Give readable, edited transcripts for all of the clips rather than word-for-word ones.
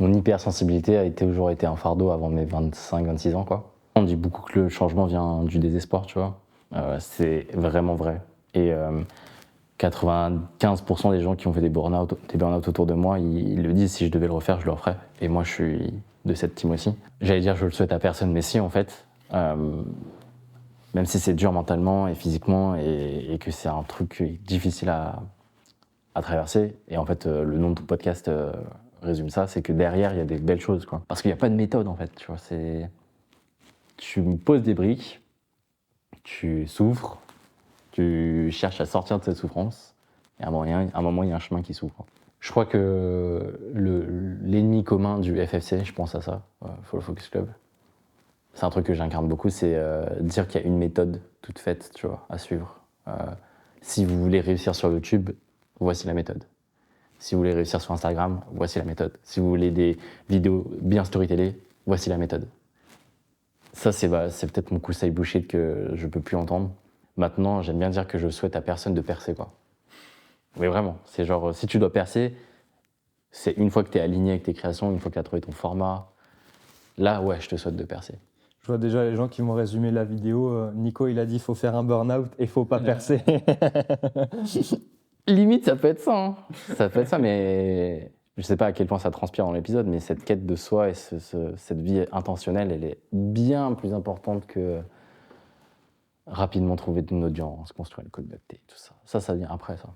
mon hypersensibilité a toujours été un fardeau avant mes 25-26 ans, quoi. On dit beaucoup que le changement vient du désespoir, tu vois. C'est vraiment vrai. Et 95% des gens qui ont fait des burn-out autour de moi, ils le disent, si je devais le refaire, je le referais. Et moi, je suis de cette team aussi. J'allais dire, je le souhaite à personne, mais si, en fait. Même si c'est dur mentalement et physiquement et que c'est un truc difficile à traverser. Et en fait, le nom de ton podcast résume ça, c'est que derrière, il y a des belles choses, quoi. Parce qu'il n'y a pas de méthode, en fait, tu vois. Tu me poses des briques, tu souffres, tu cherches à sortir de cette souffrance, et à un moment, il y a un chemin qui s'ouvre. Je crois que l'ennemi commun du FFC, je pense à ça, Follow Focus Club, c'est un truc que j'incarne beaucoup, c'est dire qu'il y a une méthode toute faite, tu vois, à suivre. Si vous voulez réussir sur YouTube, voici la méthode. Si vous voulez réussir sur Instagram, voici la méthode. Si vous voulez des vidéos bien storytellées, voici la méthode. Ça, c'est peut-être mon conseil bullshit que je peux plus entendre. Maintenant, j'aime bien dire que je souhaite à personne de percer, quoi. Mais vraiment, c'est genre, si tu dois percer, c'est une fois que tu es aligné avec tes créations, une fois que tu as trouvé ton format, là, ouais, je te souhaite de percer. Je vois déjà les gens qui vont résumer la vidéo. Nico, il a dit qu'il faut faire un burn-out et il ne faut pas percer. Limite, ça peut être ça. Hein. Ça peut être ça, mais je sais pas à quel point ça transpire dans l'épisode, mais cette quête de soi et cette vie intentionnelle, elle est bien plus importante que rapidement trouver une audience, construire une communauté, tout ça. Ça vient après, ça.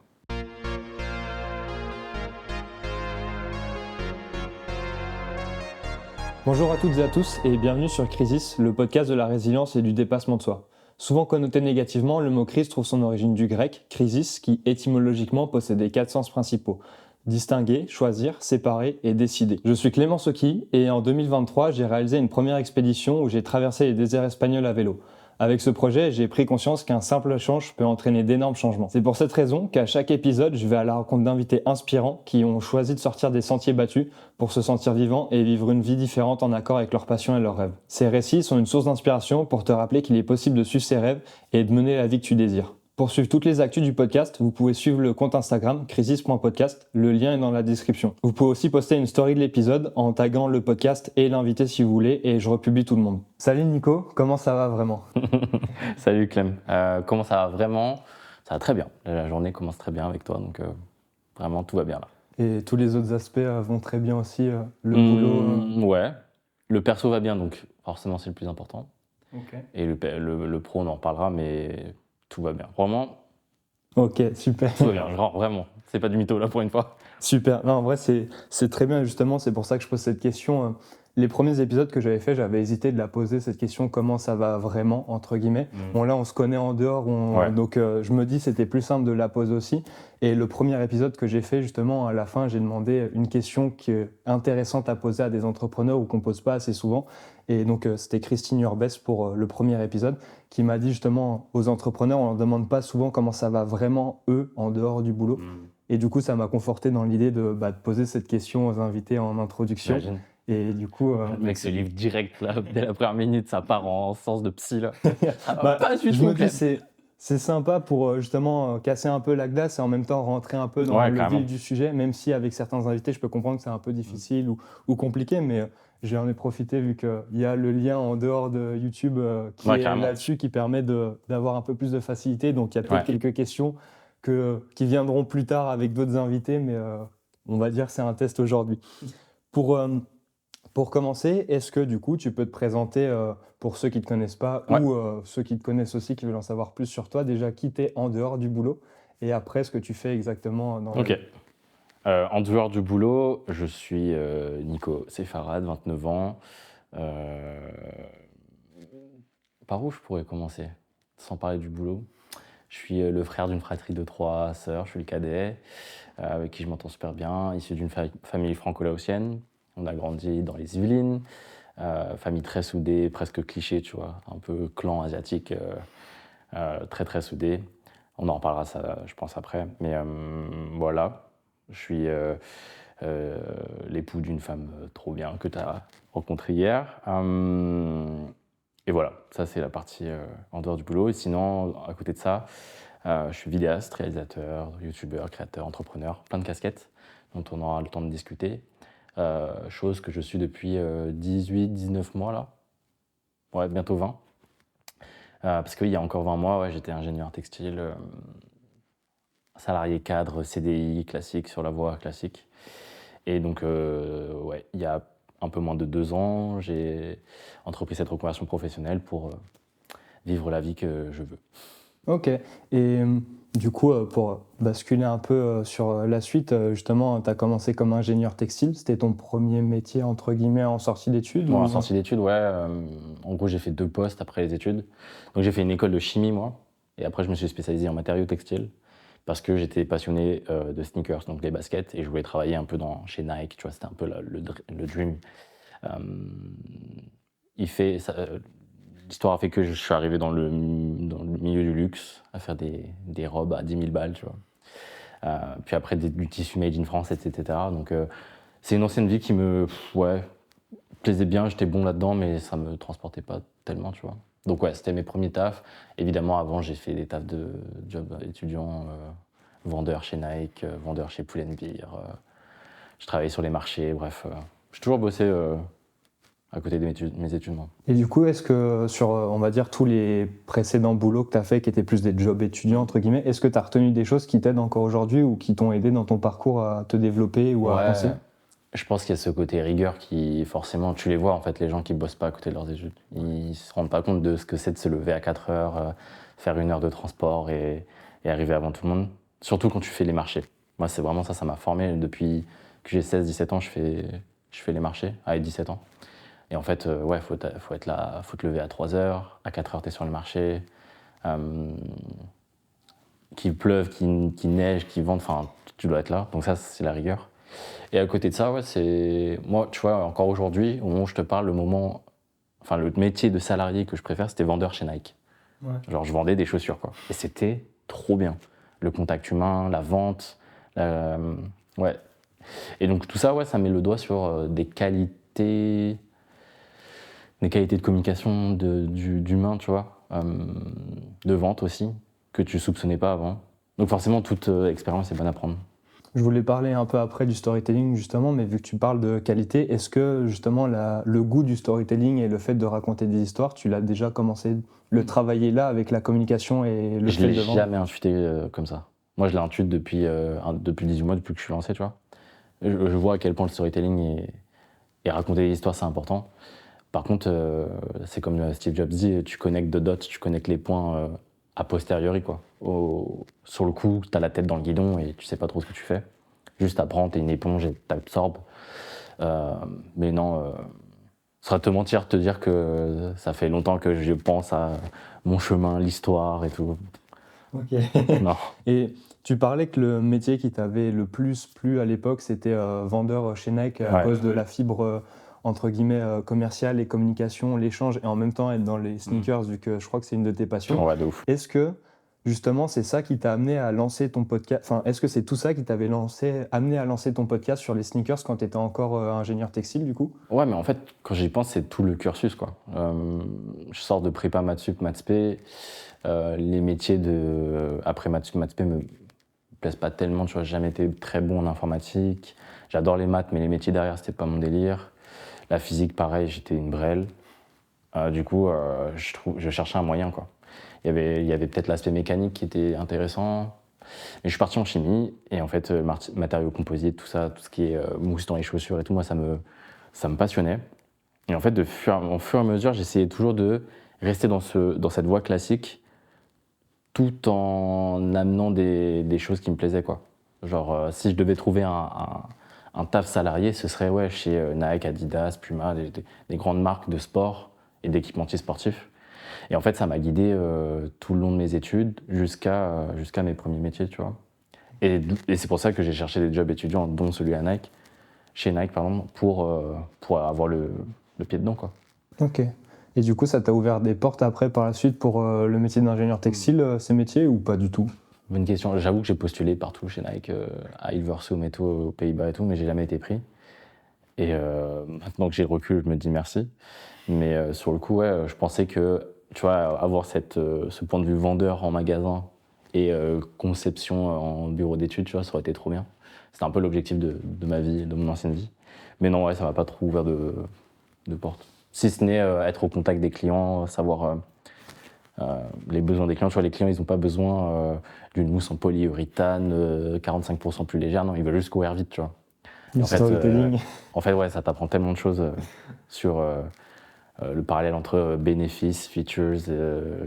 Bonjour à toutes et à tous et bienvenue sur Crisis, le podcast de la résilience et du dépassement de soi. Souvent connoté négativement, le mot crise trouve son origine du grec, crisis, qui étymologiquement possédait 4 sens principaux. Distinguer, choisir, séparer et décider. Je suis Clément Soki et en 2023, j'ai réalisé une première expédition où j'ai traversé les déserts espagnols à vélo. Avec ce projet, j'ai pris conscience qu'un simple échange peut entraîner d'énormes changements. C'est pour cette raison qu'à chaque épisode, je vais à la rencontre d'invités inspirants qui ont choisi de sortir des sentiers battus pour se sentir vivants et vivre une vie différente en accord avec leurs passions et leurs rêves. Ces récits sont une source d'inspiration pour te rappeler qu'il est possible de suivre ses rêves et de mener la vie que tu désires. Pour suivre toutes les actus du podcast, vous pouvez suivre le compte Instagram crisis.podcast, le lien est dans la description. Vous pouvez aussi poster une story de l'épisode en taguant le podcast et l'invité si vous voulez et je republie tout le monde. Salut Nico, comment ça va vraiment ? Salut Clem, comment ça va vraiment ? Ça va très bien, la journée commence très bien avec toi, donc vraiment tout va bien là. Et tous les autres aspects vont très bien aussi, le boulot Ouais, le perso va bien, donc forcément c'est le plus important. Okay. Et le pro, on en reparlera, mais tout va bien. Vraiment. Ok, super. Tout va bien, genre vraiment. C'est pas du mytho là pour une fois. Super. Non, en vrai, c'est très bien, justement. C'est pour ça que je pose cette question. Les premiers épisodes que j'avais fait, j'avais hésité de la poser, cette question, comment ça va vraiment, entre guillemets. Bon, là, on se connaît en dehors, donc je me dis c'était plus simple de la poser aussi. Et le premier épisode que j'ai fait, justement, à la fin, j'ai demandé une question qui est intéressante à poser à des entrepreneurs ou qu'on pose pas assez souvent. Et donc, c'était Christine Urbès pour le premier épisode qui m'a dit justement aux entrepreneurs, on leur demande pas souvent comment ça va vraiment, eux, en dehors du boulot. Et du coup, ça m'a conforté dans l'idée de poser cette question aux invités en introduction. J'imagine. Et du coup, le mec se livre direct là, dès la première minute, ça part en sens de psy là. Pas du tout. Je me dis c'est sympa pour justement casser un peu la glace et en même temps rentrer un peu dans le vif du sujet, même si avec certains invités, je peux comprendre que c'est un peu difficile ou compliqué, mais j'en ai profité vu qu'il y a le lien en dehors de YouTube qui est là-dessus, qui permet d'avoir un peu plus de facilité. Donc il y a peut-être quelques questions qui viendront plus tard avec d'autres invités, mais on va dire que c'est un test aujourd'hui. Pour commencer, est-ce que du coup tu peux te présenter pour ceux qui ne te connaissent pas ou ceux qui te connaissent aussi qui veulent en savoir plus sur toi, déjà qui t'es en dehors du boulot et après ce que tu fais exactement dans la vie. En dehors du boulot, je suis Nico Sefarad, 29 ans. Par où je pourrais commencer sans parler du boulot ? Je suis le frère d'une fratrie de 3 sœurs, je suis le cadet, avec qui je m'entends super bien, issu d'une famille franco-laotienne. On a grandi dans les Yvelines, famille très soudée, presque cliché, tu vois, un peu clan asiatique, très très soudé. On en reparlera ça, je pense, après. Mais voilà, je suis l'époux d'une femme trop bien que tu as rencontrée hier. Et voilà, ça c'est la partie en dehors du boulot. Et sinon, à côté de ça, je suis vidéaste, réalisateur, youtubeur, créateur, entrepreneur, plein de casquettes dont on aura le temps de discuter. chose que je suis depuis 18-19 mois là. Ouais, bientôt 20. Parce qu'il y a encore 20 mois, ouais, j'étais ingénieur textile, salarié cadre, CDI classique, sur la voie classique. Et donc, ouais, il y a un peu moins de 2 ans, j'ai entrepris cette reconversion professionnelle pour vivre la vie que je veux. Ok. Et du coup, pour basculer un peu sur la suite, justement, tu as commencé comme ingénieur textile. C'était ton premier métier, entre guillemets, en sortie d'études Bon, ou... en sortie d'études, ouais, en gros, j'ai fait 2 postes après les études. Donc, j'ai fait une école de chimie, moi, et après, je me suis spécialisé en matériaux textiles parce que j'étais passionné de sneakers, donc des baskets, et je voulais travailler un peu chez Nike, tu vois, c'était un peu le dream. Euh, L'histoire a fait que je suis arrivé dans le milieu du luxe, à faire des robes à 10 000 balles, tu vois. Puis après, du tissu made in France, etc. Donc, c'est une ancienne vie qui ouais, plaisait bien, j'étais bon là-dedans, mais ça me transportait pas tellement, tu vois. Donc ouais, c'était mes premiers tafs. Évidemment, avant, j'ai fait des tafs de job étudiant, vendeur chez Nike, vendeur chez Pull&Bear. Je travaillais sur les marchés, bref. J'ai toujours bossé à côté de mes études, moi. Et du coup, est-ce que sur, on va dire, tous les précédents boulots que tu as fait, qui étaient plus des jobs étudiants, entre guillemets, est-ce que tu as retenu des choses qui t'aident encore aujourd'hui ou qui t'ont aidé dans ton parcours à te développer ou à avancer? Ouais, je pense qu'il y a ce côté rigueur qui, forcément, tu les vois, en fait, les gens qui bossent pas à côté de leurs études. Ils se rendent pas compte de ce que c'est de se lever à 4 heures, faire 1 heure de transport et arriver avant tout le monde. Surtout quand tu fais les marchés. Moi, c'est vraiment ça m'a formé. Depuis que j'ai 16-17 ans, je fais les marchés, avec 17 ans. Et en fait, ouais, faut être là, faut te lever à 3 heures, à 4 heures, t'es sur le marché. Qu'il pleuve, qu'il neige, qu'il vente, enfin, tu dois être là. Donc ça, c'est la rigueur. Et à côté de ça, ouais, c'est... Moi, tu vois, encore aujourd'hui, au moment où je te parle, le métier de salarié que je préfère, c'était vendeur chez Nike. Ouais. Genre, je vendais des chaussures, quoi. Et c'était trop bien. Le contact humain, la vente, ouais. Et donc tout ça, ouais, ça met le doigt sur des qualités de communication, d'humain, tu vois, de vente aussi, que tu soupçonnais pas avant. Donc forcément, toute expérience est bonne à prendre. Je voulais parler un peu après du storytelling justement, mais vu que tu parles de qualité, est-ce que justement le goût du storytelling et le fait de raconter des histoires, tu l'as déjà commencé le travailler là avec la communication et le Je fait l'ai de vendre? jamais intuité comme ça. Moi, je l'ai intuite depuis 18 mois, depuis que je suis lancé, tu vois. Je vois à quel point le storytelling et raconter des histoires, c'est important. Par contre, c'est comme Steve Jobs dit, tu connectes the dots, tu connectes les points a posteriori, quoi. Sur le coup, t'as la tête dans le guidon et tu sais pas trop ce que tu fais. Juste apprends, t'es une éponge et t'absorbes. Mais non, ce serait te mentir, te dire que ça fait longtemps que je pense à mon chemin, l'histoire et tout. Ok. Non. Et tu parlais que le métier qui t'avait le plus plu à l'époque, c'était vendeur chez Nike à Ouais. cause de la fibre entre guillemets commerciale et communication, l'échange et en même temps être dans les sneakers vu que je crois que c'est une de tes passions. Ouais, de ouf. Est-ce que justement c'est ça qui t'a amené à lancer ton podcast, enfin est-ce que c'est tout ça qui t'avait amené à lancer ton podcast sur les sneakers quand tu étais encore ingénieur textile du coup? Ouais, mais en fait, quand j'y pense, c'est tout le cursus, quoi. Je sors de prépa maths sup, maths spé. Les métiers après maths sup, maths spé me plaisent pas tellement, tu vois. J'ai jamais été très bon en informatique. J'adore les maths, mais les métiers derrière, c'était pas mon délire. La physique, pareil, j'étais une brêle. Du coup, je cherchais un moyen, quoi. Il y avait peut-être l'aspect mécanique qui était intéressant. Mais je suis parti en chimie, et en fait, matériaux composites, tout ça, tout ce qui est mousse dans les chaussures et tout, moi, ça me passionnait. Et en fait, au fur et à mesure, j'essayais toujours de rester dans cette voie classique, tout en amenant des choses qui me plaisaient, quoi. Genre, si je devais trouver un taf salarié, ce serait ouais, chez Nike, Adidas, Puma, des grandes marques de sport et d'équipementiers sportifs. Et en fait, ça m'a guidé tout le long de mes études jusqu'à mes premiers métiers, tu vois. Et c'est pour ça que j'ai cherché des jobs étudiants, dont celui chez Nike, pardon, pour avoir le pied dedans, quoi. Ok. Et du coup, ça t'a ouvert des portes après par la suite pour le métier d'ingénieur textile, ces métiers ou pas du tout? Bonne question. J'avoue que j'ai postulé partout chez Nike, à Hilversum et tout, aux Pays-Bas et tout, mais j'ai jamais été pris. Et maintenant que j'ai le recul, je me dis merci. Mais sur le coup, ouais, je pensais que, tu vois, avoir ce point de vue vendeur en magasin et conception en bureau d'études, tu vois, ça aurait été trop bien. C'était un peu l'objectif de ma vie, de mon ancienne vie. Mais non, ouais, ça m'a pas trop ouvert de porte. Si ce n'est être au contact des clients, savoir les besoins des clients. Tu vois, les clients, ils n'ont pas besoin d'une mousse en polyuréthane 45% plus légère. Non, ils veulent juste courir vite, tu vois. Du storytelling. Ouais, ça t'apprend tellement de choses sur le parallèle entre bénéfices, features,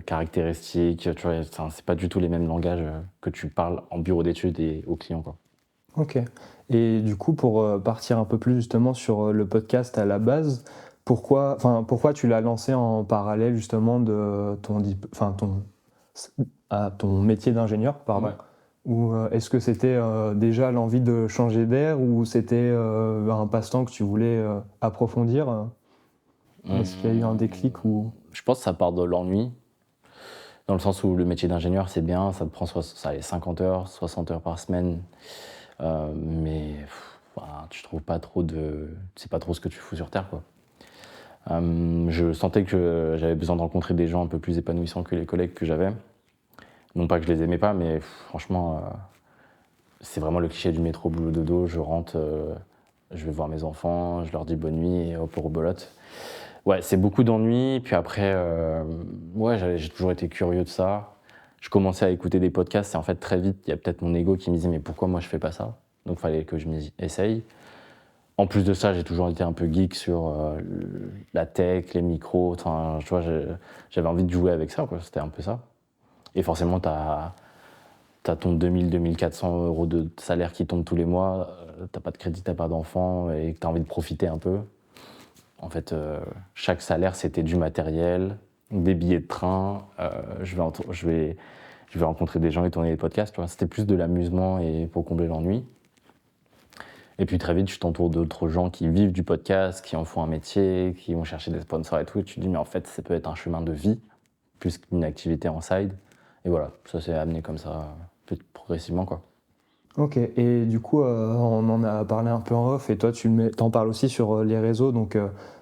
caractéristiques. Tu vois, c'est pas du tout les mêmes langages que tu parles en bureau d'études et aux clients, quoi. Ok. Et du coup, pour partir un peu plus justement sur le podcast à la base, pourquoi tu l'as lancé en parallèle justement de ton métier d'ingénieur, pardon. Ouais. Ou est-ce que c'était déjà l'envie de changer d'air ou c'était un passe-temps que tu voulais approfondir? Est-ce qu'il y a eu un déclic ou... Je pense que ça part de l'ennui, dans le sens où le métier d'ingénieur, c'est bien, ça te prend 50 heures, 60 heures par semaine, mais tu trouves pas trop tu sais pas trop ce que tu fous sur Terre, quoi. Je sentais que j'avais besoin de rencontrer des gens un peu plus épanouissants que les collègues que j'avais. Non pas que je les aimais pas, mais franchement, c'est vraiment le cliché du métro boulot dodo. Je rentre, je vais voir mes enfants, je leur dis bonne nuit et hop, rebelote. Ouais, c'est beaucoup d'ennuis. Puis après, ouais, j'ai toujours été curieux de ça. Je commençais à écouter des podcasts et en fait, très vite, il y a peut-être mon ego qui me disait mais pourquoi moi je fais pas ça? Donc il fallait que je m'y essaye. En plus de ça, j'ai toujours été un peu geek sur la tech, les micros. Enfin, tu vois, j'avais envie de jouer avec ça, quoi. C'était un peu ça. Et forcément, t'as ton 2000-2400 euros de salaire qui tombe tous les mois. T'as pas de crédit, t'as pas d'enfant et t'as envie de profiter un peu. En fait, chaque salaire, c'était du matériel, des billets de train. Je vais rencontrer des gens et tourner des podcasts. Tu vois. C'était plus de l'amusement et pour combler l'ennui. Et puis très vite, je t'entoure d'autres gens qui vivent du podcast, qui en font un métier, qui vont chercher des sponsors et tout. Et tu te dis, mais en fait, ça peut être un chemin de vie, plus qu'une activité en side. Et voilà, ça s'est amené comme ça, progressivement, quoi. Ok, et du coup, on en a parlé un peu en off, et toi, t'en parles aussi sur les réseaux, donc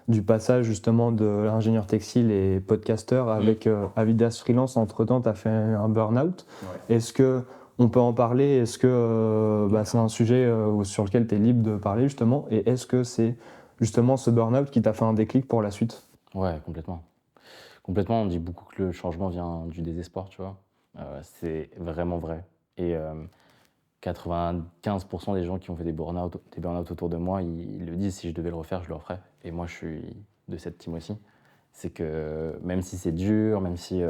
du passage justement de l'ingénieur textile et podcasteur avec Avidas Freelance. Entre-temps, tu as fait un burn-out. Ouais. Est-ce que on peut en parler? Est-ce que c'est un sujet sur lequel tu es libre de parler justement? Et est-ce que c'est justement ce burn-out qui t'a fait un déclic pour la suite? Ouais, complètement. Complètement, on dit beaucoup que le changement vient du désespoir, tu vois. C'est vraiment vrai. Et 95% des gens qui ont fait des burn-out autour de moi, ils le disent, si je devais le refaire, je le referais. Et moi, je suis de cette team aussi. C'est que même si c'est dur, même si,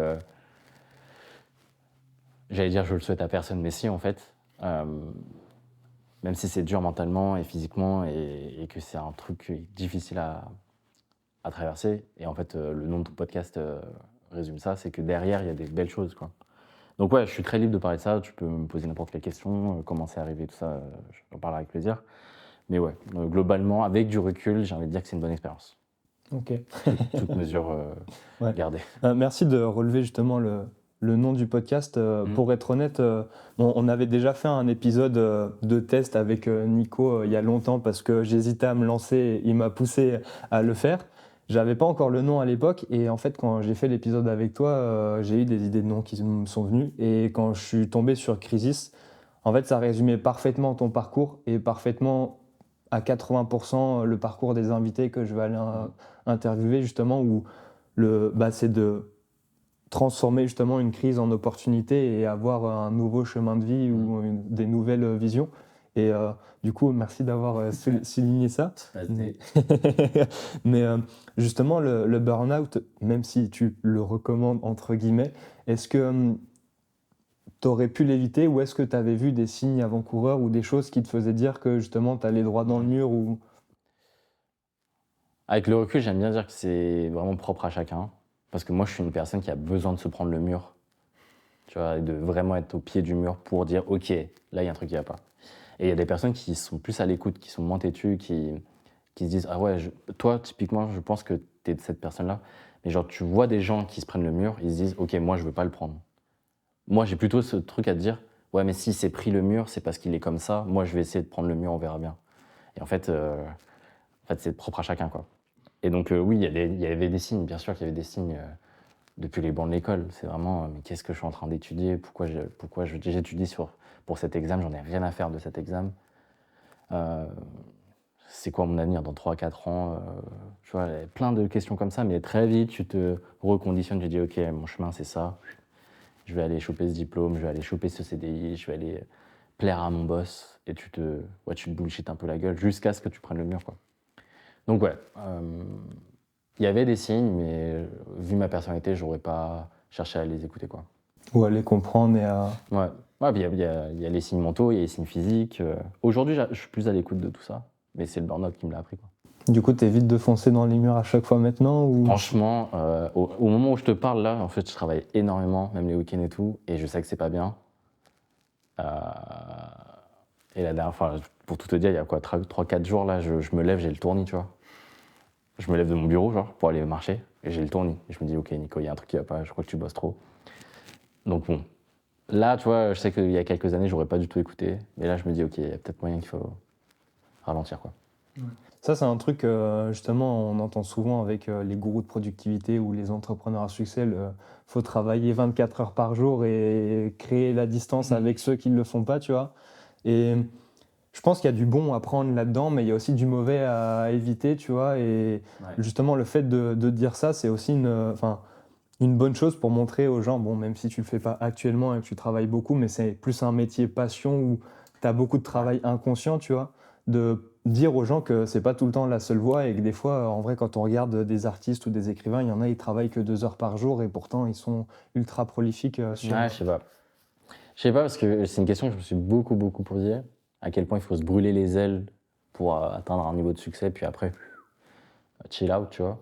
j'allais dire je le souhaite à personne, mais si en fait, même si c'est dur mentalement et physiquement et que c'est un truc difficile à traverser, et en fait le nom de ton podcast résume ça, c'est que derrière il y a des belles choses, quoi. Donc ouais, je suis très libre de parler de ça, tu peux me poser n'importe quelle question, comment c'est arrivé, tout ça, j'en parlerai avec plaisir. Mais ouais, globalement, avec du recul, j'ai envie de dire que c'est une bonne expérience. Ok. Toute mesure Ouais. gardée. Merci de relever justement le nom du podcast. Pour être honnête, on avait déjà fait un épisode de test avec Nico il y a longtemps parce que j'hésitais à me lancer et il m'a poussé à le faire. J'avais pas encore le nom à l'époque et en fait quand j'ai fait l'épisode avec toi, j'ai eu des idées de noms qui me sont venues et quand je suis tombé sur Crisis, en fait ça résumait parfaitement ton parcours et parfaitement à 80% le parcours des invités que je vais aller interviewer justement où c'est de transformer justement une crise en opportunité et avoir un nouveau chemin de vie ou des nouvelles visions. Et du coup, merci d'avoir souligné ça. Mais justement, le burn-out, même si tu le recommandes entre guillemets, est-ce que tu aurais pu l'éviter ou est-ce que tu avais vu des signes avant-coureurs ou des choses qui te faisaient dire que justement tu allais droit dans le mur ou... Avec le recul, j'aime bien dire que c'est vraiment propre à chacun. Parce que moi, je suis une personne qui a besoin de se prendre le mur. Tu vois, et de vraiment être au pied du mur pour dire, OK, là, il y a un truc qui va pas. Et il y a des personnes qui sont plus à l'écoute, qui sont moins têtues, qui se disent, ah ouais, toi, typiquement, je pense que tu es de cette personne-là. Mais genre, tu vois des gens qui se prennent le mur, ils se disent, OK, moi, je veux pas le prendre. Moi, j'ai plutôt ce truc à te dire, ouais, mais s'il s'est pris le mur, c'est parce qu'il est comme ça. Moi, je vais essayer de prendre le mur, on verra bien. Et en fait, c'est propre à chacun, quoi. Et donc, oui, il y avait des signes, bien sûr qu'il y avait des signes depuis les bancs de l'école. C'est vraiment, mais qu'est-ce que je suis en train d'étudier? Pourquoi j'étudie pour cet examen? J'en ai rien à faire de cet examen. c'est quoi mon avenir dans 3-4 ans Tu vois, plein de questions comme ça, mais très vite, tu te reconditionnes, tu dis, ok, mon chemin, c'est ça. Je vais aller choper ce diplôme, je vais aller choper ce CDI, je vais aller plaire à mon boss, et tu te bullshit un peu la gueule jusqu'à ce que tu prennes le mur, quoi. Donc ouais, il y avait des signes, mais vu ma personnalité, j'aurais pas cherché à les écouter, quoi. Ou à les comprendre et à... Ouais, ouais, puis il y a les signes mentaux, il y a les signes physiques. Aujourd'hui, je suis plus à l'écoute de tout ça, mais c'est le burn-out qui me l'a appris, quoi. Du coup, t'évites de foncer dans les murs à chaque fois maintenant ou... Franchement, au moment où je te parle là, en fait, je travaille énormément, même les week-ends et tout, et je sais que c'est pas bien. Euh, et la dernière fois, pour tout te dire, il y a quoi, 3-4 jours là, je me lève, j'ai le tournis, tu vois. Je me lève de mon bureau, genre, pour aller marcher, et j'ai le tournis. Et je me dis, ok, Nico, il y a un truc qui va pas, je crois que tu bosses trop. Donc bon, là, tu vois, je sais qu'il y a quelques années, j'aurais pas du tout écouté, mais là, je me dis, ok, il y a peut-être moyen qu'il faut ralentir, quoi. Ça, c'est un truc, justement, on entend souvent avec les gourous de productivité ou les entrepreneurs à succès, faut travailler 24 heures par jour et créer la distance avec ceux qui ne le font pas, tu vois. Et je pense qu'il y a du bon à prendre là-dedans, mais il y a aussi du mauvais à éviter, tu vois. Et justement, le fait de dire ça, c'est aussi une bonne chose pour montrer aux gens, bon, même si tu le fais pas actuellement et que tu travailles beaucoup, mais c'est plus un métier passion où tu as beaucoup de travail inconscient, tu vois, de dire aux gens que c'est pas tout le temps la seule voie et que des fois, en vrai, quand on regarde des artistes ou des écrivains, il y en a, ils travaillent que 2 heures par jour et pourtant, ils sont ultra prolifiques sur... Ouais, je sais pas. Je sais pas, parce que c'est une question que je me suis beaucoup, beaucoup posée. À quel point il faut se brûler les ailes pour atteindre un niveau de succès, puis après, chill out, tu vois.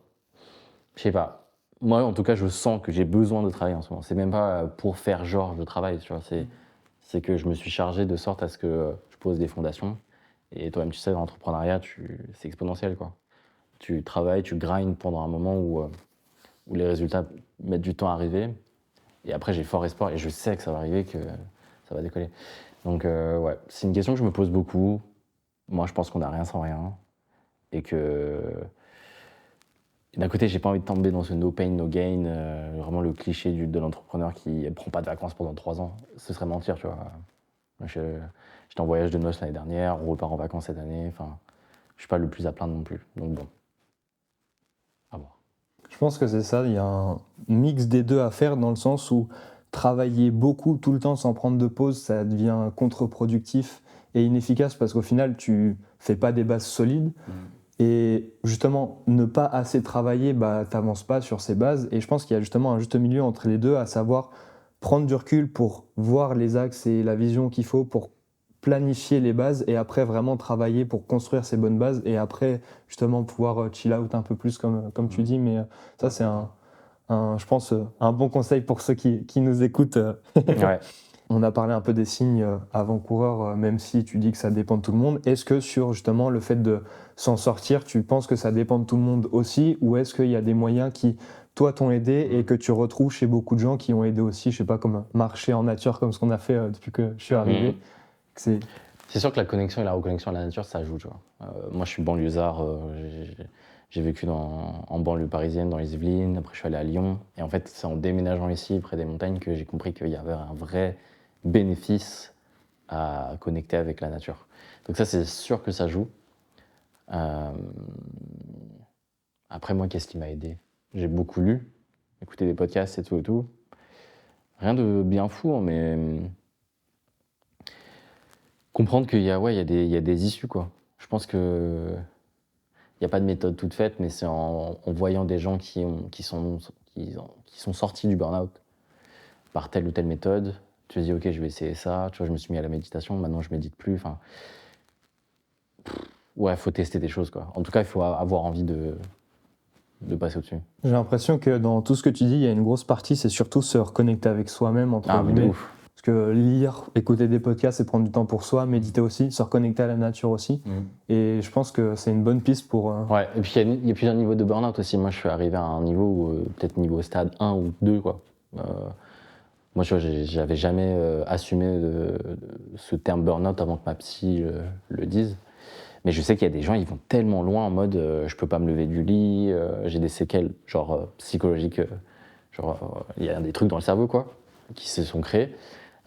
Je sais pas. Moi, en tout cas, je sens que j'ai besoin de travailler en ce moment. C'est même pas pour faire genre je travaille, tu vois. C'est que je me suis chargé de sorte à ce que je pose des fondations. Et toi-même, tu sais, dans l'entrepreneuriat, c'est exponentiel, quoi. Tu travailles, tu grindes pendant un moment où les résultats mettent du temps à arriver. Et après, j'ai fort espoir et je sais que ça va arriver, que ça va décoller. Donc, ouais, c'est une question que je me pose beaucoup. Moi, je pense qu'on n'a rien sans rien. Et que d'un côté, j'ai pas envie de tomber dans ce no pain, no gain, vraiment le cliché de l'entrepreneur qui ne prend pas de vacances pendant 3 ans. Ce serait mentir, tu vois. Moi, j'étais en voyage de noces l'année dernière, on repart en vacances cette année. Enfin, je suis pas le plus à plaindre non plus. Donc bon, à voir. Je pense que c'est ça, il y a un mix des deux à faire dans le sens où travailler beaucoup tout le temps sans prendre de pause, ça devient contre-productif et inefficace parce qu'au final, tu fais pas des bases solides. Et justement, ne pas assez travailler, bah, t'avances pas sur ces bases. Et je pense qu'il y a justement un juste milieu entre les deux, à savoir prendre du recul pour voir les axes et la vision qu'il faut pour planifier les bases et après vraiment travailler pour construire ces bonnes bases et après justement pouvoir chill out un peu plus comme tu dis. Mais ça, c'est je pense, un bon conseil pour ceux qui nous écoutent. Ouais. On a parlé un peu des signes avant-coureurs, même si tu dis que ça dépend de tout le monde. Est-ce que sur justement le fait de s'en sortir, tu penses que ça dépend de tout le monde aussi, ou est-ce qu'il y a des moyens qui, toi, t'ont aidé et que tu retrouves chez beaucoup de gens qui ont aidé aussi, je sais pas, comme marcher en nature, comme ce qu'on a fait depuis que je suis arrivé. C'est sûr que la connexion et la reconnexion à la nature, ça joue, tu vois. Moi, je suis banlieusard, j'ai vécu en banlieue parisienne, dans les Yvelines, après je suis allé à Lyon, et en fait, c'est en déménageant ici, près des montagnes, que j'ai compris qu'il y avait un vrai bénéfice à connecter avec la nature. Donc ça, c'est sûr que ça joue. Après, moi, qu'est-ce qui m'a aidé? J'ai beaucoup lu, écouté des podcasts et tout et tout. Rien de bien fou, hein, mais comprendre qu'il y a, ouais, il y a des issues, quoi. Je pense que il n'y a pas de méthode toute faite, mais c'est en voyant des gens qui sont sortis du burn-out par telle ou telle méthode. Tu te dis, ok, je vais essayer ça. Tu vois, je me suis mis à la méditation, maintenant je médite plus. Enfin, ouais, il faut tester des choses, quoi. En tout cas, il faut avoir envie de passer au-dessus. J'ai l'impression que dans tout ce que tu dis, il y a une grosse partie, c'est surtout se reconnecter avec soi-même, entre Ah, mais de guillemets. ouf. Parce que lire, écouter des podcasts, c'est prendre du temps pour soi, méditer aussi, se reconnecter à la nature aussi. Et je pense que c'est une bonne piste pour... Ouais, et puis il y a plusieurs niveaux de burn-out aussi. Moi, je suis arrivé à un niveau, peut-être niveau stade 1 ou 2, quoi. Moi, tu vois, j'avais jamais assumé ce terme burn-out avant que ma psy le dise. Mais je sais qu'il y a des gens, ils vont tellement loin en mode je peux pas me lever du lit, j'ai des séquelles genre psychologiques, il y a des trucs dans le cerveau, quoi, qui se sont créés.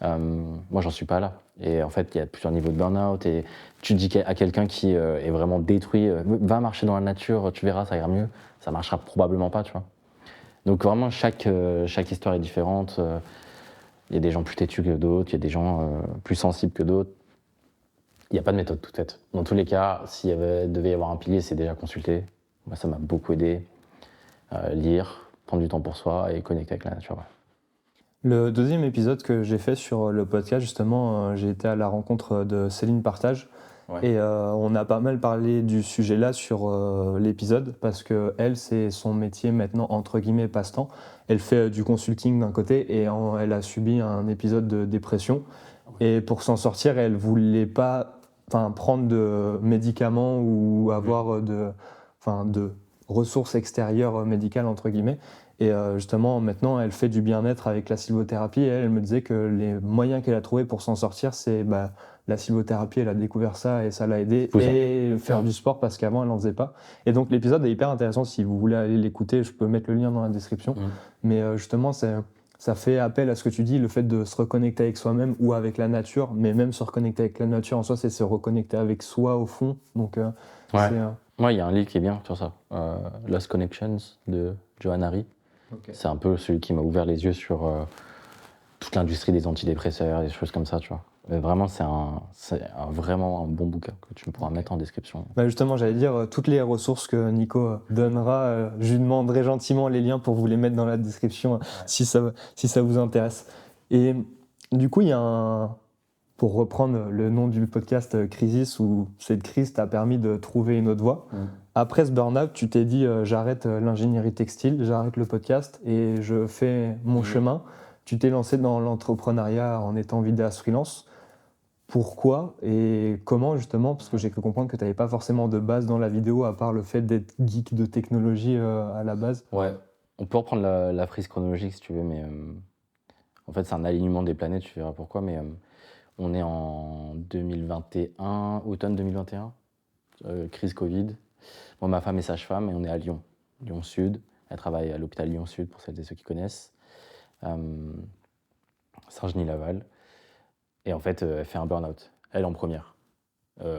Moi, j'en suis pas là. Et en fait, il y a plusieurs niveaux de burn-out. Et tu dis à quelqu'un qui est vraiment détruit, va marcher dans la nature, tu verras, ça ira mieux. Ça marchera probablement pas, tu vois. Donc vraiment, chaque histoire est différente. Il y a des gens plus têtus que d'autres, il y a des gens plus sensibles que d'autres. Il n'y a pas de méthode toute faite. Dans tous les cas, devait y avoir un pilier, c'est déjà consulter. Moi, ça m'a beaucoup aidé. Lire, prendre du temps pour soi et connecter avec la nature. Ouais. Le deuxième épisode que j'ai fait sur le podcast, justement, j'ai été à la rencontre de Céline Partage. Ouais. Et on a pas mal parlé du sujet là sur l'épisode parce que elle, c'est son métier maintenant, entre guillemets, passe-temps. Elle fait du consulting d'un côté et elle a subi un épisode de dépression. Et pour s'en sortir, elle voulait pas prendre de médicaments ou avoir de ressources extérieures médicales, entre guillemets. Et justement, maintenant, elle fait du bien-être avec la sylvothérapie. Et elle me disait que les moyens qu'elle a trouvés pour s'en sortir, c'est la sylvothérapie. Elle a découvert ça et ça l'a aidé. Et faire du sport parce qu'avant, elle n'en faisait pas. Et donc, l'épisode est hyper intéressant. Si vous voulez aller l'écouter, je peux mettre le lien dans la description. Mais justement, ça fait appel à ce que tu dis, le fait de se reconnecter avec soi-même ou avec la nature. Mais même se reconnecter avec la nature en soi, c'est se reconnecter avec soi au fond. Donc, ouais, il y a un livre qui est bien sur ça. Lost Connections de Johann Hari. Okay. C'est un peu celui qui m'a ouvert les yeux sur toute l'industrie des antidépresseurs, des choses comme ça, tu vois. Mais vraiment, c'est vraiment un bon bouquin que tu pourras mettre en description. Justement, j'allais dire, toutes les ressources que Nico donnera, je lui demanderai gentiment les liens pour vous les mettre dans la description si ça vous intéresse. Et du coup, il y a pour reprendre le nom du podcast, Crisis, où cette crise t'a permis de trouver une autre voie. Après ce burn-out, tu t'es dit j'arrête l'ingénierie textile, j'arrête le podcast et je fais mon chemin. Tu t'es lancé dans l'entrepreneuriat en étant vidéaste freelance. Pourquoi et comment justement? Parce que j'ai cru comprendre que tu n'avais pas forcément de base dans la vidéo à part le fait d'être geek de technologie à la base. Ouais, on peut reprendre la frise chronologique si tu veux, mais en fait c'est un alignement des planètes, tu verras pourquoi, mais on est en 2021, automne 2021, crise Covid. Moi, ma femme est sage-femme et on est à Lyon, Lyon Sud. Elle travaille à l'hôpital Lyon Sud pour celles et ceux qui connaissent. Saint-Genis-Laval. Et en fait, elle fait un burn-out. Elle en première.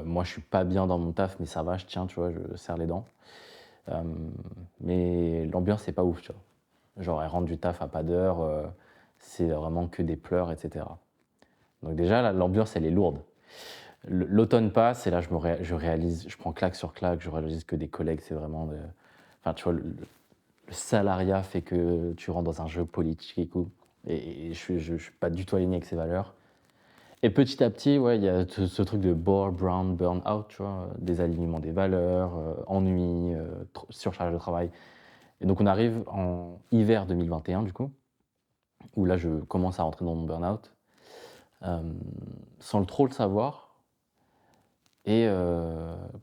Moi, je suis pas bien dans mon taf, mais ça va, je tiens, tu vois, je serre les dents. Mais l'ambiance, c'est pas ouf, tu vois. Genre, elle rentre du taf à pas d'heure, c'est vraiment que des pleurs, etc. Donc déjà, là, l'ambiance, elle est lourde. L'automne passe et là, je réalise, je prends claque sur claque, je réalise que des collègues, c'est vraiment... Enfin, tu vois, le salariat fait que tu rentres dans un jeu politique et je suis pas du tout aligné avec ces valeurs. Et petit à petit, ouais, il y a ce truc de bore, brown, burn out, tu vois, désalignement des valeurs, ennui, surcharge de travail. Et donc on arrive en hiver 2021 du coup, où là je commence à rentrer dans mon burn-out, sans trop le savoir. Et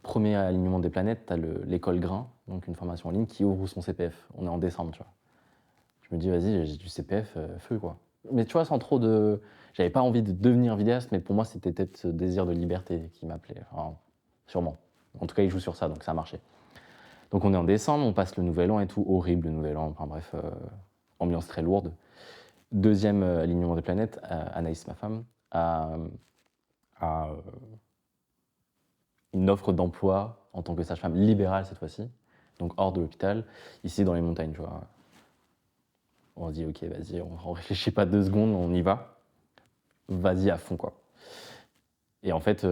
premier alignement des planètes, tu as l'école Grain, donc une formation en ligne qui ouvre son CPF. On est en décembre, tu vois. Je me dis, vas-y, j'ai du CPF, feu quoi. Mais tu vois, sans trop de... J'avais pas envie de devenir vidéaste, mais pour moi, c'était peut-être ce désir de liberté qui m'appelait. Enfin, sûrement. En tout cas, il joue sur ça, donc ça a marché. Donc on est en décembre, on passe le nouvel an et tout, horrible le nouvel an, enfin bref, ambiance très lourde. Deuxième alignement des planètes, Anaïs, ma femme, a une offre d'emploi en tant que sage-femme libérale cette fois-ci, donc hors de l'hôpital, ici dans les montagnes, tu vois. On se dit, ok, vas-y, on réfléchit pas 2 secondes, on y va. Vas-y à fond, quoi. Et en fait,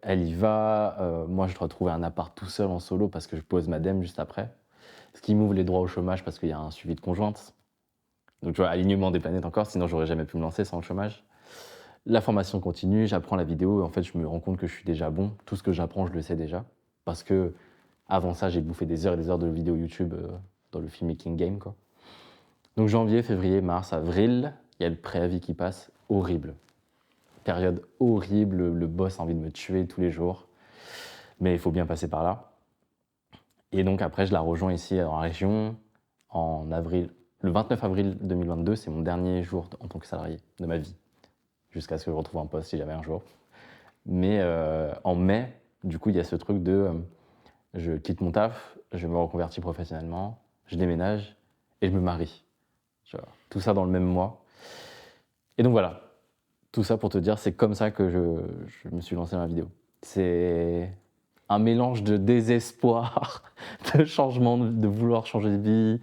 elle y va. Moi, je dois trouver un appart tout seul en solo parce que je pose ma dème juste après. Ce qui m'ouvre les droits au chômage parce qu'il y a un suivi de conjointe. Donc, tu vois, alignement des planètes encore, sinon j'aurais jamais pu me lancer sans le chômage. La formation continue, j'apprends la vidéo. Et en fait, je me rends compte que je suis déjà bon. Tout ce que j'apprends, je le sais déjà. Parce que avant ça, j'ai bouffé des heures et des heures de vidéos YouTube dans le filmmaking game, quoi. Donc janvier, février, mars, avril, il y a le préavis qui passe, horrible. Période horrible, le boss a envie de me tuer tous les jours. Mais il faut bien passer par là. Et donc après, je la rejoins ici en région, en avril. Le 29 avril 2022, c'est mon dernier jour en tant que salarié de ma vie. Jusqu'à ce que je retrouve un poste si jamais un jour. Mais en mai, du coup, il y a ce truc de... je quitte mon taf, je me reconvertis professionnellement, je déménage et je me marie. Tu vois, tout ça dans le même mois. Et donc voilà, tout ça pour te dire, c'est comme ça que je me suis lancé dans la vidéo. C'est un mélange de désespoir, de changement, de vouloir changer de vie,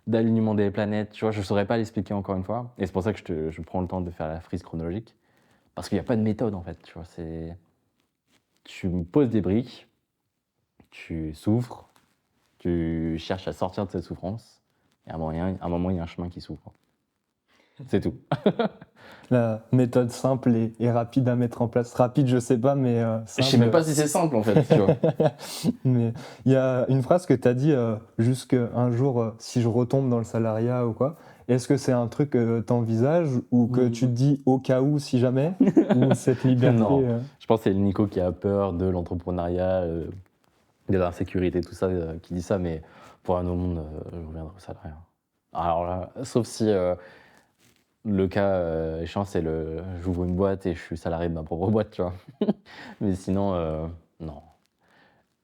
d'alignement des planètes. Tu vois, je ne saurais pas l'expliquer encore une fois. Et c'est pour ça que je prends le temps de faire la frise chronologique. Parce qu'il n'y a pas de méthode en fait. Tu vois, tu me poses des briques, tu souffres, tu cherches à sortir de cette souffrance. Et à un moment, il y a un chemin qui s'ouvre. C'est tout. La méthode simple et rapide à mettre en place. Rapide, je sais pas, mais Je simple. sais même pas si c'est simple en fait. Tu vois. Mais il y a une phrase que tu as dit, jusqu'un jour, si je retombe dans le salariat ou quoi, est-ce que c'est un truc que tu envisages ou que tu te dis au cas où, si jamais, ou cette liberté Non. Je pense que c'est le Nico qui a peur de l'entrepreneuriat, de l'insécurité, tout ça, qui dit ça, mais pour un autre monde, je reviendrai au salariat. Alors là, sauf si le cas échéant, c'est j'ouvre une boîte et je suis salarié de ma propre boîte, tu vois. Mais sinon, non.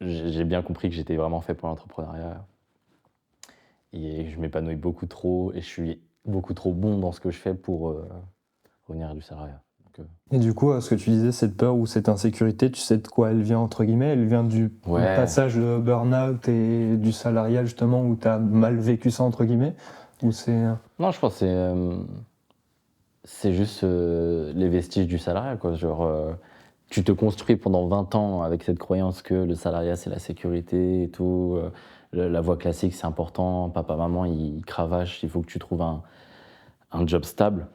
J'ai bien compris que j'étais vraiment fait pour l'entrepreneuriat. Et je m'épanouis beaucoup trop et je suis beaucoup trop bon dans ce que je fais pour revenir à du salariat. Donc, Et du coup, ce que tu disais, cette peur ou cette insécurité, tu sais de quoi elle vient, entre guillemets? Elle vient du Ouais. passage de burn-out et du salariat, justement, où tu as mal vécu ça, entre guillemets? Ou c'est... Non, je pense que c'est juste les vestiges du salariat, quoi. Genre, tu te construis pendant 20 ans avec cette croyance que le salariat, c'est la sécurité et tout. La voie classique, c'est important. Papa, maman, ils cravachent. Il faut que tu trouves un job stable.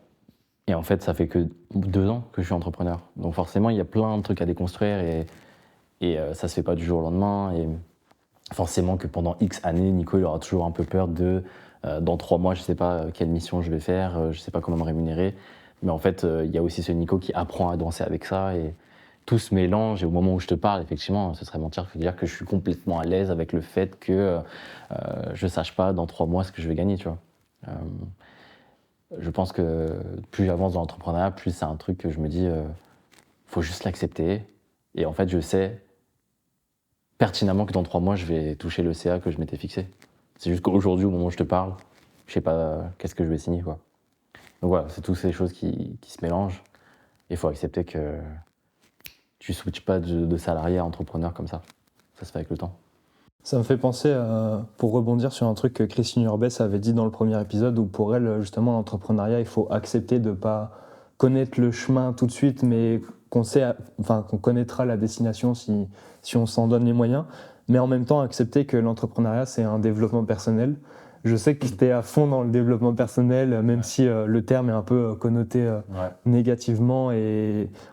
Et en fait, ça fait que 2 ans que je suis entrepreneur. Donc forcément, il y a plein de trucs à déconstruire et ça se fait pas du jour au lendemain. Et forcément que pendant X années, Nico, il aura toujours un peu peur dans 3 mois, je sais pas quelle mission je vais faire, je sais pas comment me rémunérer. Mais en fait, il y a aussi ce Nico qui apprend à danser avec ça et tout se mélange. Et au moment où je te parle, effectivement, ce serait mentir de dire que je suis complètement à l'aise avec le fait que je sache pas dans 3 mois ce que je vais gagner, tu vois. Je pense que plus j'avance dans l'entrepreneuriat, plus c'est un truc que je me dis, faut juste l'accepter. Et en fait, je sais pertinemment que dans 3 mois, je vais toucher le CA que je m'étais fixé. C'est juste qu'aujourd'hui, au moment où je te parle, je sais pas qu'est-ce que je vais signer, quoi. Donc voilà, c'est toutes ces choses qui se mélangent. Il faut accepter que tu ne switches pas de salarié à entrepreneur comme ça. Ça se fait avec le temps. Ça me fait penser, pour rebondir sur un truc que Christine Urbès avait dit dans le premier épisode, où pour elle, justement, l'entrepreneuriat, il faut accepter de ne pas connaître le chemin tout de suite, mais qu'on connaîtra la destination si on s'en donne les moyens. Mais en même temps, accepter que l'entrepreneuriat, c'est un développement personnel. Je sais que tu es à fond dans le développement personnel, même si le terme est un peu connoté négativement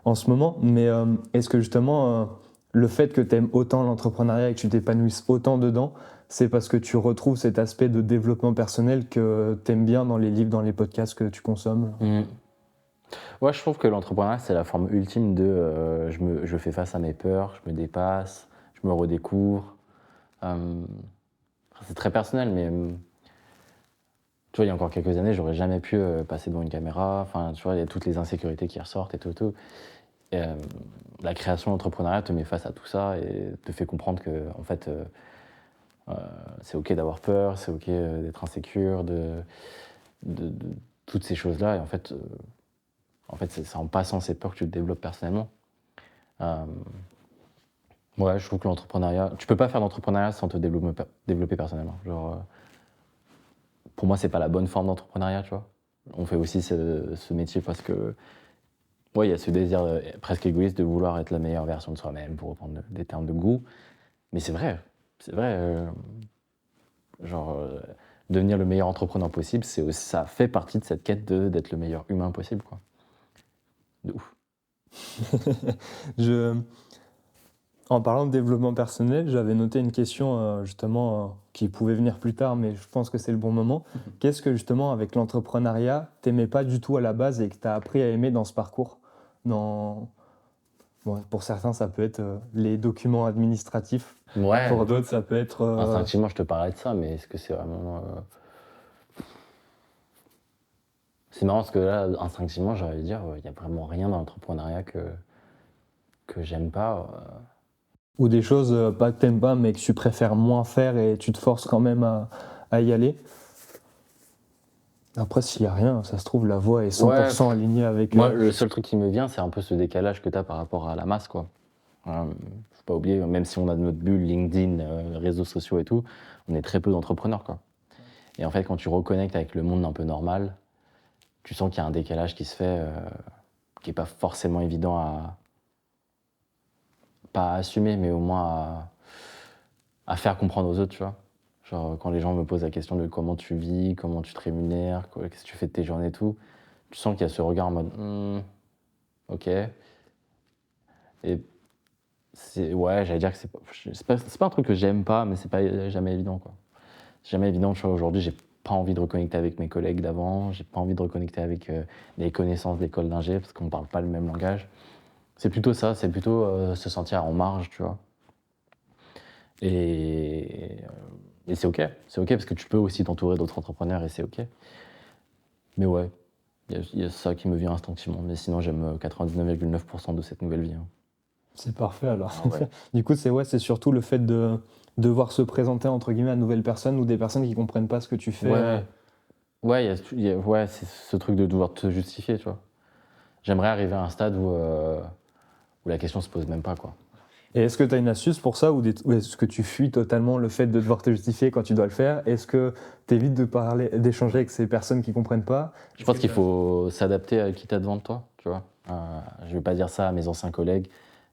en ce moment. Mais est-ce que justement, le fait que tu aimes autant l'entrepreneuriat et que tu t'épanouisses autant dedans, c'est parce que tu retrouves cet aspect de développement personnel que tu aimes bien dans les livres, dans les podcasts que tu consommes? Ouais, je trouve que l'entrepreneuriat, c'est la forme ultime de je fais face à mes peurs, je me dépasse, je me redécouvre. C'est très personnel, mais tu vois, il y a encore quelques années, j'aurais jamais pu passer devant une caméra. Enfin, tu vois, il y a toutes les insécurités qui ressortent et tout. Et, la création, l'entrepreneuriat te met face à tout ça et te fait comprendre que, en fait, c'est ok d'avoir peur, c'est ok d'être insécure, de toutes ces choses-là. Et en fait, c'est en passant ces peurs que tu te développes personnellement. Ouais, je trouve que l'entrepreneuriat, tu peux pas faire d'entrepreneuriat sans te développer personnellement. Genre, pour moi, c'est pas la bonne forme d'entrepreneuriat, tu vois. On fait aussi ce métier parce que, ouais, il y a ce désir presque égoïste de vouloir être la meilleure version de soi-même, pour reprendre des termes de goût. Mais c'est vrai. Genre, devenir le meilleur entrepreneur possible, ça fait partie de cette quête d'être le meilleur humain possible, quoi. De ouf. En parlant de développement personnel, j'avais noté une question justement qui pouvait venir plus tard, mais je pense que c'est le bon moment. Qu'est-ce que justement avec l'entrepreneuriat, t'aimais pas du tout à la base et que tu as appris à aimer dans ce parcours? Bon, pour certains, ça peut être les documents administratifs. Ouais. Pour d'autres, ça peut être... Instinctivement, je te parlais de ça, mais est-ce que c'est vraiment... C'est marrant parce que là, instinctivement, j'ai envie de dire, il n'y a vraiment rien dans l'entrepreneuriat que j'aime pas. Ou des choses pas que t'aimes pas, mais que tu préfères moins faire et tu te forces quand même à y aller. Après, s'il n'y a rien, ça se trouve, la voix est 100% alignée avec... Moi, le seul truc qui me vient, c'est un peu ce décalage que tu as par rapport à la masse, quoi. Faut pas oublier, même si on a notre bulle, LinkedIn, réseaux sociaux et tout, on est très peu d'entrepreneurs, quoi. Et en fait, quand tu reconnectes avec le monde un peu normal, tu sens qu'il y a un décalage qui se fait, qui n'est pas forcément évident pas à assumer, mais au moins à faire comprendre aux autres, tu vois. Genre, quand les gens me posent la question de comment tu vis, comment tu te rémunères, qu'est-ce que tu fais de tes journées et tout, tu sens qu'il y a ce regard en mode ok. Et ouais, j'allais dire que c'est pas un truc que j'aime pas, mais c'est pas jamais évident, quoi. C'est jamais évident, tu vois. Aujourd'hui, j'ai pas envie de reconnecter avec mes collègues d'avant, j'ai pas envie de reconnecter avec des connaissances d'école d'ingé, parce qu'on parle pas le même langage. C'est plutôt ça, c'est plutôt se sentir en marge, tu vois. Et c'est ok parce que tu peux aussi t'entourer d'autres entrepreneurs et c'est ok. Mais ouais, il y a ça qui me vient instinctivement. Mais sinon, j'aime 99,9% de cette nouvelle vie, hein. C'est parfait alors. Ah ouais. Du coup, c'est surtout le fait de devoir se présenter entre guillemets à de nouvelles personnes ou des personnes qui comprennent pas ce que tu fais. Ouais, ouais, c'est ce truc de devoir te justifier, tu vois. J'aimerais arriver à un stade où la question se pose même pas, quoi. Et est-ce que tu as une astuce pour ça ou est-ce que tu fuis totalement le fait de devoir te justifier quand tu dois le faire? Est-ce que tu évites d'échanger avec ces personnes qui comprennent pas? Je pense qu'il faut s'adapter à qui t'as devant de toi, tu vois. Je vais pas dire ça à mes anciens collègues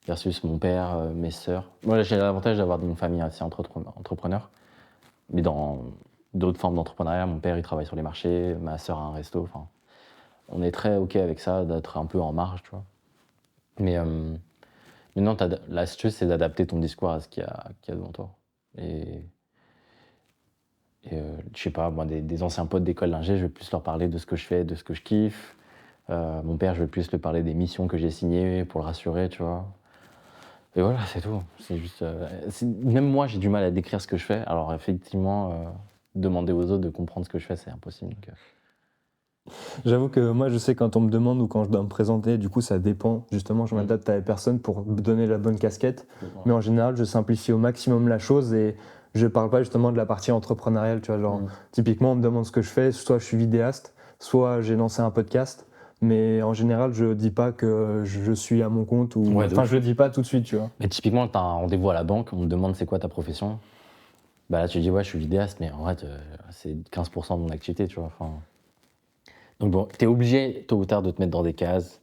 versus mon père, mes sœurs. Moi, j'ai l'avantage d'avoir une famille assez entrepreneur, mais dans d'autres formes d'entrepreneuriat. Mon père, il travaille sur les marchés, ma sœur a un resto. Enfin, on est très OK avec ça, d'être un peu en marge, tu vois. Mais maintenant, l'astuce, c'est d'adapter ton discours à ce qu'il y a devant toi. Et je sais pas, moi, des anciens potes d'école d'ingé, je vais plus leur parler de ce que je fais, de ce que je kiffe. Mon père, je vais plus lui parler des missions que j'ai signées pour le rassurer, tu vois. Et voilà, c'est tout. C'est juste, même moi, j'ai du mal à décrire ce que je fais. Alors effectivement, demander aux autres de comprendre ce que je fais, c'est impossible. Donc, J'avoue que moi, je sais quand on me demande ou quand je dois me présenter, du coup, ça dépend. Justement, je m'adapte à la personne pour me donner la bonne casquette. Mais en général, je simplifie au maximum la chose et je parle pas justement de la partie entrepreneuriale. Tu vois, genre, typiquement, on me demande ce que je fais. Soit je suis vidéaste, soit j'ai lancé un podcast. Mais en général, je dis pas que je suis à mon compte ou. Ouais, Enfin, je le dis pas tout de suite, tu vois. Mais typiquement, tu as un rendez-vous à la banque, on te demande c'est quoi ta profession. Bah là, tu dis ouais, je suis vidéaste, mais en vrai, c'est 15% de mon activité, tu vois. Enfin, donc bon, tu es obligé tôt ou tard de te mettre dans des cases.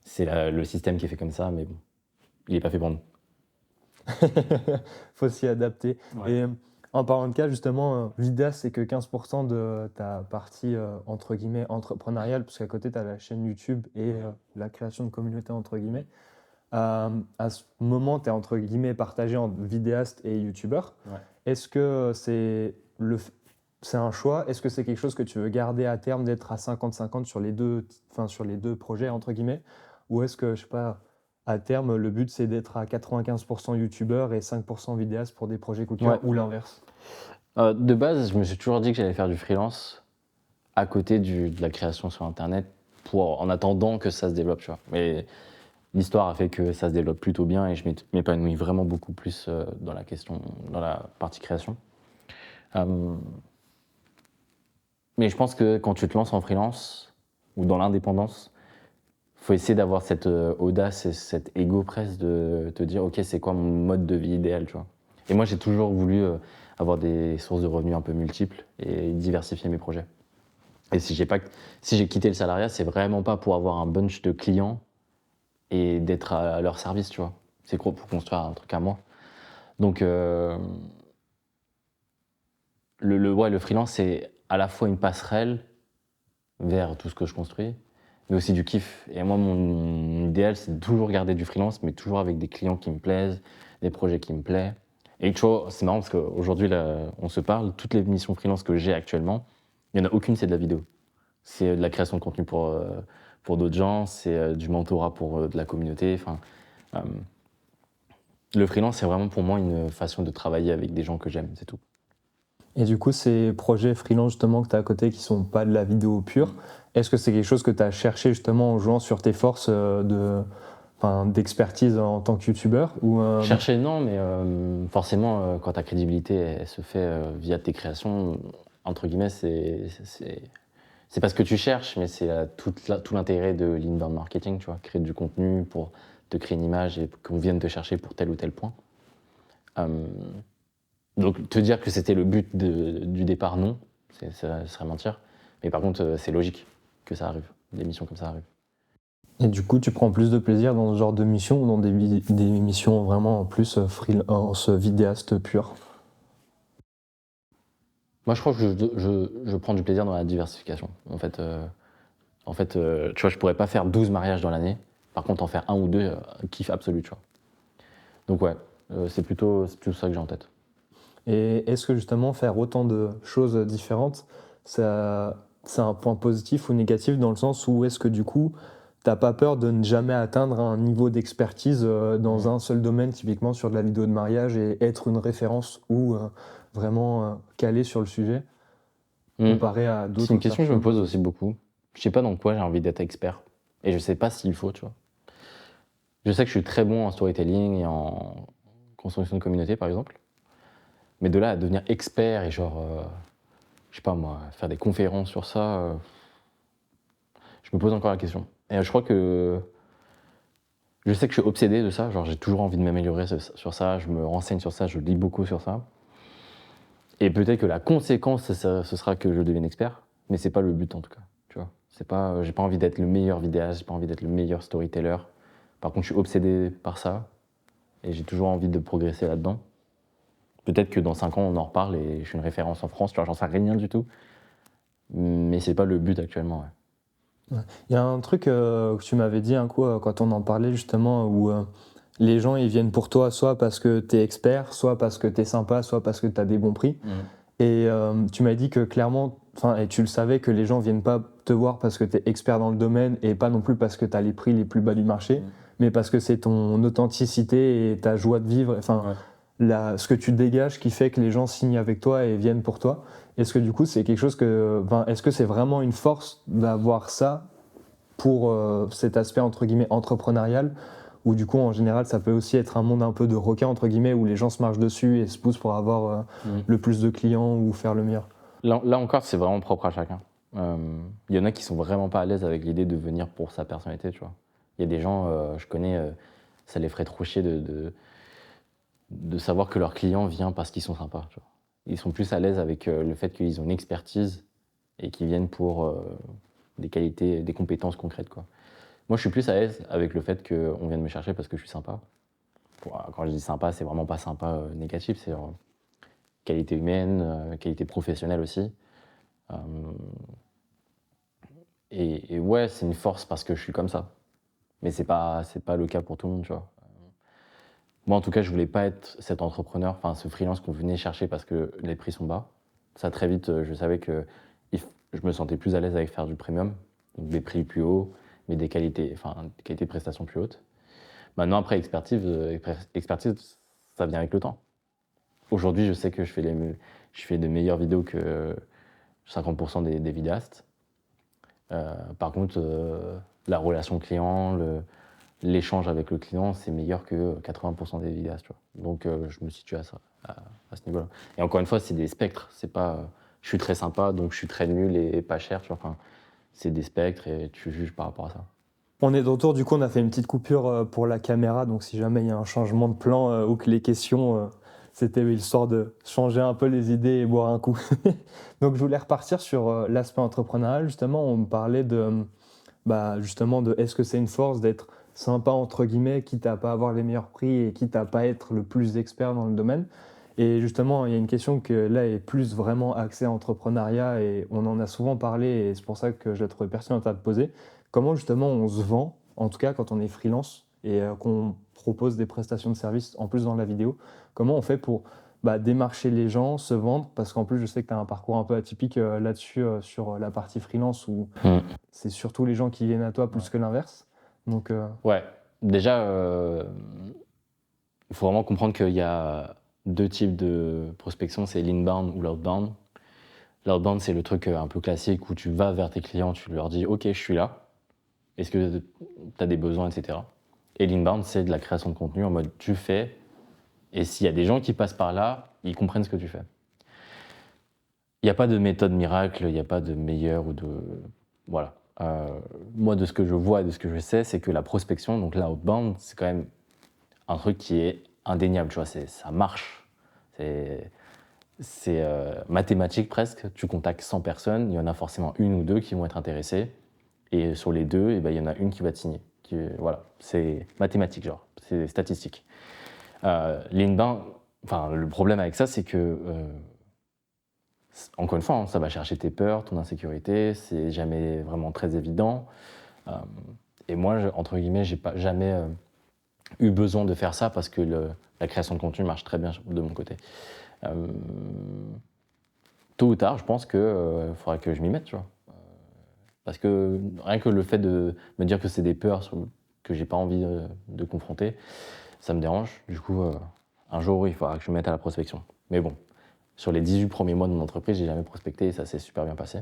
C'est le système qui est fait comme ça, mais bon, il est pas fait pour nous. Faut s'y adapter. Ouais. Et en parlant de cas, justement, vidéaste, c'est que 15% de ta partie, entre guillemets, entrepreneuriale, parce qu'à côté, tu as la chaîne YouTube et la création de communauté, entre guillemets. À ce moment, tu es, entre guillemets, partagé entre vidéaste et youtubeur. Ouais. Est-ce que c'est un choix? Est-ce que c'est quelque chose que tu veux garder à terme, d'être à 50-50 sur sur les deux projets, entre guillemets? Ou est-ce que, je sais pas, à terme, le but, c'est d'être à 95% youtubeur et 5% vidéaste pour des projets coup de cœur, Ouais. ou l'inverse? De base, je me suis toujours dit que j'allais faire du freelance à côté de la création sur Internet en attendant que ça se développe, tu vois. Mais l'histoire a fait que ça se développe plutôt bien et je m'épanouis vraiment beaucoup plus dans la partie création. Mais je pense que quand tu te lances en freelance ou dans l'indépendance, faut essayer d'avoir cette audace et cet ego presque de te dire ok, c'est quoi mon mode de vie idéal, tu vois. Et moi, j'ai toujours voulu avoir des sources de revenus un peu multiples et diversifier mes projets. Et si j'ai quitté le salariat, c'est vraiment pas pour avoir un bunch de clients et d'être à leur service, tu vois. C'est pour construire un truc à moi. Donc, le freelance, c'est à la fois une passerelle vers tout ce que je construis, mais aussi du kiff. Et moi, mon idéal, c'est de toujours garder du freelance, mais toujours avec des clients qui me plaisent, des projets qui me plaisent. Et tu vois, c'est marrant parce qu'aujourd'hui, là, on se parle, toutes les missions freelance que j'ai actuellement, il n'y en a aucune, c'est de la vidéo. C'est de la création de contenu pour d'autres gens, c'est du mentorat pour de la communauté. Enfin, le freelance, c'est vraiment pour moi une façon de travailler avec des gens que j'aime, c'est tout. Et du coup, ces projets freelance justement que tu as à côté qui sont pas de la vidéo pure, est-ce que c'est quelque chose que tu as cherché justement en jouant sur tes forces d'expertise en tant que youtubeur Chercher, non, mais forcément, quand ta crédibilité elle se fait via tes créations, entre guillemets, c'est pas ce que tu cherches, mais c'est tout l'intérêt de l'inbound marketing, tu vois, créer du contenu pour te créer une image et qu'on vienne te chercher pour tel ou tel point. Donc te dire que c'était le but du départ, non, ça serait mentir. Mais par contre, c'est logique que ça arrive, des missions comme ça arrivent. Et du coup, tu prends plus de plaisir dans ce genre de mission ou dans des missions vraiment plus freelance, vidéaste pur? Moi, je crois que je prends du plaisir dans la diversification. En fait, tu vois, je pourrais pas faire 12 mariages dans l'année. Par contre, en faire un ou deux, kiff absolu, tu vois. Donc ouais, c'est plutôt ça que j'ai en tête. Et est-ce que justement faire autant de choses différentes, c'est un point positif ou négatif dans le sens où est-ce que du coup, t'as pas peur de ne jamais atteindre un niveau d'expertise dans un seul domaine, typiquement sur de la vidéo de mariage, et être une référence ou vraiment calé sur le sujet, comparé à d'autres C'est une question que je me personnes? pose aussi beaucoup. Je sais pas dans quoi j'ai envie d'être expert. Et je sais pas s'il faut, tu vois. Je sais que je suis très bon en storytelling et en construction de communauté, par exemple. Mais de là à devenir expert et genre, je sais pas moi, faire des conférences sur ça, je me pose encore la question. Et je crois que je sais que je suis obsédé de ça, genre j'ai toujours envie de m'améliorer sur ça, je me renseigne sur ça, je lis beaucoup sur ça. Et peut-être que la conséquence, ce sera que je devienne expert, mais c'est pas le but en tout cas. Tu vois, c'est pas, j'ai pas envie d'être le meilleur vidéaste, j'ai pas envie d'être le meilleur storyteller. Par contre, je suis obsédé par ça et j'ai toujours envie de progresser là-dedans. Peut-être que dans 5 ans, on en reparle et je suis une référence en France, tu vois, j'en sais rien du tout. Mais c'est pas le but actuellement, ouais. Ouais. Il y a un truc que tu m'avais dit un coup quand on en parlait justement où les gens ils viennent pour toi soit parce que tu es expert, soit parce que tu es sympa, soit parce que tu as des bons prix. Et tu m'as dit que clairement, et tu le savais que les gens viennent pas te voir parce que tu es expert dans le domaine et pas non plus parce que tu as les prix les plus bas du marché, mais parce que c'est ton authenticité et ta joie de vivre, ce que tu dégages qui fait que les gens signent avec toi et viennent pour toi. Est-ce que du coup c'est quelque chose est-ce que c'est vraiment une force d'avoir ça pour cet aspect entre guillemets entrepreneurial, ou du coup en général ça peut aussi être un monde un peu de requin entre guillemets où les gens se marchent dessus et se poussent pour avoir le plus de clients ou faire le meilleur? Là encore, c'est vraiment propre à chacun. Il y en a qui sont vraiment pas à l'aise avec l'idée de venir pour sa personnalité, tu vois. Il y a des gens, je connais, ça les ferait trop chier de savoir que leur client vient parce qu'ils sont sympas, tu vois. Ils sont plus à l'aise avec le fait qu'ils ont une expertise et qu'ils viennent pour des qualités, des compétences concrètes, quoi. Moi, je suis plus à l'aise avec le fait qu'on vienne me chercher parce que je suis sympa. Quand je dis sympa, c'est vraiment pas sympa négatif, c'est qualité humaine, qualité professionnelle aussi. Euh, et ouais, c'est une force parce que je suis comme ça. Mais c'est pas le cas pour tout le monde, tu vois. Moi, en tout cas, je voulais pas être cet entrepreneur, enfin ce freelance qu'on venait chercher parce que les prix sont bas. Ça, très vite, je savais que je me sentais plus à l'aise avec faire du premium, donc des prix plus hauts, mais des qualités de prestation plus hautes. Maintenant, après, expertise, ça vient avec le temps. Aujourd'hui, je sais que je fais de meilleures vidéos que 50% des vidéastes. Par contre, la relation client, l'échange avec le client, c'est meilleur que 80% des vidéastes. Tu vois. Donc, je me situe à ce niveau-là. Et encore une fois, c'est des spectres. C'est pas, je suis très sympa, donc je suis très nul et pas cher. Tu vois. Enfin, c'est des spectres et tu juges par rapport à ça. On est de retour, du coup on a fait une petite coupure pour la caméra, donc si jamais il y a un changement de plan ou que les questions, c'était histoire de changer un peu les idées et boire un coup. Donc je voulais repartir sur l'aspect entrepreneurial, justement on me parlait justement de est-ce que c'est une force d'être sympa entre guillemets, quitte à pas avoir les meilleurs prix et quitte à pas être le plus expert dans le domaine. Et justement, il y a une question que là est plus vraiment axée entrepreneuriat et on en a souvent parlé et c'est pour ça que je la trouvais pertinente à te poser. Comment justement on se vend, en tout cas quand on est freelance et qu'on propose des prestations de services en plus dans la vidéo, comment on fait pour démarcher les gens, se vendre, parce qu'en plus je sais que tu as un parcours un peu atypique là-dessus sur la partie freelance où c'est surtout les gens qui viennent à toi plus que l'inverse. Donc, Ouais, déjà, il faut vraiment comprendre qu'il y a deux types de prospection, c'est l'inbound ou l'outbound. L'outbound, c'est le truc un peu classique où tu vas vers tes clients, tu leur dis « Ok, je suis là, est-ce que tu as des besoins, etc. » Et l'inbound, c'est de la création de contenu en mode « Tu fais, et s'il y a des gens qui passent par là, ils comprennent ce que tu fais. » Il n'y a pas de méthode miracle, il n'y a pas de meilleure ou de... Voilà. Moi, de ce que je vois et de ce que je sais, c'est que la prospection, donc l'outbound, c'est quand même un truc qui est indéniable, tu vois, ça marche. C'est mathématique presque. Tu contactes 100 personnes, il y en a forcément une ou deux qui vont être intéressées. Et sur les deux, eh ben, il y en a une qui va te signer. Voilà, c'est mathématique, genre, c'est statistique. L'inbound, enfin, le problème avec ça, c'est que, encore une fois, hein, ça va chercher tes peurs, ton insécurité, c'est jamais vraiment très évident. Et moi, entre guillemets, j'ai pas jamais eu besoin de faire ça parce que la création de contenu marche très bien de mon côté. Tôt ou tard, je pense qu'il faudra que je m'y mette, tu vois. Parce que rien que le fait de me dire que c'est des peurs que j'ai pas envie de confronter, ça me dérange. Du coup, un jour, il faudra que je me mette à la prospection. Mais bon, sur les 18 premiers mois de mon entreprise, j'ai jamais prospecté et ça s'est super bien passé.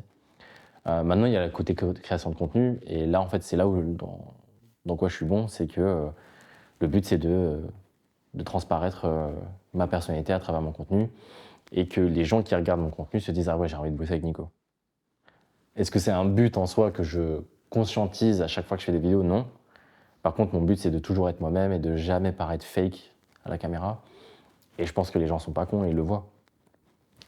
Maintenant, il y a le côté création de contenu. Et là, en fait, c'est là où, dans quoi je suis bon, c'est que le but, c'est de transparaître ma personnalité à travers mon contenu et que les gens qui regardent mon contenu se disent « Ah ouais, j'ai envie de bosser avec Nico ». Est-ce que c'est un but en soi que je conscientise à chaque fois que je fais des vidéos? Non. Par contre, mon but, c'est de toujours être moi-même et de jamais paraître fake à la caméra. Et je pense que les gens sont pas cons et ils le voient.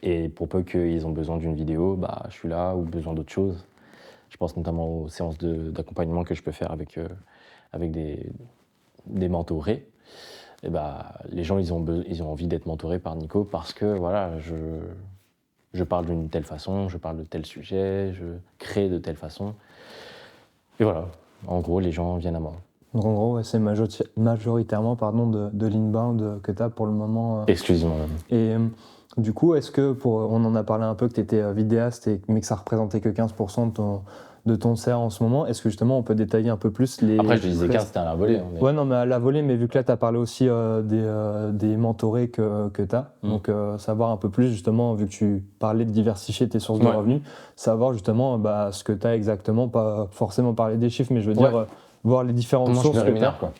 Et pour peu qu'ils ont besoin d'une vidéo, bah, je suis là, ou besoin d'autre chose. Je pense notamment aux séances d'accompagnement que je peux faire avec des mentorés. Et bah, les gens, ils ont envie d'être mentorés par Nico parce que voilà, je parle d'une telle façon, je parle de tel sujet, je crée de telle façon. Et voilà, en gros, les gens viennent à moi. Donc en gros, ouais, c'est majoritairement de l'inbound que tu as pour le moment. Exclusivement même. Et du coup, est-ce que, on en a parlé un peu, que tu étais vidéaste, mais que ça représentait que 15% de ton CA en ce moment, est-ce que justement on peut détailler un peu plus les... Après, je disais 15, c'était à la volée. Hein, mais... Ouais, non, mais à la volée, mais vu que là, tu as parlé aussi des mentorés que tu as, donc savoir un peu plus, justement, vu que tu parlais de diversifier tes sources de revenus, savoir justement ce que tu as exactement, pas forcément parler des chiffres, mais je veux dire, voir les différentes sources que tu as. Quoi.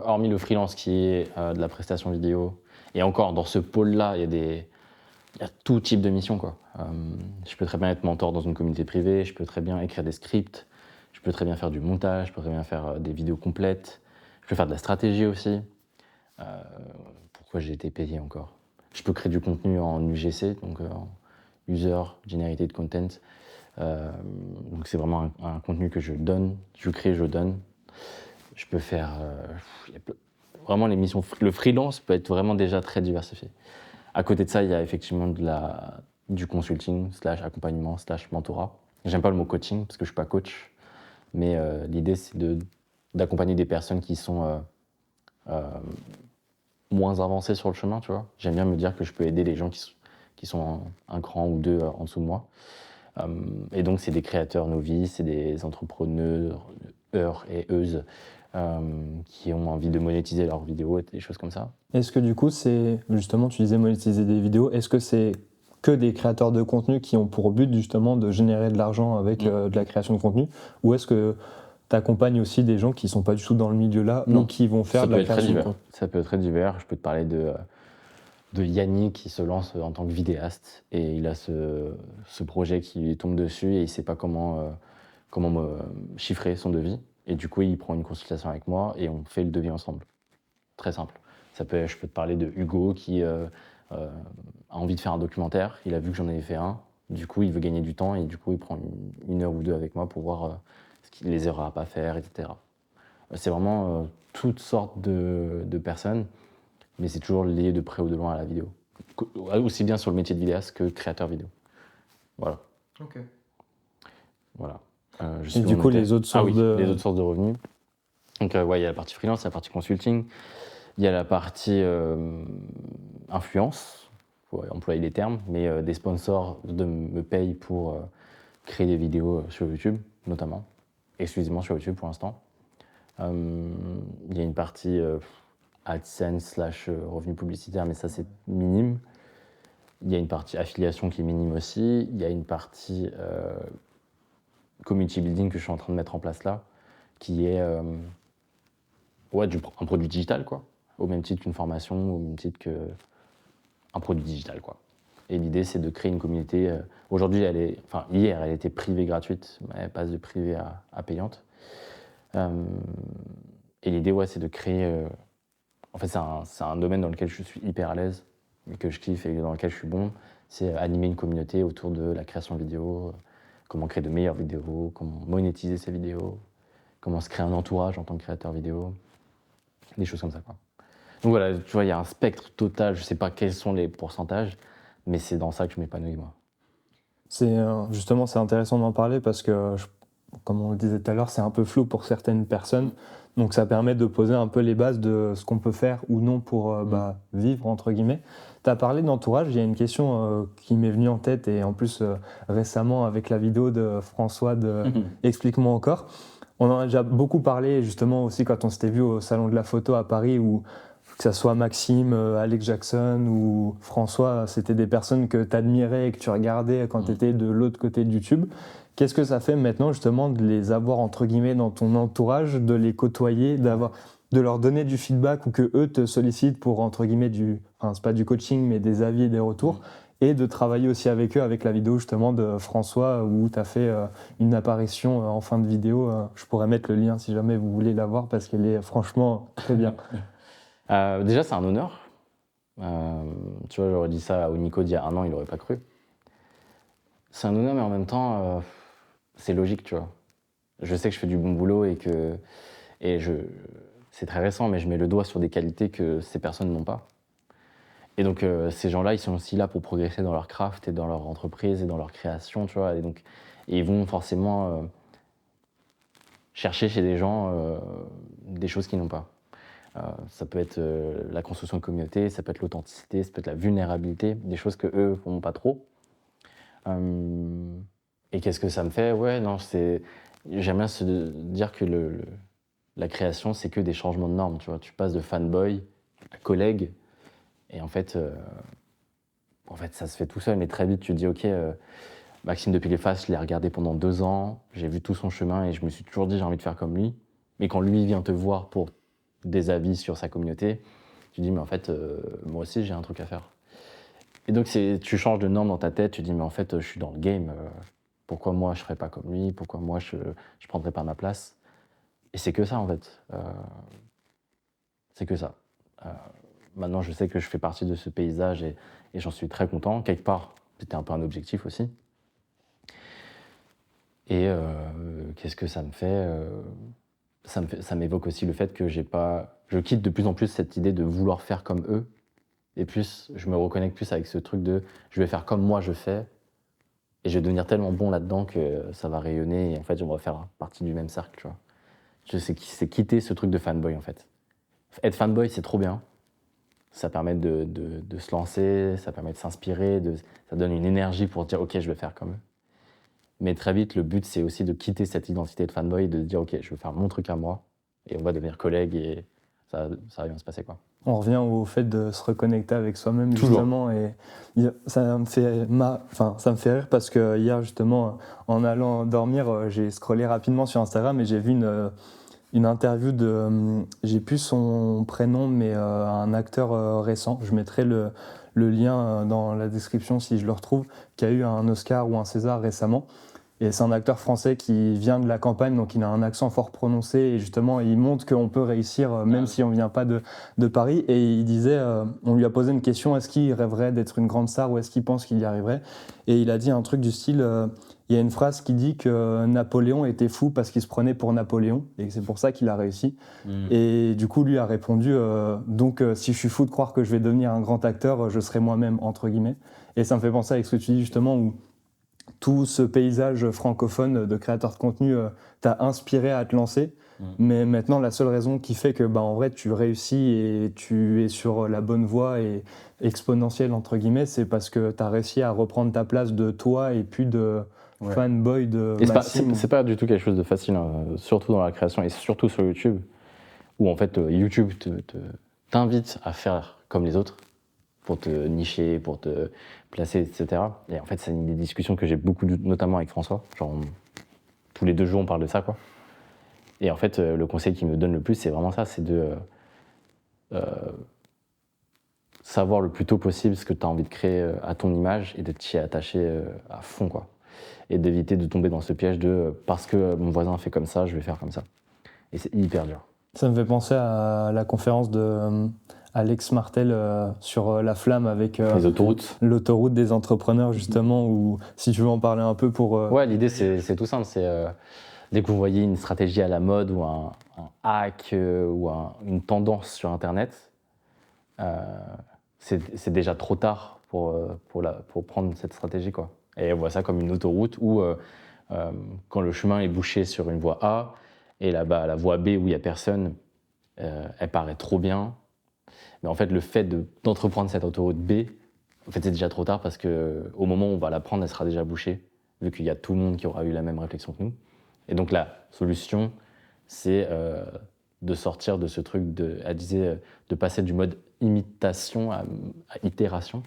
Hormis le freelance qui est de la prestation vidéo, et encore, dans ce pôle-là, il y a tout type de mission, quoi. Je peux très bien être mentor dans une communauté privée, je peux très bien écrire des scripts, je peux très bien faire du montage, je peux très bien faire des vidéos complètes, je peux faire de la stratégie aussi. Pourquoi j'ai été payé encore? Je peux créer du contenu en UGC, donc en User Generated Content. Donc c'est vraiment un contenu que je donne, je crée, je donne. Je peux faire... vraiment les missions... Le freelance peut être vraiment déjà très diversifié. À côté de ça, il y a effectivement du consulting, / accompagnement, / mentorat. J'aime pas le mot coaching parce que je suis pas coach, mais l'idée c'est d'accompagner des personnes qui sont moins avancées sur le chemin, tu vois. J'aime bien me dire que je peux aider les gens qui sont un cran ou deux en dessous de moi. Et donc c'est des créateurs novices, c'est des entrepreneurs et euses qui ont envie de monétiser leurs vidéos et des choses comme ça. Est-ce que du coup, c'est justement, tu disais monétiser des vidéos, est-ce que c'est que des créateurs de contenu qui ont pour but justement de générer de l'argent avec de la création de contenu, ou est-ce que tu accompagnes aussi des gens qui ne sont pas du tout dans le milieu-là ou qui vont faire de la création de contenu? Ça peut être très divers. Je peux te parler de Yannick qui se lance en tant que vidéaste et il a ce projet qui lui tombe dessus et il ne sait pas comment me chiffrer son devis. Et du coup, il prend une consultation avec moi et on fait le devis ensemble. Très simple. Je peux te parler de Hugo qui a envie de faire un documentaire. Il a vu que j'en avais fait un. Du coup, il veut gagner du temps et du coup, il prend une heure ou deux avec moi pour voir les erreurs à pas faire, etc. C'est vraiment toutes sortes de personnes, mais c'est toujours lié de près ou de loin à la vidéo. Aussi bien sur le métier de vidéaste que créateur vidéo. Voilà. Ok. Voilà. Et du coup, les autres sources les autres sources de revenus. Donc, il y a la partie freelance, la partie consulting. Il y a la partie influence, il faut employer les termes, mais des sponsors me payent pour créer des vidéos sur YouTube, notamment, exclusivement sur YouTube pour l'instant. Il y a une partie AdSense / revenu publicitaire, mais ça c'est minime. Il y a une partie affiliation qui est minime aussi. Il y a une partie community building que je suis en train de mettre en place là, qui est un produit digital, quoi. Au même titre qu'une formation, au même titre qu'un produit digital, quoi. Et l'idée, c'est de créer une communauté. Aujourd'hui, hier, elle était privée gratuite, elle passe de privée à payante. Et l'idée, ouais, c'est de créer. En fait, c'est un domaine dans lequel je suis hyper à l'aise, et que je kiffe et dans lequel je suis bon. C'est animer une communauté autour de la création vidéo, comment créer de meilleures vidéos, comment monétiser ces vidéos, comment se créer un entourage en tant que créateur vidéo, des choses comme ça, quoi. Donc voilà, tu vois, il y a un spectre total, je sais pas quels sont les pourcentages, mais c'est dans ça que je m'épanouis, moi. Justement, c'est intéressant d'en parler parce que, comme on le disait tout à l'heure, c'est un peu flou pour certaines personnes. Donc ça permet de poser un peu les bases de ce qu'on peut faire ou non pour vivre, entre guillemets. Tu as parlé d'entourage, il y a une question qui m'est venue en tête et en plus récemment avec la vidéo de François de Explique-moi encore. On en a déjà beaucoup parlé justement aussi quand on s'était vu au Salon de la Photo à Paris où que ça soit Maxime, Alex Jackson ou François, c'était des personnes que tu admirais et que tu regardais quand tu étais de l'autre côté de YouTube. Qu'est-ce que ça fait maintenant justement de les avoir entre guillemets dans ton entourage, de les côtoyer, de leur donner du feedback ou que eux te sollicitent pour entre guillemets c'est pas du coaching mais des avis et des retours et de travailler aussi avec eux avec la vidéo justement de François où tu as fait une apparition en fin de vidéo. Je pourrais mettre le lien si jamais vous voulez la voir parce qu'elle est franchement très bien. Déjà, c'est un honneur. Tu vois, j'aurais dit ça à Nico d'il y a 1 an, il n'aurait pas cru. C'est un honneur, mais en même temps, c'est logique, tu vois. Je sais que je fais du bon boulot c'est très récent, mais je mets le doigt sur des qualités que ces personnes n'ont pas. Et donc, ces gens-là, ils sont aussi là pour progresser dans leur craft et dans leur entreprise et dans leur création, tu vois. Et ils vont forcément chercher chez des gens des choses qu'ils n'ont pas. Ça peut être la construction de communauté, ça peut être l'authenticité, ça peut être la vulnérabilité, des choses que eux font pas trop. Et qu'est-ce que ça me fait? Ouais, non, j'aime bien se dire que la création, c'est que des changements de normes, tu vois. Tu passes de fanboy à collègue, et en fait, ça se fait tout seul, mais très vite, tu te dis, ok, Maxime depuis les faces, je l'ai regardé pendant 2 ans, j'ai vu tout son chemin, et je me suis toujours dit, j'ai envie de faire comme lui. Mais quand lui vient te voir pour des avis sur sa communauté, tu dis, mais en fait, moi aussi, j'ai un truc à faire. Et donc, tu changes de norme dans ta tête, tu dis, mais en fait, je suis dans le game, pourquoi moi, je ferais pas comme lui, pourquoi moi, je prendrais pas ma place. Et c'est que ça, en fait. C'est que ça. Maintenant, je sais que je fais partie de ce paysage et j'en suis très content. Quelque part, c'était un peu un objectif aussi. Et qu'est-ce que ça me fait? Ça m'évoque aussi le fait que je quitte de plus en plus cette idée de vouloir faire comme eux. Et plus, je me reconnecte plus avec ce truc de je vais faire comme moi je fais. Et je vais devenir tellement bon là-dedans que ça va rayonner. Et en fait, on va faire partie du même cercle, tu vois. C'est quitter ce truc de fanboy, en fait. Être fanboy, c'est trop bien. Ça permet de se lancer, ça permet de s'inspirer, ça donne une énergie pour dire « Ok, je vais faire comme eux ». Mais très vite, le but, c'est aussi de quitter cette identité de fanboy et de dire « Ok, je vais faire mon truc à moi ». Et on va devenir collègues et ça va bien se passer, quoi. On revient au fait de se reconnecter avec soi-même, Toujours. justement. Et ça me fait rire parce que hier, justement, en allant dormir, j'ai scrollé rapidement sur Instagram et j'ai vu une interview j'ai plus son prénom, mais un acteur récent. Je mettrai le lien dans la description si je le retrouve, qui a eu un Oscar ou un César récemment. Et c'est un acteur français qui vient de la campagne, donc il a un accent fort prononcé et justement il montre qu'on peut réussir même si on ne vient pas de Paris. Et il disait, on lui a posé une question, est-ce qu'il rêverait d'être une grande star ou est-ce qu'il pense qu'il y arriverait? Et il a dit un truc du style, il y a une phrase qui dit que Napoléon était fou parce qu'il se prenait pour Napoléon et que c'est pour ça qu'il a réussi. Et du coup lui a répondu, donc si je suis fou de croire que je vais devenir un grand acteur, je serai moi-même, entre guillemets. Et ça me fait penser avec ce que tu dis justement où tout ce paysage francophone de créateurs de contenu t'a inspiré à te lancer. Mais maintenant, la seule raison qui fait que en vrai, tu réussis et tu es sur la bonne voie et exponentielle, entre guillemets, c'est parce que tu as réussi à reprendre ta place de toi et puis de fanboy de Maxime. C'est pas du tout quelque chose de facile, hein, surtout dans la création et surtout sur YouTube, où en fait YouTube t'invite à faire comme les autres, pour te nicher, pour te placer, etc. Et en fait, c'est une des discussions que j'ai beaucoup, notamment avec François. Genre, tous les 2 jours, on parle de ça, quoi. Et en fait, le conseil qu'il me donne le plus, c'est vraiment ça, c'est de savoir le plus tôt possible ce que tu as envie de créer à ton image et de t'y attacher à fond, quoi. Et d'éviter de tomber dans ce piège de parce que mon voisin fait comme ça, je vais faire comme ça. Et c'est hyper dur. Ça me fait penser à la conférence de Alex Martel sur la flamme avec Les autoroutes. l'autoroute des entrepreneurs, justement, où si tu veux en parler un peu pour... Ouais, l'idée, c'est tout simple. C'est dès que vous voyez une stratégie à la mode ou un hack ou une tendance sur Internet, c'est déjà trop tard pour prendre cette stratégie, quoi. Et on voit ça comme une autoroute où, quand le chemin est bouché sur une voie A, et là-bas, la voie B où il n'y a personne, elle paraît trop bien. Mais en fait, le fait d'entreprendre cette autoroute B, en fait, c'est déjà trop tard parce qu'au moment où on va la prendre, elle sera déjà bouchée, vu qu'il y a tout le monde qui aura eu la même réflexion que nous. Et donc la solution, c'est de sortir de ce truc, elle disait, de passer du mode imitation à itération,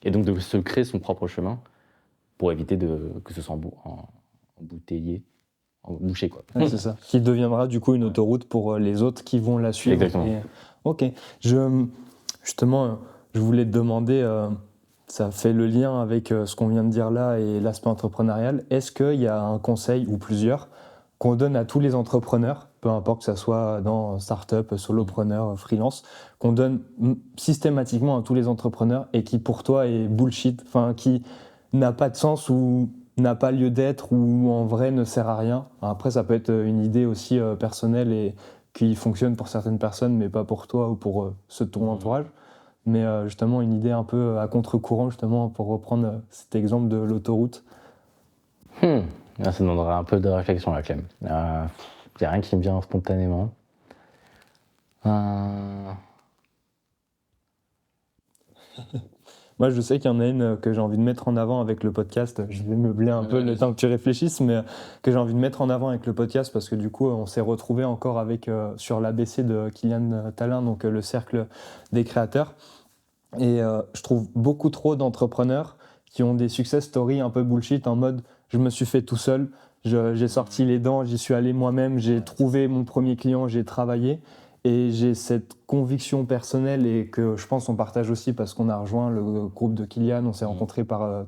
et donc de se créer son propre chemin pour éviter que ce soit embouteillé, bouché, quoi. Ouais, c'est ça. Qui deviendra du coup une autoroute pour les autres qui vont la suivre. Exactement. Ok. Justement, je voulais te demander, ça fait le lien avec ce qu'on vient de dire là et l'aspect entrepreneurial. Est-ce qu'il y a un conseil ou plusieurs qu'on donne à tous les entrepreneurs, peu importe que ça soit dans start-up, solopreneur, freelance, qu'on donne systématiquement à tous les entrepreneurs et qui pour toi est bullshit, enfin qui n'a pas de sens ou n'a pas lieu d'être ou en vrai ne sert à rien. Après, ça peut être une idée aussi personnelle et qui fonctionne pour certaines personnes, mais pas pour toi ou pour ceux de ton entourage. Mais justement, une idée un peu à contre-courant, justement, pour reprendre cet exemple de l'autoroute. Là, ça demandera un peu de réflexion, là, Clem. Il n'y a rien qui me vient spontanément. Moi, je sais qu'il y en a une que j'ai envie de mettre en avant avec le podcast. Je vais meubler un peu le temps que tu réfléchisses, mais que j'ai envie de mettre en avant avec le podcast parce que du coup, on s'est retrouvé encore avec sur l'ABC de Kylian Talin, donc le cercle des créateurs. Et je trouve beaucoup trop d'entrepreneurs qui ont des success stories un peu bullshit en mode je me suis fait tout seul, j'ai sorti les dents, j'y suis allé moi-même, j'ai trouvé mon premier client, j'ai travaillé. Et j'ai cette conviction personnelle et que je pense on partage aussi parce qu'on a rejoint le groupe de Kylian, on s'est rencontrés par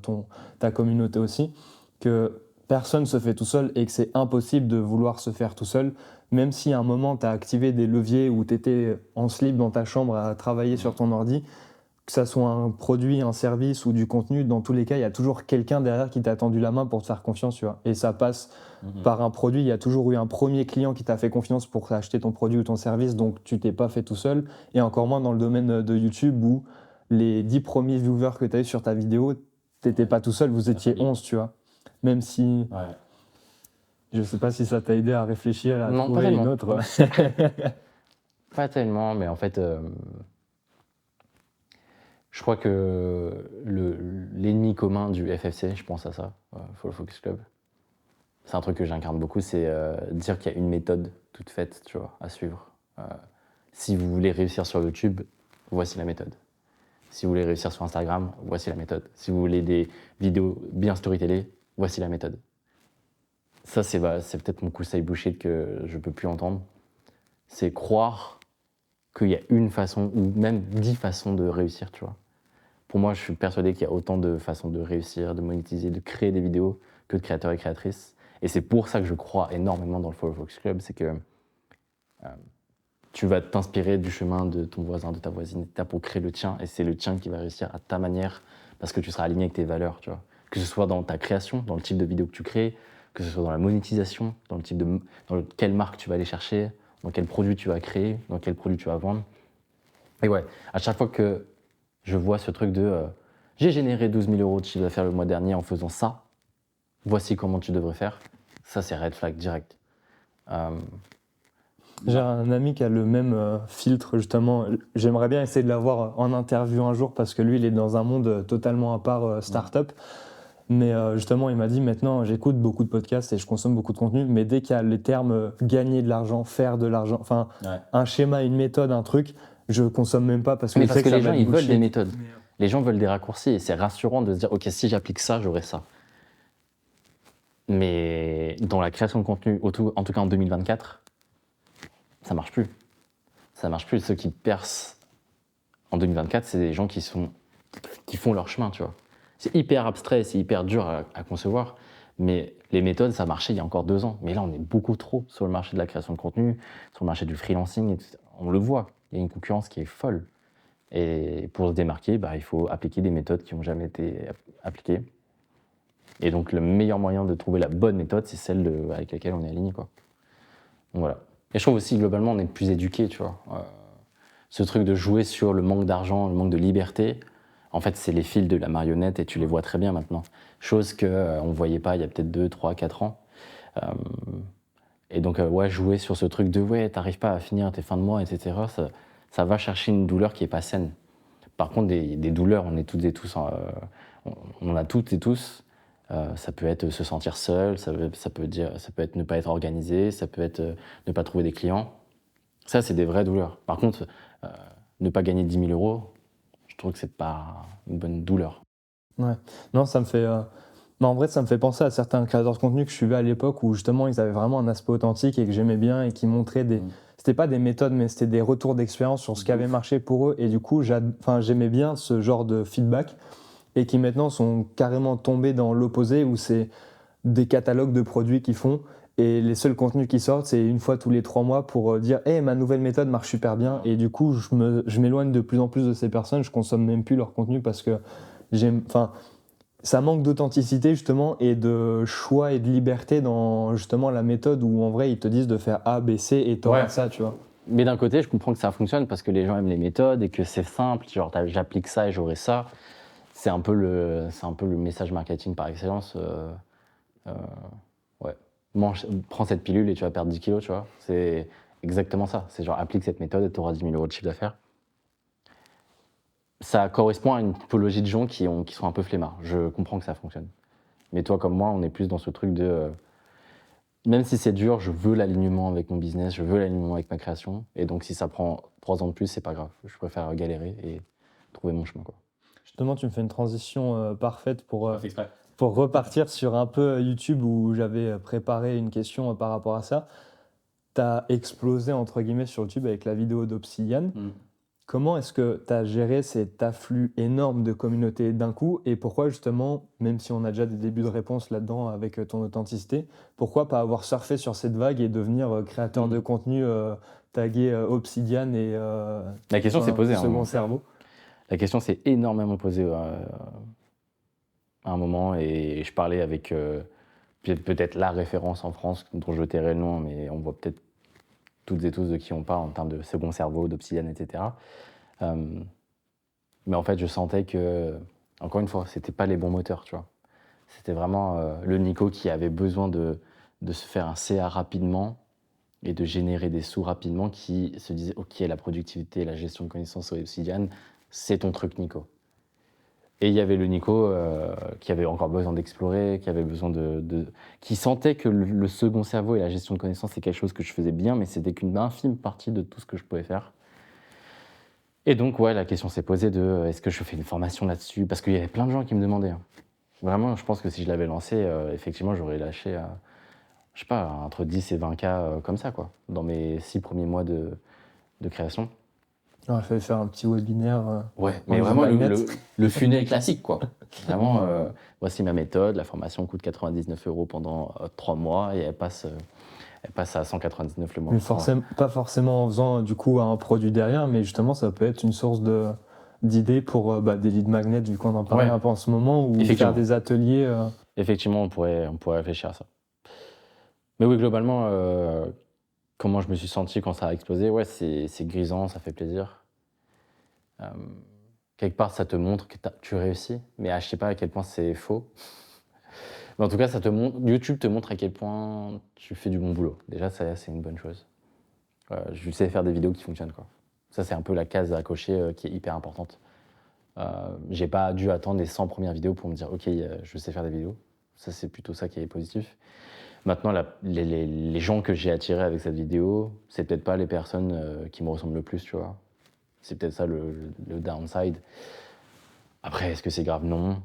ta communauté aussi, que personne se fait tout seul et que c'est impossible de vouloir se faire tout seul, même si à un moment tu as activé des leviers où tu étais en slip dans ta chambre à travailler sur ton ordi, que ça soit un produit, un service ou du contenu, dans tous les cas, il y a toujours quelqu'un derrière qui t'a tendu la main pour te faire confiance, tu vois. Et ça passe par un produit. Il y a toujours eu un premier client qui t'a fait confiance pour acheter ton produit ou ton service, donc tu t'es pas fait tout seul. Et encore moins dans le domaine de YouTube où les 10 premiers viewers que tu as eu sur ta vidéo, t'étais pas tout seul, vous étiez 11, tu vois. Même si... Ouais. Je sais pas si ça t'a aidé à réfléchir, à Non, trouver pas une tellement. autre. Pas tellement, mais en fait, je crois que l'ennemi commun du FFC, je pense à ça, Follow Focus Club, c'est un truc que j'incarne beaucoup, c'est dire qu'il y a une méthode toute faite, tu vois, à suivre. Si vous voulez réussir sur YouTube, voici la méthode. Si vous voulez réussir sur Instagram, voici la méthode. Si vous voulez des vidéos bien storytellées, voici la méthode. Ça, c'est peut-être mon conseil bullshit que je peux plus entendre. C'est croire qu'il y a une façon, ou même 10 façons de réussir, tu vois. Pour moi, je suis persuadé qu'il y a autant de façons de réussir, de monétiser, de créer des vidéos que de créateurs et créatrices. Et c'est pour ça que je crois énormément dans le Follow Focus Club, c'est que tu vas t'inspirer du chemin de ton voisin, de ta voisine, pour créer le tien, et c'est le tien qui va réussir à ta manière, parce que tu seras aligné avec tes valeurs, tu vois. Que ce soit dans ta création, dans le type de vidéo que tu crées, que ce soit dans la monétisation, dans quelle marque tu vas aller chercher, dans quel produit tu vas créer, dans quel produit tu vas vendre. Et ouais, à chaque fois que je vois ce truc de j'ai généré 12 000 € de chiffre d'affaires le mois dernier en faisant ça, voici comment tu devrais faire, ça c'est red flag direct. J'ai un ami qui a le même filtre, justement. J'aimerais bien essayer de l'avoir en interview un jour parce que lui, il est dans un monde totalement à part start-up. Mais justement, il m'a dit maintenant, j'écoute beaucoup de podcasts et je consomme beaucoup de contenu, mais dès qu'il y a les termes gagner de l'argent, faire de l'argent, enfin, un schéma, une méthode, un truc, je consomme même pas parce que Mais je parce sais que ça les va gens, être ils veulent bullshit. des méthodes. Les gens veulent des raccourcis et c'est rassurant de se dire ok, si j'applique ça, j'aurai ça. Mais dans la création de contenu, en tout cas en 2024, ça marche plus. Ça marche plus. Ceux qui percent en 2024, c'est des gens qui font leur chemin, tu vois. C'est hyper abstrait, c'est hyper dur à concevoir, mais les méthodes, ça marchait il y a encore 2 ans. Mais là, on est beaucoup trop sur le marché de la création de contenu, sur le marché du freelancing, etc. On le voit, il y a une concurrence qui est folle. Et pour se démarquer, il faut appliquer des méthodes qui n'ont jamais été appliquées. Et donc, le meilleur moyen de trouver la bonne méthode, c'est celle avec laquelle on est aligné, quoi. Donc, voilà. Et je trouve aussi, globalement, on est plus éduqués, tu vois. Ce truc de jouer sur le manque d'argent, le manque de liberté, en fait, c'est les fils de la marionnette et tu les vois très bien maintenant. Chose qu'on ne voyait pas il y a peut-être 2, 3, 4 ans. Euh, et donc, jouer sur ce truc de t'arrives pas à finir tes fins de mois, etc., ça va chercher une douleur qui n'est pas saine. Par contre, des douleurs, on est toutes et tous, on a toutes et tous. Ça peut être se sentir seul, ça peut être ne pas être organisé, ça peut être ne pas trouver des clients. Ça, c'est des vraies douleurs. Par contre, ne pas gagner 10 000 euros, je trouve que c'est pas une bonne douleur. Ouais. Non, ça me fait. En vrai, ça me fait penser à certains créateurs de contenu que je suivais à l'époque où justement ils avaient vraiment un aspect authentique et que j'aimais bien et qui montraient des. C'était pas des méthodes, mais c'était des retours d'expérience sur ce qui avait marché pour eux. Et du coup, j'aimais bien ce genre de feedback et qui maintenant sont carrément tombés dans l'opposé où c'est des catalogues de produits qu'ils font. Et les seuls contenus qui sortent, c'est une fois tous les 3 mois pour dire « Hey, ma nouvelle méthode marche super bien ». Et du coup, je m'éloigne de plus en plus de ces personnes. Je consomme même plus leur contenu parce que ça manque d'authenticité justement et de choix et de liberté dans justement la méthode où en vrai ils te disent de faire A, B, C et t'auras ça, tu vois. Mais d'un côté, je comprends que ça fonctionne parce que les gens aiment les méthodes et que c'est simple, genre j'applique ça et j'aurai ça. C'est un peu le message marketing par excellence. Ouais. Prends cette pilule et tu vas perdre 10 kilos, tu vois. C'est exactement ça. C'est genre applique cette méthode et tu auras 10 000 euros de chiffre d'affaires. Ça correspond à une typologie de gens qui sont un peu flemmards. Je comprends que ça fonctionne. Mais toi comme moi, on est plus dans ce truc de... même si c'est dur, je veux l'alignement avec mon business, je veux l'alignement avec ma création. Et donc si ça prend 3 ans de plus, c'est pas grave. Je préfère galérer et trouver mon chemin, quoi. Justement, tu me fais une transition parfaite pour repartir sur un peu YouTube où j'avais préparé une question par rapport à ça. Tu as explosé entre guillemets sur YouTube avec la vidéo d'Obsidian. Comment est-ce que tu as géré cet afflux énorme de communauté d'un coup et pourquoi justement, même si on a déjà des débuts de réponse là-dedans avec ton authenticité, pourquoi pas avoir surfé sur cette vague et devenir créateur de contenu tagué Obsidian et La question s'est posée. Second Cerveau? La question s'est énormément posée à un moment et je parlais avec peut-être la référence en France dont je tairai le nom, mais on voit peut-être toutes et tous de qui on parle en termes de Second Cerveau, d'Obsidian, etc. Mais en fait, je sentais que, encore une fois, c'était pas les bons moteurs, tu vois. C'était vraiment le Nico qui avait besoin de se faire un CA rapidement et de générer des sous rapidement, qui se disait « Ok, la productivité, la gestion de connaissances sur Obsidian, c'est ton truc, Nico ». Et il y avait le Nico qui avait encore besoin d'explorer, qui avait besoin qui sentait que le second cerveau et la gestion de connaissances, c'est quelque chose que je faisais bien, mais c'était qu'une infime partie de tout ce que je pouvais faire. Et donc, la question s'est posée de est-ce que je fais une formation là-dessus? Parce qu'il y avait plein de gens qui me demandaient. Hein. Vraiment, je pense que si je l'avais lancé, effectivement, j'aurais lâché, je sais pas, entre 10 et 20 K comme ça, quoi, dans mes 6 premiers mois de création. Il fallait faire un petit webinaire. Mais vraiment le funnel classique, quoi. Vraiment, voici ma méthode, la formation coûte 99 € pendant 3 mois et elle passe à 199 le mois. Mais pas forcément en faisant du coup un produit derrière, mais justement ça peut être une source d'idées pour des lead magnets, vu qu'on en parlait un peu en ce moment, ou faire des ateliers. Effectivement, on pourrait réfléchir à ça. Mais oui, globalement, comment je me suis senti quand ça a explosé, c'est grisant, ça fait plaisir. Quelque part, ça te montre que tu réussis, mais je sais pas à quel point c'est faux. Mais en tout cas, YouTube te montre à quel point tu fais du bon boulot. Déjà, ça, c'est une bonne chose. Je sais faire des vidéos qui fonctionnent, quoi. Ça, c'est un peu la case à cocher qui est hyper importante. J'ai pas dû attendre les 100 premières vidéos pour me dire « Ok, je sais faire des vidéos ». Ça, c'est plutôt ça qui est positif. Maintenant, les gens que j'ai attirés avec cette vidéo, c'est peut-être pas les personnes qui me ressemblent le plus, tu vois. C'est peut-être ça le downside. Après, est-ce que c'est grave? Non.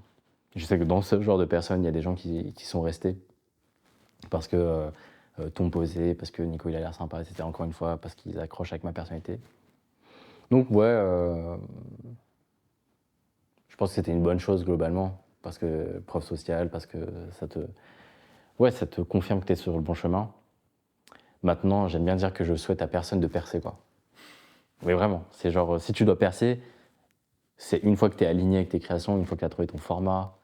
Je sais que dans ce genre de personnes, il y a des gens qui sont restés parce que ton posé, parce que Nico il a l'air sympa, etc. Encore une fois, parce qu'ils accrochent avec ma personnalité. Donc ouais, je pense que c'était une bonne chose globalement, parce que preuve sociale, parce que ça te confirme que tu es sur le bon chemin. Maintenant, j'aime bien dire que je souhaite à personne de percer, quoi. Mais vraiment, c'est genre, si tu dois percer, c'est une fois que tu es aligné avec tes créations, une fois que tu as trouvé ton format,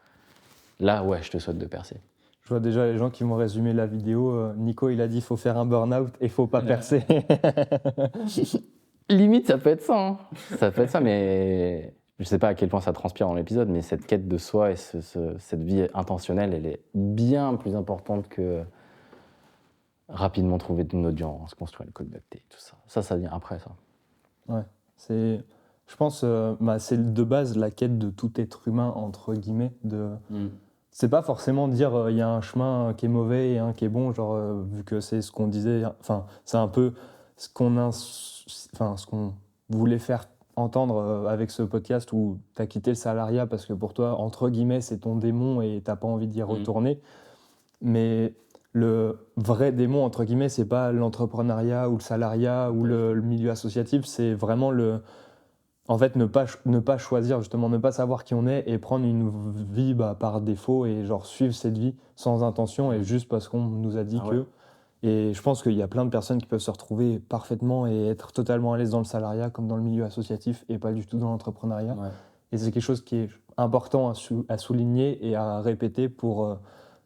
là, ouais, je te souhaite de percer. Je vois déjà les gens qui m'ont résumé la vidéo. Nico, il a dit qu'il faut faire un burn-out et il faut pas percer. Limite, ça peut être ça, hein. Ça peut être ça, mais je sais pas à quel point ça transpire dans l'épisode, mais cette quête de soi et cette vie intentionnelle, elle est bien plus importante que rapidement trouver une audience, construire une communauté, tout ça. Ça vient après, ça. Ouais, je pense, c'est de base la quête de tout être humain, entre guillemets. C'est pas forcément dire il y a un chemin qui est mauvais et un qui est bon, genre, vu que c'est ce qu'on disait, enfin, c'est un peu ce qu'on voulait faire entendre avec ce podcast où tu as quitté le salariat parce que pour toi, entre guillemets, c'est ton démon et t'as pas envie d'y retourner. Mais le vrai démon, entre guillemets, c'est pas l'entrepreneuriat ou le salariat ou le milieu associatif, c'est vraiment en fait, ne pas choisir, justement, ne pas savoir qui on est et prendre une vie par défaut et genre suivre cette vie sans intention et juste parce qu'on nous a dit que. Ouais. Et je pense qu'il y a plein de personnes qui peuvent se retrouver parfaitement et être totalement à l'aise dans le salariat comme dans le milieu associatif et pas du tout dans l'entrepreneuriat. Ouais. Et c'est quelque chose qui est important à souligner et à répéter pour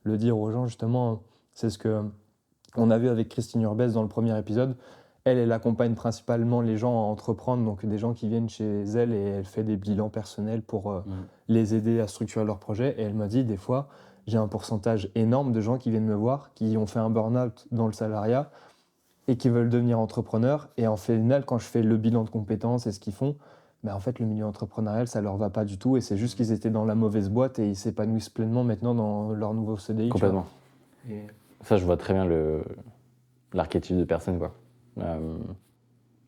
le dire aux gens, justement. C'est ce qu'on a vu avec Christine Urbès dans le premier épisode. Elle accompagne principalement les gens à entreprendre, donc des gens qui viennent chez elle et elle fait des bilans personnels pour les aider à structurer leur projet. Et elle m'a dit, des fois, j'ai un pourcentage énorme de gens qui viennent me voir, qui ont fait un burn-out dans le salariat et qui veulent devenir entrepreneurs. Et en final, quand je fais le bilan de compétences et ce qu'ils font, en fait, le milieu entrepreneurial, ça leur va pas du tout. Et c'est juste qu'ils étaient dans la mauvaise boîte et ils s'épanouissent pleinement maintenant dans leur nouveau CDI. Complètement. Ça, je vois très bien l'archétype de personne, quoi.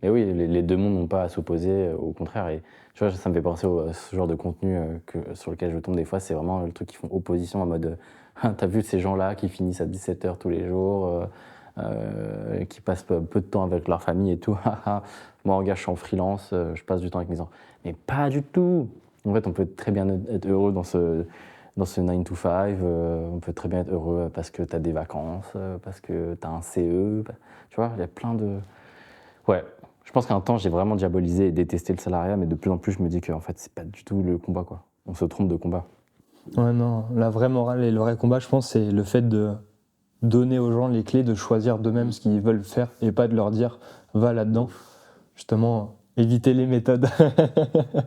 Mais oui, les deux mondes n'ont pas à s'opposer, au contraire. Et tu vois, ça me fait penser à ce genre de contenu sur lequel je tombe des fois. C'est vraiment le truc qui font opposition en mode t'as vu ces gens-là qui finissent à 17h tous les jours, qui passent peu de temps avec leur famille et tout. Moi, en gars, je suis en freelance, je passe du temps avec mes enfants. Mais pas du tout. En fait, on peut très bien être heureux dans ce 9 to 5, on peut très bien être heureux parce que tu as des vacances, parce que tu as un CE. Tu vois, il y a plein de. Ouais, je pense qu'un temps, j'ai vraiment diabolisé et détesté le salariat, mais de plus en plus, je me dis que en fait, c'est pas du tout le combat, quoi. On se trompe de combat. Ouais, non, la vraie morale et le vrai combat, je pense, c'est le fait de donner aux gens les clés de choisir d'eux-mêmes ce qu'ils veulent faire et pas de leur dire va là-dedans. Justement, éviter les méthodes.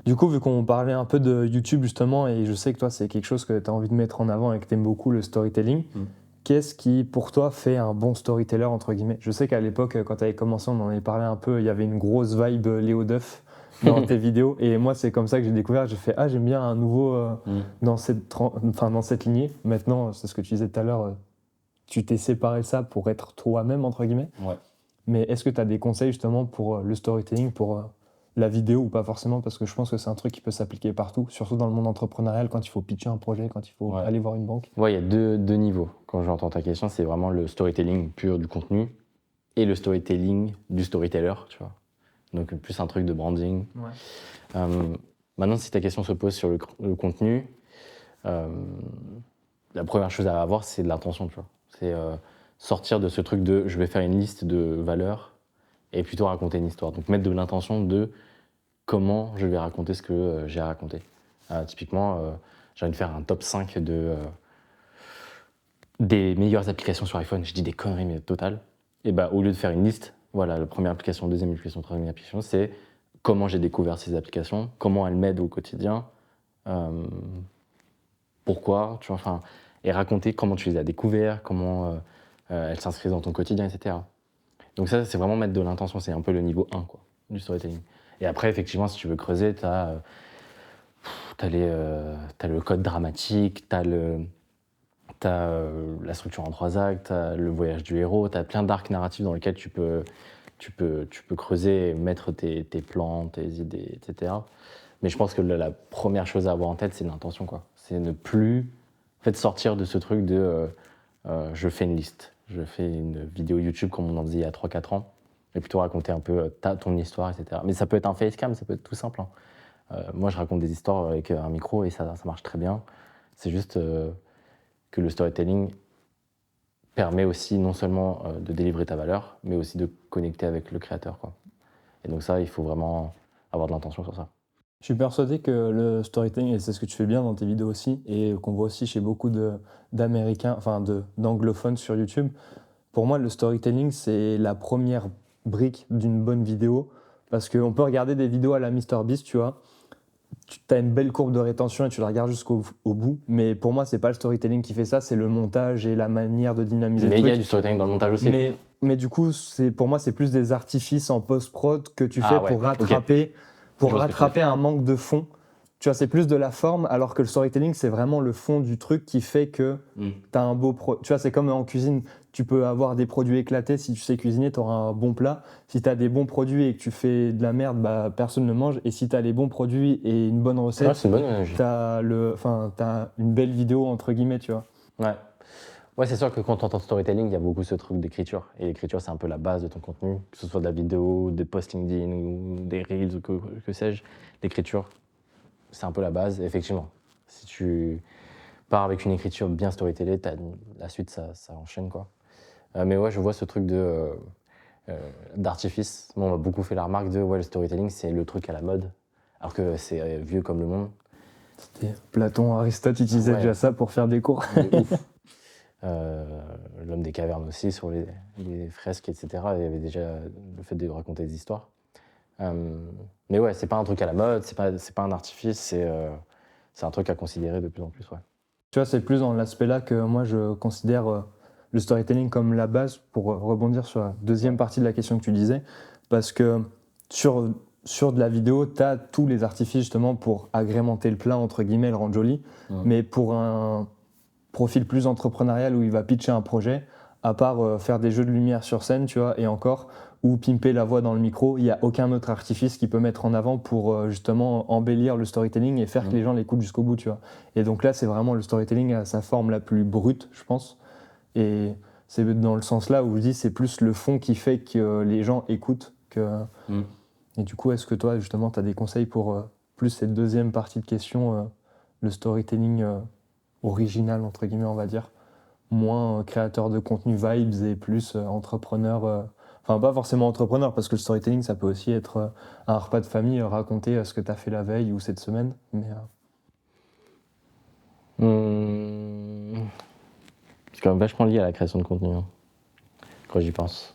Du coup, vu qu'on parlait un peu de YouTube, justement, et je sais que toi, c'est quelque chose que tu as envie de mettre en avant et que tu aimes beaucoup, le storytelling. Qu'est-ce qui, pour toi, fait un bon storyteller, entre guillemets? Je sais qu'à l'époque, quand tu avais commencé, on en avait parlé un peu, il y avait une grosse vibe Léo Duff dans tes vidéos. Et moi, c'est comme ça que j'ai découvert. J'ai fait, j'aime bien un nouveau dans cette lignée. Maintenant, c'est ce que tu disais tout à l'heure, tu t'es séparé de ça pour être toi-même, entre guillemets. Ouais. Mais est-ce que tu as des conseils, justement, pour le storytelling, pour la vidéo ou pas forcément? Parce que je pense que c'est un truc qui peut s'appliquer partout, surtout dans le monde entrepreneurial, quand il faut pitcher un projet, quand il faut aller voir une banque. Ouais, il y a deux niveaux. Quand j'entends ta question, c'est vraiment le storytelling pur du contenu et le storytelling du storyteller, tu vois. Donc plus un truc de branding. Ouais. Maintenant, si ta question se pose sur le contenu, la première chose à avoir, c'est de l'intention, tu vois. C'est sortir de ce truc de je vais faire une liste de valeurs et plutôt raconter une histoire. Donc mettre de l'intention de comment je vais raconter ce que j'ai à raconter. Typiquement, j'ai envie de faire un top 5 des meilleures applications sur iPhone. Je dis des conneries, mais totales. Et au lieu de faire une liste, voilà, la première application, deuxième application, troisième application, c'est comment j'ai découvert ces applications, comment elles m'aident au quotidien, pourquoi, tu vois, enfin, et raconter comment tu les as découvertes, comment elles s'inscrivent dans ton quotidien, etc. Donc ça, c'est vraiment mettre de l'intention, c'est un peu le niveau 1 quoi, du storytelling. Et après, effectivement, si tu veux creuser, t'as le code dramatique, t'as la structure en 3 actes, t'as le voyage du héros, t'as plein d'arcs narratifs dans lesquels tu peux creuser et mettre tes plans, tes idées, etc. Mais je pense que la première chose à avoir en tête, c'est l'intention, quoi. C'est ne plus en fait, sortir de ce truc de je fais une liste, je fais une vidéo YouTube comme on en faisait il y a 3-4 ans. Et plutôt raconter un peu ton histoire, etc. Mais ça peut être un facecam, ça peut être tout simple. Hein. Moi, je raconte des histoires avec un micro et ça marche très bien. C'est juste que le storytelling permet aussi non seulement de délivrer ta valeur, mais aussi de connecter avec le créateur, quoi. Et donc ça, il faut vraiment avoir de l'intention sur ça. Je suis persuadé que le storytelling, et c'est ce que tu fais bien dans tes vidéos aussi, et qu'on voit aussi chez beaucoup d'Américains, enfin d'anglophones sur YouTube, pour moi, le storytelling, c'est la première brique d'une bonne vidéo, parce qu'on peut regarder des vidéos à la MrBeast, tu vois, tu as une belle courbe de rétention et tu la regardes jusqu'au bout, mais pour moi, c'est pas le storytelling qui fait ça, c'est le montage et la manière de dynamiser le Mais il y a truc. du storytelling dans le montage aussi. Mais du coup, pour moi, c'est plus des artifices en post-prod que tu fais ouais, pour rattraper, okay. Pour rattraper un manque de fond. Tu vois, c'est plus de la forme, alors que le storytelling, c'est vraiment le fond du truc qui fait que tu as un beau Tu vois, c'est comme en cuisine, tu peux avoir des produits éclatés. Si tu sais cuisiner, tu auras un bon plat. Si tu as des bons produits et que tu fais de la merde, bah, personne ne mange. Et si tu as les bons produits et une bonne recette, c'est une bonne analogie. t'as une belle vidéo, entre guillemets, tu vois. Ouais, c'est sûr que quand on entend storytelling, il y a beaucoup ce truc d'écriture. Et l'écriture, c'est un peu la base de ton contenu, que ce soit de la vidéo, des posts LinkedIn ou des reels ou que sais-je. L'écriture, c'est un peu la base. Et effectivement, si tu pars avec une écriture bien storytellée, la suite, ça enchaîne, quoi. Mais ouais, je vois ce truc d'artifice. Moi, on m'a beaucoup fait la remarque de ouais, le storytelling, c'est le truc à la mode, alors que c'est vieux comme le monde. Platon, Aristote utilisaient déjà ça pour faire des cours. De ouf. L'homme des cavernes aussi, sur les fresques, etc. Il y avait déjà le fait de raconter des histoires. Mais ouais, c'est pas un truc à la mode, c'est pas un artifice, c'est un truc à considérer de plus en plus. Ouais. Tu vois, c'est plus dans l'aspect-là que moi je considère le storytelling comme la base pour rebondir sur la deuxième partie de la question que tu disais. Parce que sur de la vidéo, tu as tous les artifices justement pour agrémenter le plat, entre guillemets, le rendre joli. Mais pour un profil plus entrepreneurial où il va pitcher un projet, à part faire des jeux de lumière sur scène, tu vois, et encore, ou pimper la voix dans le micro, il n'y a aucun autre artifice qui peut mettre en avant pour justement embellir le storytelling et faire que les gens l'écoutent jusqu'au bout, tu vois. Et donc là, c'est vraiment le storytelling à sa forme la plus brute, je pense. Et c'est dans le sens là où je dis c'est plus le fond qui fait que les gens écoutent. Et du coup, est-ce que toi, justement, tu as des conseils pour plus cette deuxième partie de question, le storytelling original, entre guillemets, on va dire, moins créateur de contenu vibes et plus entrepreneur, enfin pas forcément entrepreneur, parce que le storytelling, ça peut aussi être un repas de famille, raconter ce que tu as fait la veille ou cette semaine. Mais, C'est quand même vachement lié à la création de contenu, hein, quand j'y pense.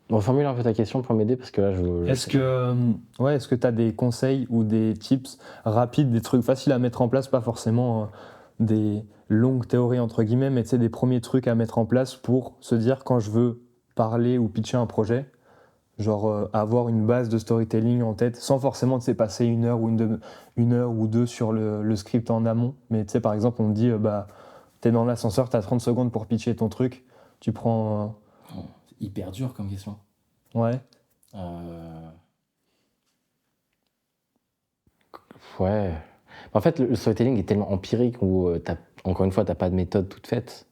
Reformule un peu ta question pour m'aider, parce que là, Est-ce que tu as des conseils ou des tips rapides, des trucs faciles à mettre en place, pas forcément des longues théories entre guillemets, mais tu sais, des premiers trucs à mettre en place pour se dire quand je veux parler ou pitcher un projet, genre avoir une base de storytelling en tête, sans forcément passer une heure ou deux sur le script en amont. Mais tu sais, par exemple, on te dit, t'es dans l'ascenseur, t'as 30 secondes pour pitcher ton truc, tu prends... C'est hyper dur comme question. Ouais. Ouais. En fait, le storytelling est tellement empirique où, encore une fois, t'as pas de méthode toute faite.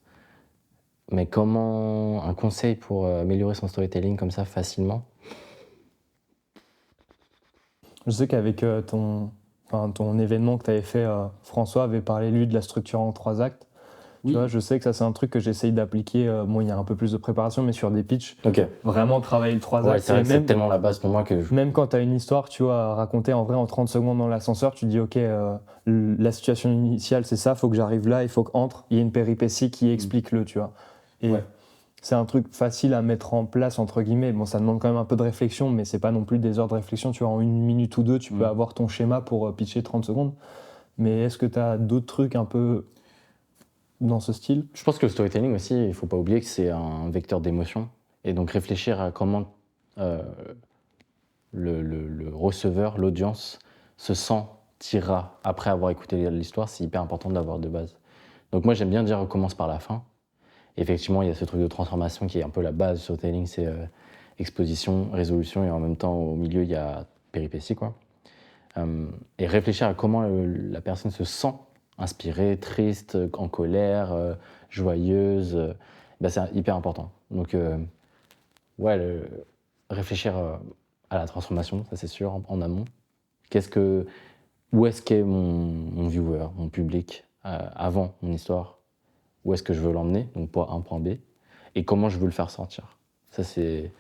Mais comment un conseil pour améliorer son storytelling comme ça facilement? Je sais qu'avec ton événement que tu avais fait, François avait parlé, lui, de la structure en 3 actes. Oui. Tu vois, je sais que ça, c'est un truc que j'essaye d'appliquer. Bon, il y a un peu plus de préparation, mais sur des pitchs, vraiment travailler le 3 actes. C'est vrai que c'est tellement la base pour moi que Même quand tu as une histoire, tu vois, à raconter en vrai en 30 secondes dans l'ascenseur, tu dis, OK, la situation initiale, c'est ça, il faut que j'arrive là, il faut qu'entre, il y ait une péripétie qui explique le, tu vois. Et c'est un truc facile à mettre en place, entre guillemets. Bon, ça demande quand même un peu de réflexion, mais c'est pas non plus des heures de réflexion. Tu vois, en 1 minute ou 2, tu peux avoir ton schéma pour pitcher 30 secondes. Mais est-ce que tu as d'autres trucs un peu dans ce style? Je pense que le storytelling aussi, il faut pas oublier que c'est un vecteur d'émotion. Et donc réfléchir à comment le receveur, l'audience, se sentira après avoir écouté l'histoire, c'est hyper important d'avoir de base. Donc moi, j'aime bien dire on commence par la fin. Effectivement, il y a ce truc de transformation qui est un peu la base du storytelling, c'est exposition, résolution, et en même temps, au milieu, il y a péripétie, quoi. Et réfléchir à comment la personne se sent, inspirée, triste, en colère, joyeuse, bah, c'est hyper important. Donc, ouais, réfléchir à la transformation, ça c'est sûr, en amont. Où est-ce qu'est mon viewer, mon public, avant mon histoire? Où est-ce que je veux l'emmener? Donc, point A, point B. Et comment je veux le faire sortir? Ça, c'est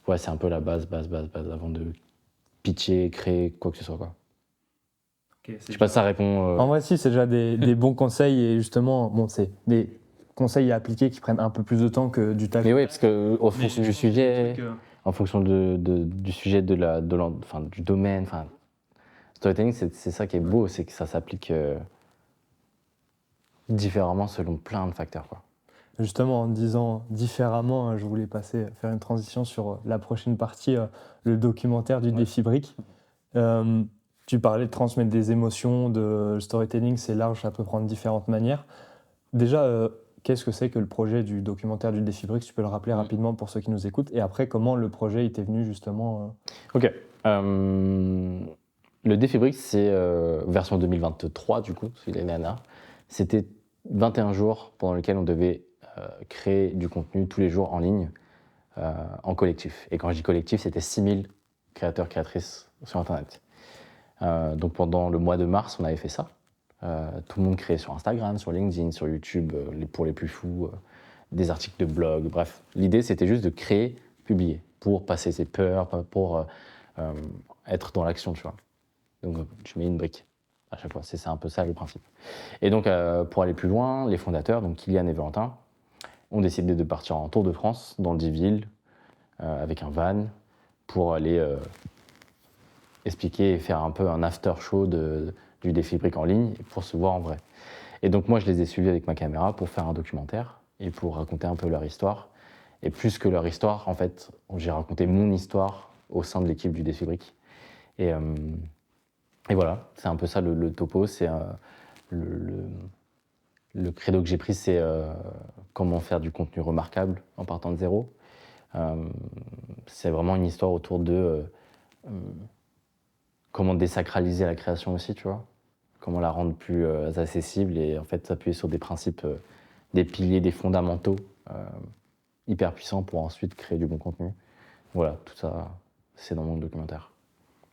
un peu la base, avant de pitcher, créer quoi que ce soit, quoi. Okay, je sais pas si ça répond. En vrai, si, c'est déjà des bons conseils et justement, bon, c'est des conseils à appliquer qui prennent un peu plus de temps que du taf. Mais oui, parce que en fonction du sujet, en fonction du sujet du domaine, storytelling, c'est ça qui est beau, c'est que ça s'applique différemment selon plein de facteurs, quoi. Justement, en disant différemment, je voulais faire une transition sur la prochaine partie, le documentaire du défi brique. Tu parlais de transmettre des émotions, de storytelling, c'est large, ça peut prendre différentes manières. Déjà, qu'est-ce que c'est que le projet du documentaire du défi brique? Tu peux le rappeler rapidement pour ceux qui nous écoutent. Et après, comment le projet était venu justement Ok. Le défi brique, c'est version 2023, du coup, c'est l'année dernière. C'était 21 jours pendant lesquels on devait créer du contenu tous les jours en ligne, en collectif. Et quand je dis collectif, c'était 6000 créateurs, créatrices sur Internet. Donc pendant le mois de mars, on avait fait ça. Tout le monde créait sur Instagram, sur LinkedIn, sur YouTube, pour les plus fous, des articles de blog, bref. L'idée, c'était juste de créer, publier, pour passer ses peurs, pour être dans l'action, tu vois. Donc tu mets une brique à chaque fois, c'est un peu ça le principe. Et donc pour aller plus loin, les fondateurs, donc Kylian et Valentin, ont décidé de partir en tour de France, dans 10 villes, avec un van, pour aller expliquer et faire un peu un after show du défi brique en ligne pour se voir en vrai. Et donc moi je les ai suivis avec ma caméra pour faire un documentaire et pour raconter un peu leur histoire. Et plus que leur histoire, en fait, j'ai raconté mon histoire au sein de l'équipe du défi brique. Et voilà, c'est un peu ça le topo. C'est le credo que j'ai pris, c'est comment faire du contenu remarquable en partant de zéro. C'est vraiment une histoire autour de comment désacraliser la création aussi, tu vois. Comment la rendre plus accessible et en fait s'appuyer sur des principes, des piliers, des fondamentaux hyper puissants pour ensuite créer du bon contenu. Voilà, tout ça, c'est dans mon documentaire.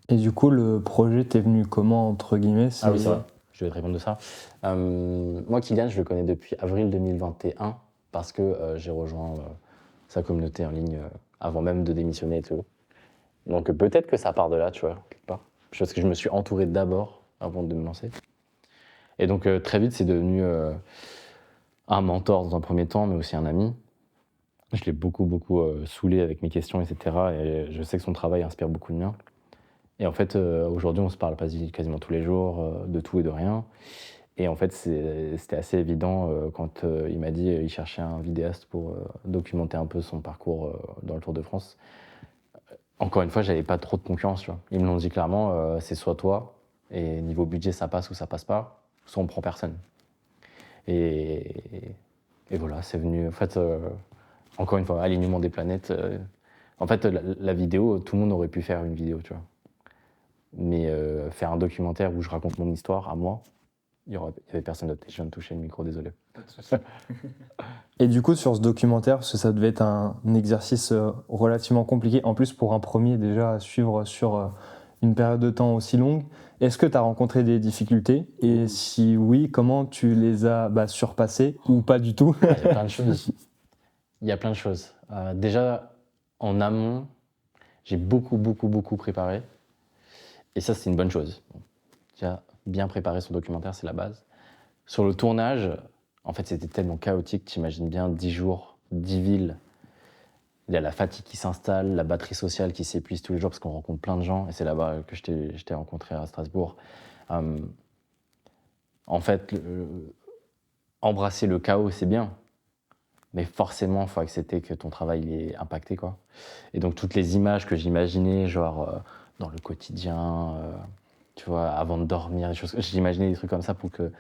Et du coup, le projet t'est venu comment, entre guillemets? Ah oui, c'est vrai, je vais te répondre de ça. Moi, Kylian, je le connais depuis avril 2021 parce que j'ai rejoint sa communauté en ligne avant même de démissionner et tout. Donc peut-être que ça part de là, tu vois, quelque part. Parce que je me suis entouré d'abord avant de me lancer. Et donc très vite, c'est devenu un mentor dans un premier temps, mais aussi un ami. Je l'ai beaucoup saoulé avec mes questions, etc. Et je sais que son travail inspire beaucoup de mien. Et en fait, aujourd'hui, on se parle quasiment tous les jours de tout et de rien. Et en fait, c'était assez évident quand il m'a dit qu'il cherchait un vidéaste pour documenter un peu son parcours dans le Tour de France. Encore une fois, j'avais pas trop de concurrence, tu vois. Ils me l'ont dit clairement, c'est soit toi, et niveau budget, ça passe ou ça passe pas, soit on prend personne. Et voilà, c'est venu, en fait, encore une fois, alignement des planètes. En fait, la vidéo, tout le monde aurait pu faire une vidéo, tu vois. Mais faire un documentaire où je raconte mon histoire à moi, il y avait personne d'autre. Je viens de toucher le micro, désolé. Et du coup, sur ce documentaire, parce que ça devait être un exercice relativement compliqué, en plus pour un premier déjà à suivre sur une période de temps aussi longue, est-ce que tu as rencontré des difficultés? Et si oui, comment tu les as surpassées ou pas du tout? Il y a plein de choses. Il y a plein de choses. Déjà, en amont, j'ai beaucoup préparé. Et ça, c'est une bonne chose. Déjà, bien préparer son documentaire, c'est la base. Sur le tournage, en fait, c'était tellement chaotique. T'imagines bien 10 jours, 10 villes. Il y a la fatigue qui s'installe, la batterie sociale qui s'épuise tous les jours parce qu'on rencontre plein de gens. Et c'est là-bas que je t'ai rencontré à Strasbourg. En fait, embrasser le chaos, c'est bien. Mais forcément, il faut accepter que ton travail il est impacté, quoi. Et donc, toutes les images que j'imaginais, genre dans le quotidien, tu vois, avant de dormir, j'imaginais des trucs comme ça pour qu'il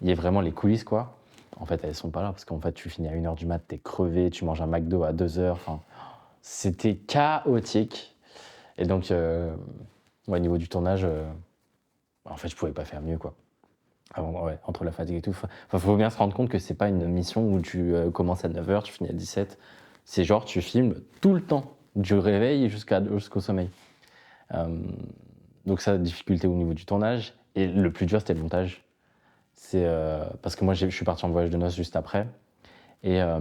y ait vraiment les coulisses, quoi. En fait, elles sont pas là parce qu'en fait, tu finis à 1h du mat, t'es crevé, tu manges un McDo à 2h. Enfin, c'était chaotique. Et donc, au niveau du tournage, en fait, je pouvais pas faire mieux, quoi. Entre la fatigue et tout. Enfin, faut bien se rendre compte que c'est pas une mission où tu commences à 9h, tu finis à 17. C'est genre, tu filmes tout le temps, du réveil jusqu'au sommeil. Donc ça, difficulté au niveau du tournage. Et le plus dur, c'était le montage. C'est parce que moi, je suis parti en voyage de noces juste après. Et en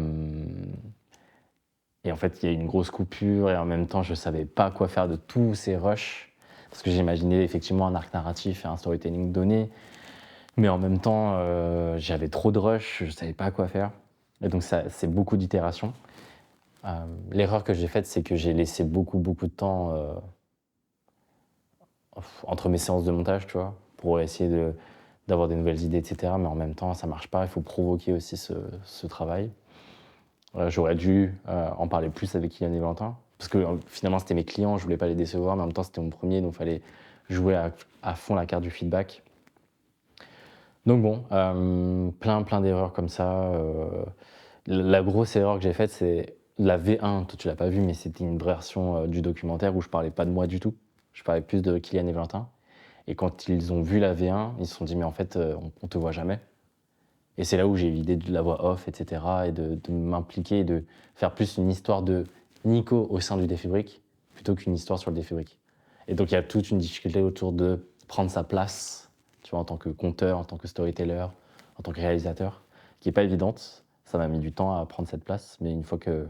fait, il y a eu une grosse coupure et en même temps, je savais pas quoi faire de tous ces rushs. Parce que j'imaginais effectivement un arc narratif et un storytelling donné. Mais en même temps, j'avais trop de rush, je savais pas quoi faire. Et donc, c'est beaucoup d'itérations. L'erreur que j'ai faite, c'est que j'ai laissé beaucoup de temps entre mes séances de montage, tu vois, pour essayer d'avoir des nouvelles idées, etc. Mais en même temps, ça marche pas, il faut provoquer aussi ce travail. J'aurais dû en parler plus avec Kylian et Valentin, parce que finalement, c'était mes clients, je voulais pas les décevoir, mais en même temps, c'était mon premier, donc il fallait jouer à fond la carte du feedback. Donc bon, plein d'erreurs comme ça. La grosse erreur que j'ai faite, c'est la V1. Toi, tu l'as pas vu, mais c'était une version du documentaire où je parlais pas de moi du tout. Je parlais plus de Kylian et Valentin. Et quand ils ont vu la V1, ils se sont dit, mais en fait, on te voit jamais. Et c'est là où j'ai eu l'idée de la voix off, etc. Et de m'impliquer et de faire plus une histoire de Nico au sein du Défibrique plutôt qu'une histoire sur le Défibrique. Et donc, il y a toute une difficulté autour de prendre sa place, tu vois, en tant que conteur, en tant que storyteller, en tant que réalisateur, qui n'est pas évidente. Ça m'a mis du temps à prendre cette place, mais une fois que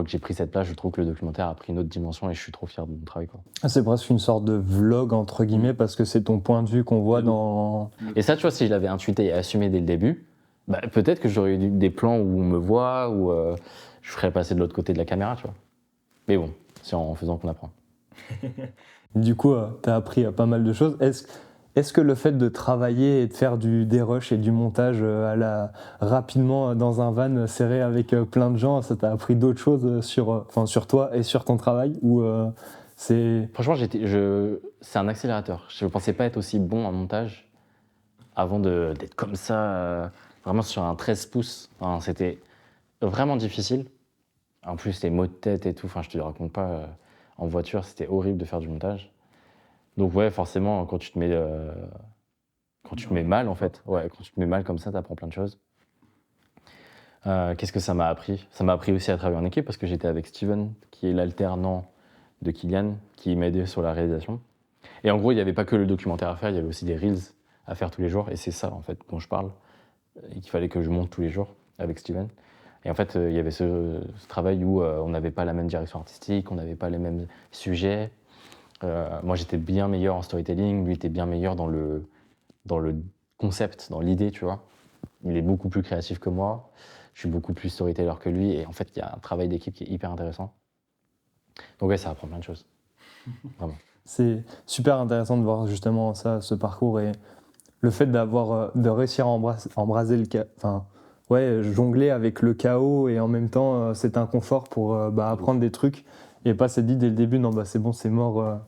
j'ai pris cette place, je trouve que le documentaire a pris une autre dimension et je suis trop fier de mon travail, quoi. C'est presque une sorte de vlog, entre guillemets, parce que c'est ton point de vue qu'on voit dans... Et ça, tu vois, si je l'avais intuité et assumé dès le début, bah, peut-être que j'aurais eu des plans où on me voit, où je ferais passer de l'autre côté de la caméra, tu vois. Mais bon, c'est en faisant qu'on apprend. Du coup, tu as appris pas mal de choses. Est-ce que le fait de travailler et de faire des rushs et du montage rapidement dans un van serré avec plein de gens, ça t'a appris d'autres choses sur toi et sur ton travail ou c'est... Franchement, c'est un accélérateur. Je ne pensais pas être aussi bon en montage avant d'être comme ça, vraiment sur un 13 pouces. Enfin, c'était vraiment difficile. En plus, les mots de tête et tout, enfin, je te le raconte pas. En voiture, c'était horrible de faire du montage. Donc ouais, forcément, quand tu te mets mal, en fait, ouais, quand tu te mets mal comme ça, t'apprends plein de choses. Qu'est-ce que ça m'a appris? Ça m'a appris aussi à travailler en équipe parce que j'étais avec Steven, qui est l'alternant de Kylian, qui m'aidait sur la réalisation. Et en gros, il n'y avait pas que le documentaire à faire, il y avait aussi des reels à faire tous les jours. Et c'est ça, en fait, dont je parle, et qu'il fallait que je monte tous les jours avec Steven. Et en fait, il y avait ce travail où on n'avait pas la même direction artistique, on n'avait pas les mêmes sujets. Moi, j'étais bien meilleur en storytelling, lui était bien meilleur dans le concept, dans l'idée, tu vois. Il est beaucoup plus créatif que moi, je suis beaucoup plus storyteller que lui, et en fait, il y a un travail d'équipe qui est hyper intéressant. Donc ouais, ça apprend plein de choses, vraiment. C'est super intéressant de voir justement ça, ce parcours et le fait de réussir à embraser jongler avec le chaos et en même temps cet inconfort pour apprendre des trucs et pas s'être dit dès le début non c'est bon c'est mort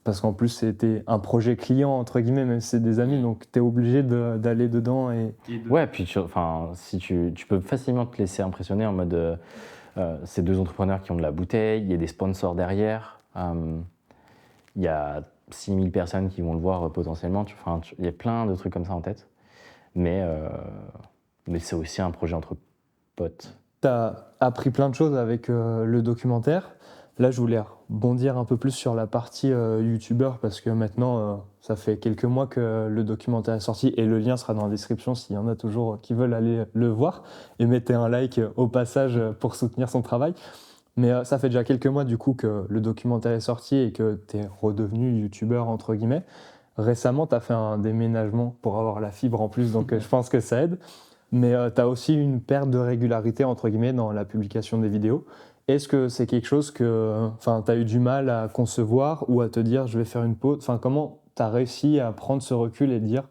parce qu'en plus c'était un projet client entre guillemets même si c'est des amis donc t'es obligé d'aller dedans Ouais, puis si tu peux facilement te laisser impressionner en mode c'est deux entrepreneurs qui ont de la bouteille, il y a des sponsors derrière, il y a 6000 personnes qui vont le voir potentiellement, il y a plein de trucs comme ça en tête, mais c'est aussi un projet entre potes. T'as appris plein de choses avec le documentaire. Là, je voulais rebondir un peu plus sur la partie youtubeur parce que maintenant, ça fait quelques mois que le documentaire est sorti et le lien sera dans la description s'il y en a toujours qui veulent aller le voir. Et mettez un like au passage pour soutenir son travail. Mais ça fait déjà quelques mois du coup que le documentaire est sorti et que tu es redevenu youtubeur entre guillemets. Récemment, tu as fait un déménagement pour avoir la fibre en plus, donc je pense que ça aide. Mais tu as aussi une perte de régularité entre guillemets dans la publication des vidéos. Est-ce que c'est quelque chose que tu as eu du mal à concevoir ou à te dire je vais faire une pause? Comment tu as réussi à prendre ce recul et dire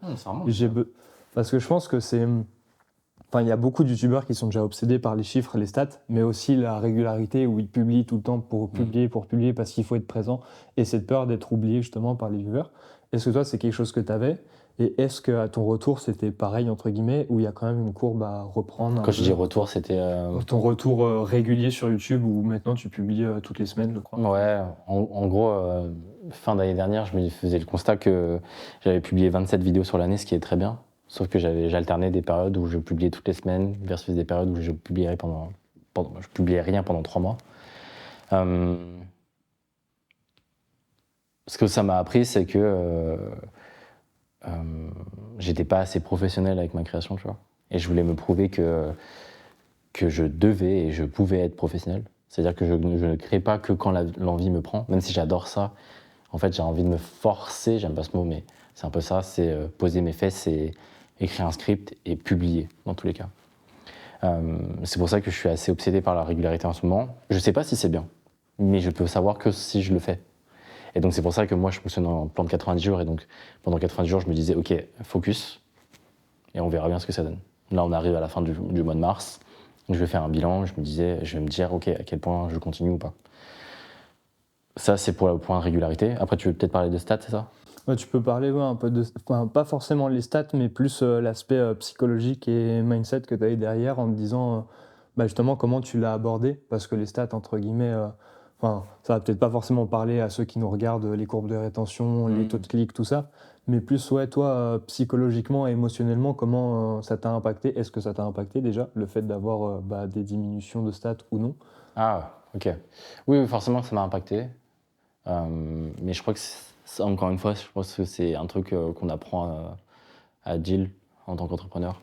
parce que je pense que c'est... il y a beaucoup de youtubeurs qui sont déjà obsédés par les chiffres, les stats, mais aussi la régularité où ils publient tout le temps pour publier parce qu'il faut être présent et cette peur d'être oublié justement par les viewers. Est-ce que toi, c'est quelque chose que tu avais? Et est-ce qu'à ton retour, c'était pareil, entre guillemets, ou il y a quand même une courbe à reprendre un Quand je peu dis retour, c'était... Ton retour régulier sur YouTube, où maintenant tu publies toutes les semaines, je crois. Ouais, en gros, fin d'année dernière, je me faisais le constat que j'avais publié 27 vidéos sur l'année, ce qui est très bien. Sauf que j'alternais des périodes où je publiais toutes les semaines versus des périodes où je publiais je publiais rien pendant 3 mois. Euh, Ce que ça m'a appris, c'est que j'étais pas assez professionnel avec ma création, tu vois. Et je voulais me prouver que je devais et je pouvais être professionnel. C'est-à-dire que je ne crée pas que quand l'envie me prend, même si j'adore ça. En fait, j'ai envie de me forcer, j'aime pas ce mot, mais c'est un peu ça, c'est poser mes fesses et écrire un script et publier, dans tous les cas. C'est pour ça que je suis assez obsédé par la régularité en ce moment. Je sais pas si c'est bien, mais je peux savoir que si je le fais. Et donc c'est pour ça que moi je fonctionne en plan de 90 jours, et donc pendant 90 jours je me disais ok, focus, et on verra bien ce que ça donne. Là on arrive à la fin du mois de mars, je vais faire un bilan, je vais me dire ok, à quel point je continue ou pas. Ça c'est pour le point régularité. Après tu veux peut-être parler de stats, c'est ça? Ouais, tu peux parler un peu de, enfin, pas forcément les stats, mais plus l'aspect psychologique et mindset que tu as eu derrière, en te disant bah, justement comment tu l'as abordé, parce que les stats, entre guillemets, enfin, ça va peut-être pas forcément parler à ceux qui nous regardent, les courbes de rétention, les taux de clics, tout ça, mais plus, ouais, toi, psychologiquement et émotionnellement, comment ça t'a impacté? Est-ce que ça t'a impacté déjà, le fait d'avoir bah, des diminutions de stats ou non? Ah, ok. Oui, forcément ça m'a impacté. Mais je crois que, encore une fois, je pense que c'est un truc qu'on apprend à deal en tant qu'entrepreneur.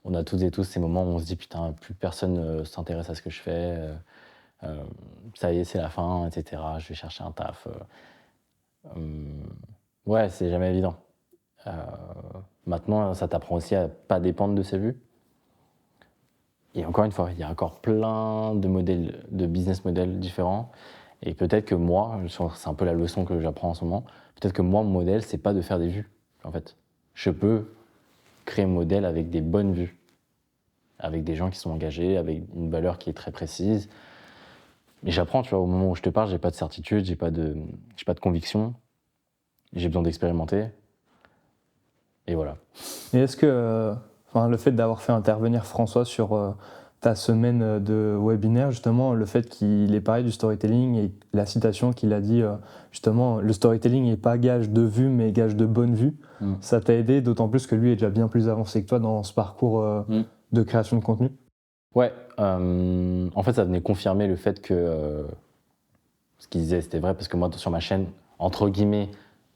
On a toutes et tous ces moments où on se dit putain, plus personne s'intéresse à ce que je fais, ça y est, c'est la fin, etc. Je vais chercher un taf. Ouais, c'est jamais évident. Euh, Maintenant, ça t'apprend aussi à pas dépendre de ses vues. Et encore une fois, il y a encore plein de modèles, de business models différents. Et peut-être que moi, c'est un peu la leçon que j'apprends en ce moment, peut-être que moi, mon modèle, c'est pas de faire des vues, en fait. Je peux créer un modèle avec des bonnes vues, avec des gens qui sont engagés, avec une valeur qui est très précise. Mais j'apprends, tu vois, au moment où je te parle, j'ai pas de certitude, j'ai pas de conviction, j'ai besoin d'expérimenter. Et voilà. Et est-ce que enfin, le fait d'avoir fait intervenir François sur ta semaine de webinaire, justement, le fait qu'il ait parlé du storytelling et la citation qu'il a dit, justement, le storytelling n'est pas gage de vue, mais gage de bonne vue, ça t'a aidé, d'autant plus que lui est déjà bien plus avancé que toi dans ce parcours de création de contenu? Ouais, en fait, ça venait confirmer le fait que ce qu'il disait, c'était vrai, parce que moi, sur ma chaîne, entre guillemets,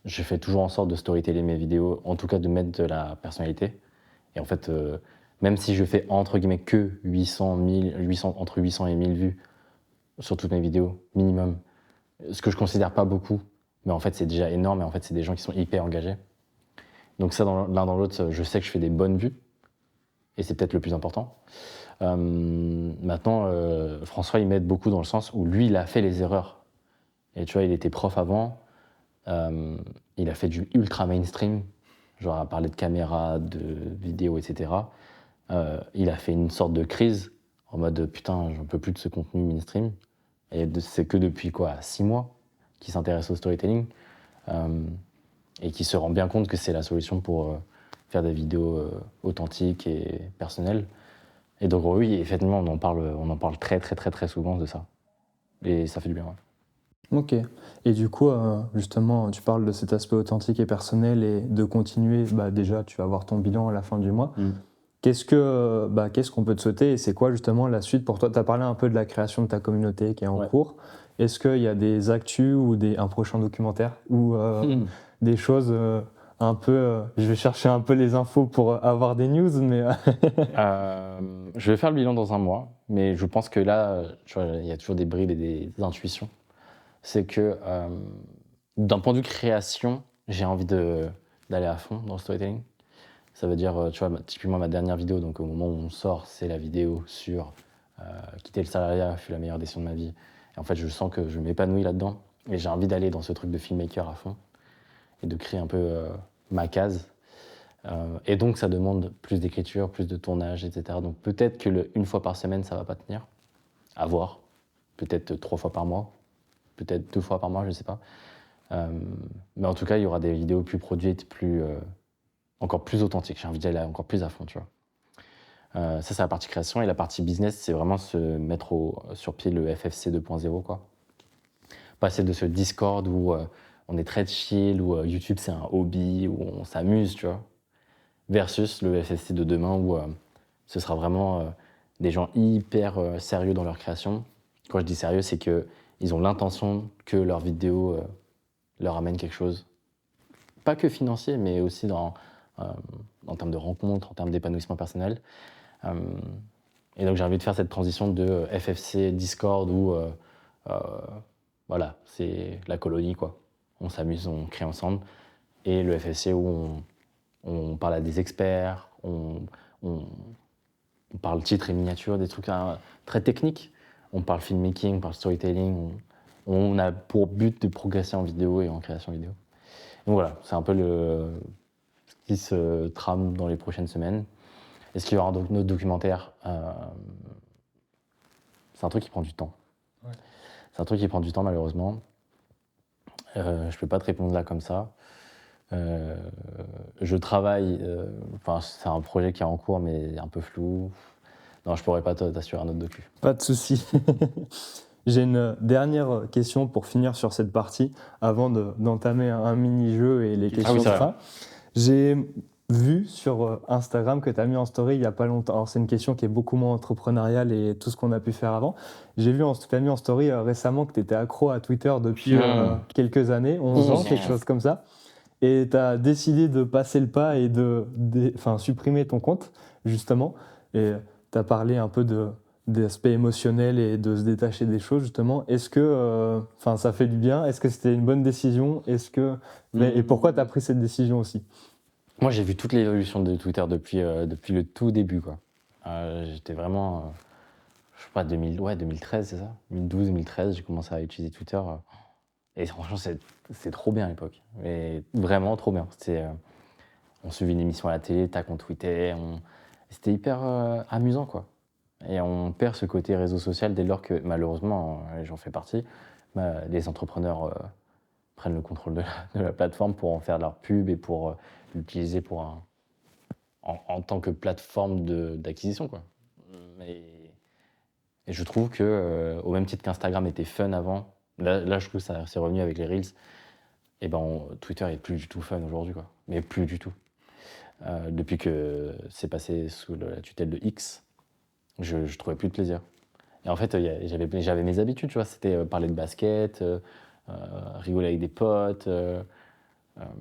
je fais toujours en sorte de storyteller mes vidéos, en tout cas de mettre de la personnalité. Et en fait, même si je fais entre guillemets que 800, 1000, 800, entre 800 et 1000 vues sur toutes mes vidéos, minimum, ce que je considère pas beaucoup, mais en fait c'est déjà énorme, et en fait c'est des gens qui sont hyper engagés. Donc ça, l'un dans l'autre, je sais que je fais des bonnes vues, et c'est peut-être le plus important. Maintenant, François, il m'aide beaucoup dans le sens où lui, il a fait les erreurs. Et tu vois, il était prof avant, il a fait du ultra mainstream, genre à parler de caméra, de vidéo, etc. Il a fait une sorte de crise en mode putain, j'en peux plus de ce contenu mainstream. Et c'est que depuis quoi, 6 mois qu'il s'intéresse au storytelling et qui se rend bien compte que c'est la solution pour faire des vidéos authentiques et personnelles. Et donc oui, effectivement, on en parle très très très très souvent de ça. Et ça fait du bien. Ouais. Ok. Et du coup, justement, tu parles de cet aspect authentique et personnel et de continuer. Bah, déjà, tu vas avoir ton bilan à la fin du mois. Qu'est-ce qu'on peut te souhaiter et c'est quoi justement la suite pour toi? Tu as parlé un peu de la création de ta communauté qui est en cours. Est-ce qu'il y a des actus ou un prochain documentaire ou des choses un peu... je vais chercher un peu les infos pour avoir des news, mais... Je vais faire le bilan dans un mois, mais je pense que là, tu vois, il y a toujours des bribes et des intuitions. C'est que d'un point de vue création, j'ai envie d'aller à fond dans le storytelling. Ça veut dire, tu vois, typiquement ma dernière vidéo, donc au moment où on sort, c'est la vidéo sur quitter le salariat fut la meilleure décision de ma vie. Et en fait, je sens que je m'épanouis là-dedans. Et j'ai envie d'aller dans ce truc de filmmaker à fond et de créer un peu ma case. Et donc, ça demande plus d'écriture, plus de tournage, etc. Donc peut-être que une fois par semaine, ça va pas tenir. À voir. Peut-être 3 fois par mois. Peut-être 2 fois par mois, je sais pas. Mais en tout cas, il y aura des vidéos plus produites, encore plus authentiques. J'ai envie d'aller encore plus à fond, tu vois. Ça, c'est la partie création. Et la partie business, c'est vraiment se mettre sur pied le FFC 2.0, quoi. Passer de ce Discord où on est très chill, où YouTube, c'est un hobby, où on s'amuse, tu vois, versus le FFC de demain où ce sera vraiment des gens hyper sérieux dans leur création. Quand je dis sérieux, c'est qu'ils ont l'intention que leur vidéo leur amène quelque chose. Pas que financier, mais aussi en termes de rencontres, en termes d'épanouissement personnel. Et donc j'ai envie de faire cette transition de FFC Discord où voilà, c'est la colonie, quoi. On s'amuse, on crée ensemble. Et le FFC où on parle à des experts, on parle titre et miniature, des trucs très techniques. On parle filmmaking, on parle storytelling. On a pour but de progresser en vidéo et en création vidéo. Donc voilà, c'est un peu ce qui se trame dans les prochaines semaines. Est-ce qu'il y aura un autre documentaire C'est un truc qui prend du temps. Ouais. C'est un truc qui prend du temps, malheureusement. Je ne peux pas te répondre là comme ça. Je travaille, c'est un projet qui est en cours, mais un peu flou. Non, je pourrais pas t'assurer un autre docu. Pas de souci. J'ai une dernière question pour finir sur cette partie, avant d'entamer un mini-jeu et les questions de fin. J'ai vu sur Instagram que tu as mis en story il n'y a pas longtemps. Alors, c'est une question qui est beaucoup moins entrepreneuriale et tout ce qu'on a pu faire avant. J'ai vu que tu as mis en story récemment que tu étais accro à Twitter depuis quelques années, 11 ans, quelque chose comme ça. Et tu as décidé de passer le pas et de supprimer ton compte, justement. Et tu as parlé un peu d'aspect émotionnel et de se détacher des choses, justement. Est-ce que ça fait du bien? Est-ce que c'était une bonne décision? Et pourquoi tu as pris cette décision aussi? Moi, j'ai vu toute l'évolution de Twitter depuis le tout début, quoi. J'étais vraiment, je sais pas, 2013, c'est ça? 2012, 2013, j'ai commencé à utiliser Twitter. Et franchement, c'est trop bien à l'époque. Mais vraiment trop bien. On suivait une émission à la télé, tac, on tweetait. C'était hyper amusant, quoi. Et on perd ce côté réseau social dès lors que, malheureusement, j'en fais partie, les entrepreneurs prennent le contrôle de la plateforme pour en faire leur pub et pour l'utiliser en tant que plateforme d'acquisition, quoi. Et je trouve que, au même titre qu'Instagram était fun avant, là je trouve que ça s'est revenu avec les Reels, et Twitter est plus du tout fun aujourd'hui, quoi. Mais plus du tout. Depuis que c'est passé sous la tutelle de X, je trouvais plus de plaisir. Et en fait, j'avais mes habitudes, tu vois, c'était parler de basket, rigoler avec des potes,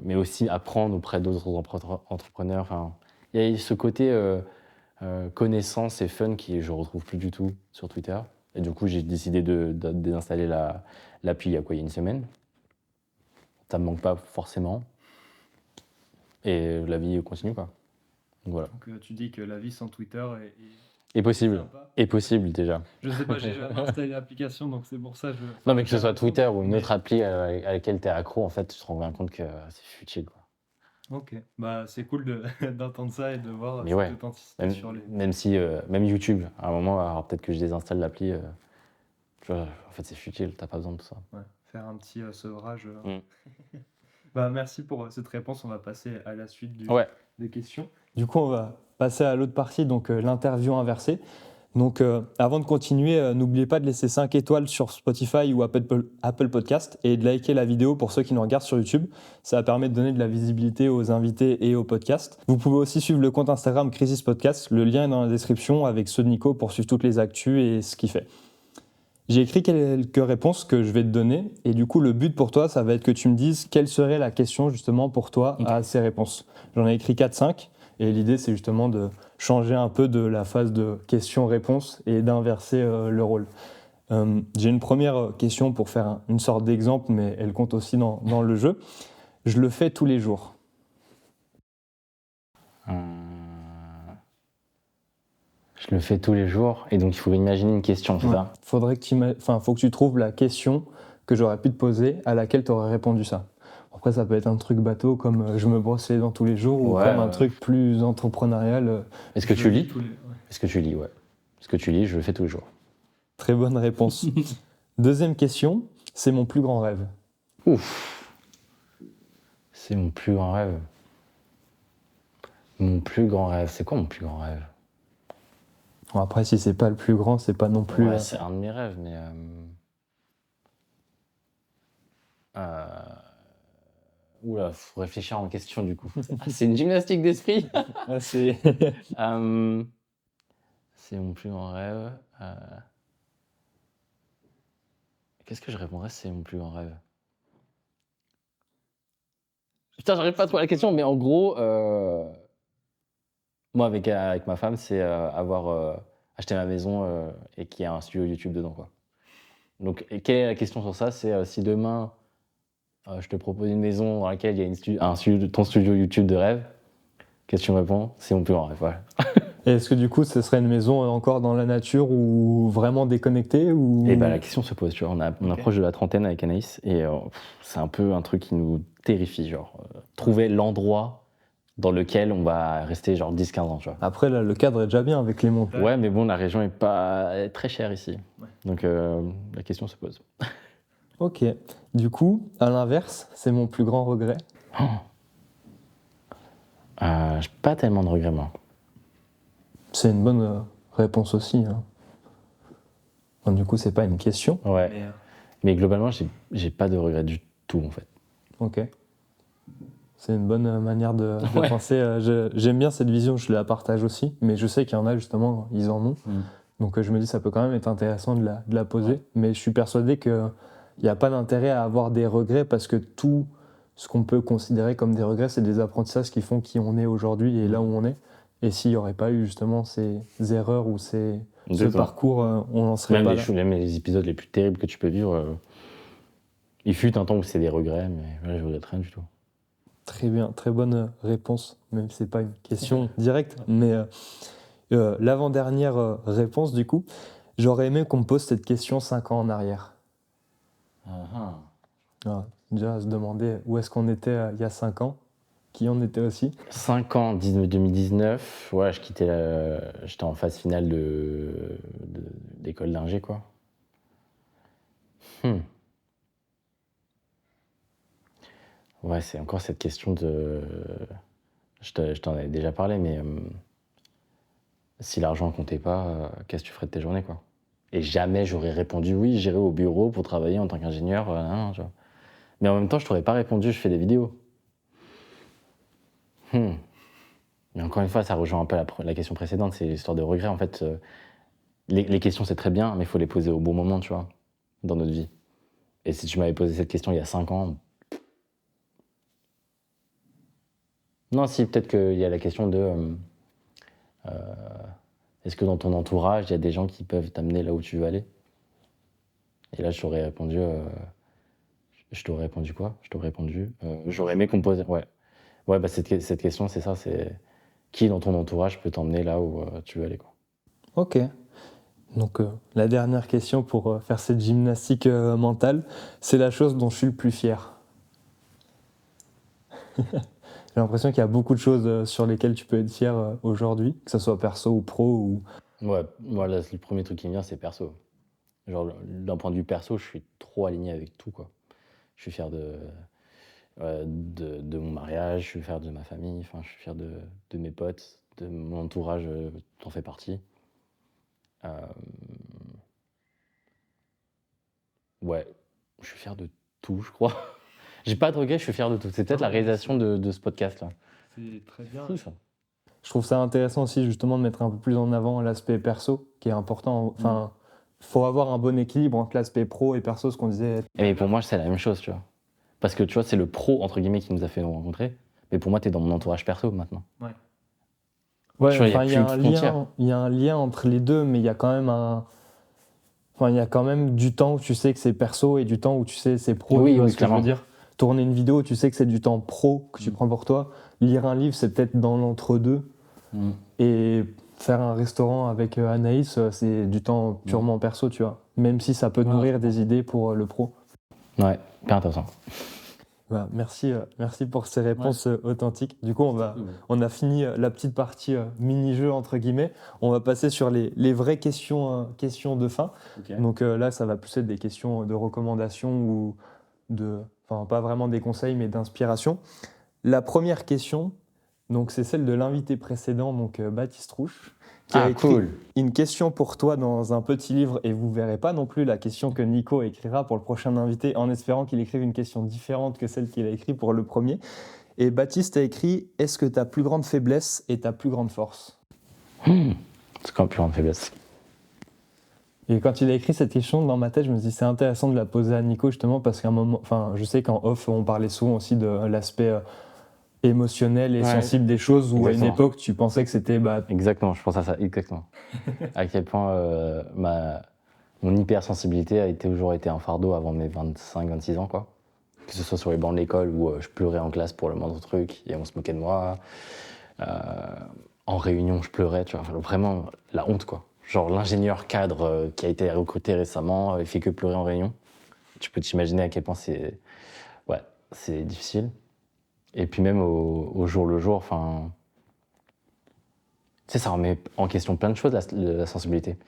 mais aussi apprendre auprès d'autres entrepreneurs. Enfin, il y a ce côté connaissance et fun qui je retrouve plus du tout sur Twitter. Et du coup, j'ai décidé de désinstaller l'appli il y a une semaine. Ça me manque pas forcément. Et la vie continue, quoi. Donc voilà. Donc tu dis que la vie sans Twitter est possible. Est possible déjà. Je sais pas, j'ai jamais installé l'application, donc c'est pour ça que Non, mais que ce soit Twitter ou une autre appli à laquelle tu es accro, en fait, tu te rends bien compte que c'est futile, quoi. Ok, c'est cool d'entendre ça et de voir cette authenticité sur les... Même YouTube, à un moment, alors peut-être que je désinstalle l'appli, tu vois, en fait c'est futile, t'as pas besoin de tout ça. Ouais, faire un petit sevrage. Merci pour cette réponse, on va passer à la suite des questions. Du coup, on va passer à l'autre partie, donc l'interview inversée. Donc, avant de continuer, n'oubliez pas de laisser 5 étoiles sur Spotify ou Apple Podcast et de liker la vidéo pour ceux qui nous regardent sur YouTube. Ça va permettre de donner de la visibilité aux invités et au podcast. Vous pouvez aussi suivre le compte Instagram Crisis Podcast. Le lien est dans la description avec ceux de Nico pour suivre toutes les actus et ce qu'il fait. J'ai écrit quelques réponses que je vais te donner et du coup, le but pour toi, ça va être que tu me dises quelle serait la question justement pour toi à ces réponses. J'en ai écrit 4-5. Et l'idée, c'est justement de changer un peu de la phase de questions-réponses et d'inverser le rôle. J'ai une première question pour faire une sorte d'exemple, mais elle compte aussi dans le jeu. Je le fais tous les jours. Je le fais tous les jours, et donc il faut imaginer une question, c'est ça ? Faut que tu trouves la question que j'aurais pu te poser à laquelle tu aurais répondu ça. Après, ça peut être un truc bateau comme je me brosse les dents tous les jours ou comme un truc plus entrepreneurial. Est-ce que tu lis ? Est-ce que tu lis, ouais. Est-ce que tu lis ? Je le fais tous les jours. Très bonne réponse. Deuxième question, c'est mon plus grand rêve. Ouf. C'est mon plus grand rêve. Mon plus grand rêve, c'est quoi mon plus grand rêve? Bon, après, si c'est pas le plus grand, c'est pas non plus. Ouais, c'est un de mes rêves, mais. Oula, faut réfléchir en question du coup. C'est une gymnastique d'esprit. Ah, c'est C'est mon plus grand rêve. Qu'est-ce que je répondrais si c'est mon plus grand rêve? Putain, j'arrive pas à trouver la question, mais en gros, moi avec ma femme, c'est avoir acheté ma maison et qu'il y a un studio YouTube dedans, quoi. Donc, et quelle est la question sur ça? C'est si demain je te propose une maison dans laquelle il y a ton studio YouTube de rêve, qu'est-ce que tu me réponds? C'est mon plus grand rêve, voilà. Et est-ce que du coup, ce serait une maison encore dans la nature ou vraiment déconnectée ou... Et bah la question se pose, tu vois, on approche de la trentaine avec Anaïs et c'est un peu un truc qui nous terrifie, genre trouver l'endroit dans lequel on va rester genre 10-15 ans, tu vois. Après, là, le cadre est déjà bien avec les montagnes. Ouais, mais bon, la région est pas très chère ici, donc la question se pose. Ok. Du coup, à l'inverse, c'est mon plus grand regret. J'ai pas tellement de regrets, moi. C'est une bonne réponse aussi. Hein. Bon, du coup, c'est pas une question. Ouais. Mais globalement, j'ai pas de regrets du tout, en fait. Ok. C'est une bonne manière de Ouais. penser. J'aime bien cette vision, je la partage aussi, mais je sais qu'il y en a justement, ils en ont. Donc je me dis ça peut quand même être intéressant de la poser, Ouais. mais je suis persuadé qu'il n'y a pas d'intérêt à avoir des regrets parce que tout ce qu'on peut considérer comme des regrets, c'est des apprentissages qui font qui on est aujourd'hui et là où on est. Et s'il n'y aurait pas eu justement ces erreurs ou ce parcours, on n'en serait Même pas là. même les épisodes les plus terribles que tu peux vivre, il fut un temps où c'est des regrets, mais là, je regrette rien du tout. Très bien, très bonne réponse, même si ce n'est pas une question directe, mais l'avant-dernière réponse du coup, j'aurais aimé qu'on me pose cette question 5 ans en arrière. Alors, déjà, à se demander où est-ce qu'on était il y a 5 ans, qui on était aussi. 5 ans, 2019, ouais, j'étais en phase finale d'école d'ingé, quoi. Ouais, c'est encore cette question de... Je t'en avais déjà parlé, mais si l'argent comptait pas, qu'est-ce que tu ferais de tes journées, quoi? Et jamais j'aurais répondu oui, j'irai au bureau pour travailler en tant qu'ingénieur, non, tu vois. Mais en même temps, je t'aurais pas répondu, je fais des vidéos. Mais encore une fois, ça rejoint un peu la question précédente, c'est l'histoire de regret. En fait, les questions, c'est très bien, mais il faut les poser au bon moment, tu vois, dans notre vie. Et si tu m'avais posé cette question il y a 5 ans... Non, si, peut-être qu'il y a la question de... est-ce que dans ton entourage, il y a des gens qui peuvent t'amener là où tu veux aller? Et là, je t'aurais répondu... je t'aurais répondu quoi? Je t'aurais répondu... j'aurais aimé qu'on me pose... Ouais, ouais bah cette question, c'est ça, c'est... Qui dans ton entourage peut t'emmener là où tu veux aller, quoi? Ok. Donc la dernière question pour faire cette gymnastique mentale, c'est la chose dont je suis le plus fier. J'ai l'impression qu'il y a beaucoup de choses sur lesquelles tu peux être fier aujourd'hui, que ce soit perso ou pro. Ou... Ouais, voilà, le premier truc qui me vient, c'est perso. Genre, d'un point de vue perso, je suis trop aligné avec tout, quoi. Je suis fier de mon mariage, je suis fier de ma famille, enfin, je suis fier de mes potes, de mon entourage, t'en fais partie. Ouais, je suis fier de tout, je crois. J'ai pas de regrets, je suis fier de tout. C'est peut-être la réalisation de ce podcast-là. C'est très bien. Fou, ça. Je trouve ça intéressant aussi justement de mettre un peu plus en avant l'aspect perso, qui est important. Enfin, faut avoir un bon équilibre entre l'aspect pro et perso, ce qu'on disait. Et pour moi, c'est la même chose, tu vois. Parce que tu vois, c'est le pro, entre guillemets, qui nous a fait nous rencontrer. Mais pour moi, t'es dans mon entourage perso maintenant. Ouais, Tu vois, enfin, il y a plus de frontières. il y a un lien entre les deux, mais il y a quand même enfin, il y a quand même du temps où tu sais que c'est perso et du temps où tu sais que c'est pro. Oui, tu vois oui, ce que je veux clairement. dire. Tourner une vidéo, tu sais que c'est du temps pro que tu prends pour toi. Lire un livre, c'est peut-être dans l'entre-deux. Et faire un restaurant avec Anaïs, c'est du temps purement perso, tu vois. Même si ça peut nourrir des idées pour le pro. Ouais, hyper intéressant. Bah, merci pour ces réponses authentiques. Du coup, on a fini la petite partie mini-jeu, entre guillemets. On va passer sur les vraies questions de fin. Okay. Donc là, ça va plus être des questions de recommandation ou de enfin pas vraiment des conseils, mais d'inspiration. La première question, donc c'est celle de l'invité précédent, donc Baptiste Rouche, qui a écrit cool. une question pour toi dans un petit livre, et vous verrez pas non plus la question que Nico écrira pour le prochain invité, en espérant qu'il écrive une question différente que celle qu'il a écrite pour le premier. Et Baptiste a écrit « Est-ce que ta plus grande faiblesse est ta plus grande force ?» C'est quand même plus grande faiblesse. Et quand il a écrit cette question, dans ma tête, je me suis dit c'est intéressant de la poser à Nico justement parce qu'à un moment, enfin, je sais qu'en off, on parlait souvent aussi de l'aspect émotionnel et sensible des choses où Exactement. à une époque, tu pensais que c'était Exactement, je pense à ça, exactement. À quel point mon hypersensibilité a toujours été un fardeau avant mes 25-26 ans, quoi. Que ce soit sur les bancs de l'école où je pleurais en classe pour le moindre truc et on se moquait de moi. En réunion, je pleurais, tu vois. Enfin, vraiment, la honte, quoi. Genre l'ingénieur cadre qui a été recruté récemment, il fait que pleurer en réunion. Tu peux t'imaginer à quel point c'est difficile. Et puis même au jour le jour, enfin, tu sais, ça remet en question plein de choses, la sensibilité.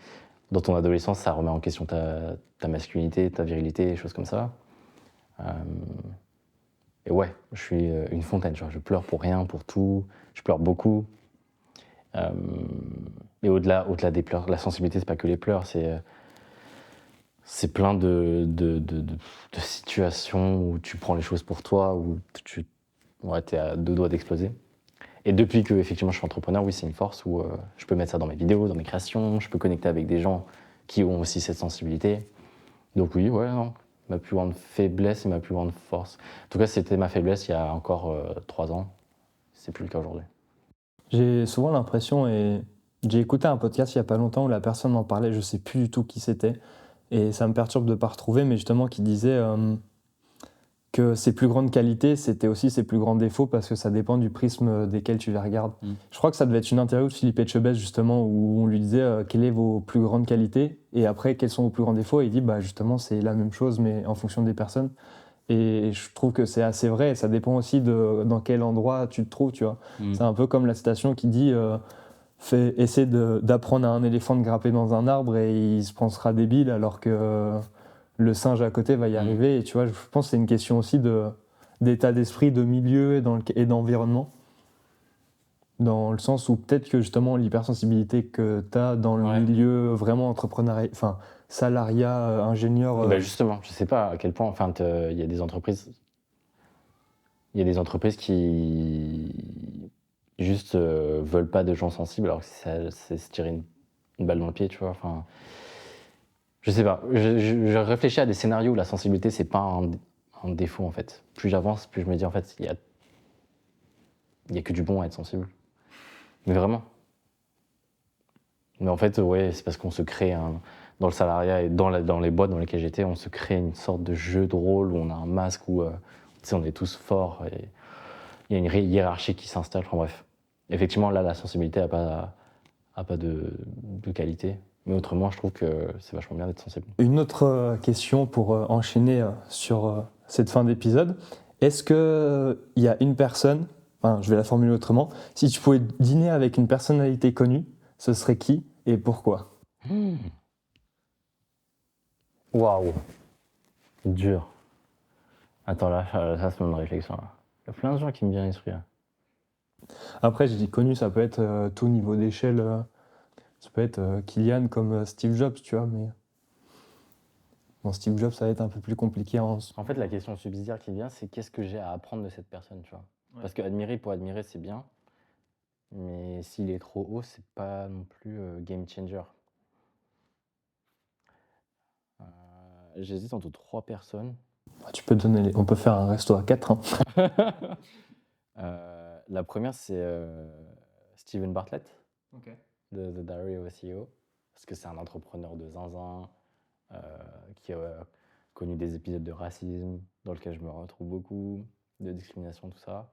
Dans ton adolescence, ça remet en question ta masculinité, ta virilité, des choses comme ça. Et ouais, je suis une fontaine, tu vois. Je pleure pour rien, pour tout. Je pleure beaucoup. Et au-delà des pleurs, la sensibilité, c'est pas que les pleurs, c'est plein de situations où tu prends les choses pour toi, où t'es à deux doigts d'exploser. Et depuis que effectivement je suis entrepreneur, oui, c'est une force où je peux mettre ça dans mes vidéos, dans mes créations, je peux connecter avec des gens qui ont aussi cette sensibilité. Donc oui, ouais, non. Ma plus grande faiblesse et ma plus grande force. En tout cas, c'était ma faiblesse il y a encore 3 ans. C'est plus le cas aujourd'hui. J'ai souvent l'impression, et j'ai écouté un podcast il y a pas longtemps où la personne en parlait, je sais plus du tout qui c'était, et ça me perturbe de pas retrouver, mais justement qui disait que ses plus grandes qualités, c'était aussi ses plus grands défauts parce que ça dépend du prisme desquels tu les regardes. Je crois que ça devait être une interview de Philippe Etchebest justement où on lui disait quelles sont vos plus grandes qualités et après quels sont vos plus grands défauts, et il dit bah justement c'est la même chose mais en fonction des personnes. Et je trouve que c'est assez vrai, ça dépend aussi de dans quel endroit tu te trouves, tu vois. C'est un peu comme la citation qui dit essaie d'apprendre à un éléphant de grimper dans un arbre et il se pensera débile alors que le singe à côté va y arriver. Et tu vois, je pense que c'est une question aussi d'état d'esprit, de milieu et d'environnement. Dans le sens où peut-être que justement l'hypersensibilité que tu as dans le milieu vraiment entrepreneurial, enfin salariat, ingénieur. Et ben justement, je sais pas à quel point, enfin, il y a des entreprises. Il y a des entreprises qui juste veulent pas de gens sensibles, alors que c'est se tirer une balle dans le pied, tu vois. Enfin, je sais pas. Je réfléchis à des scénarios où la sensibilité, c'est pas un défaut, en fait. Plus j'avance, plus je me dis, en fait, il y a que du bon à être sensible. Mais vraiment. Mais en fait, ouais, c'est parce qu'on se crée dans le salariat et dans les boîtes dans lesquelles j'étais, on se crée une sorte de jeu de rôle où on a un masque où tu sais, on est tous forts et il y a une hiérarchie qui s'installe. Enfin bref. Effectivement, là, la sensibilité n'a pas de qualité. Mais autrement, je trouve que c'est vachement bien d'être sensible. Une autre question pour enchaîner sur cette fin d'épisode. Est-ce qu'il y a une personne, enfin je vais la formuler autrement, si tu pouvais dîner avec une personnalité connue, ce serait qui et pourquoi ? Waouh, dur. Attends, là, ça c'est une réflexion. Là. Il y a plein de gens qui me viennent à l'esprit. Là. Après, j'ai dit connu, ça peut être tout niveau d'échelle. Ça peut être Kylian comme Steve Jobs, tu vois, mais bon, Steve Jobs, ça va être un peu plus compliqué. En fait, la question subsidiaire qui vient, c'est qu'est-ce que j'ai à apprendre de cette personne, tu vois. Ouais. Parce que admirer pour admirer, c'est bien, mais s'il est trop haut, c'est pas non plus game changer. J'hésite entre 3 personnes. Tu peux donner on peut faire un resto à 4. Hein. La première, c'est Steven Bartlett, de The Diary of a CEO, parce que c'est un entrepreneur de zinzin qui a connu des épisodes de racisme dans lesquels je me retrouve beaucoup, de discrimination, tout ça.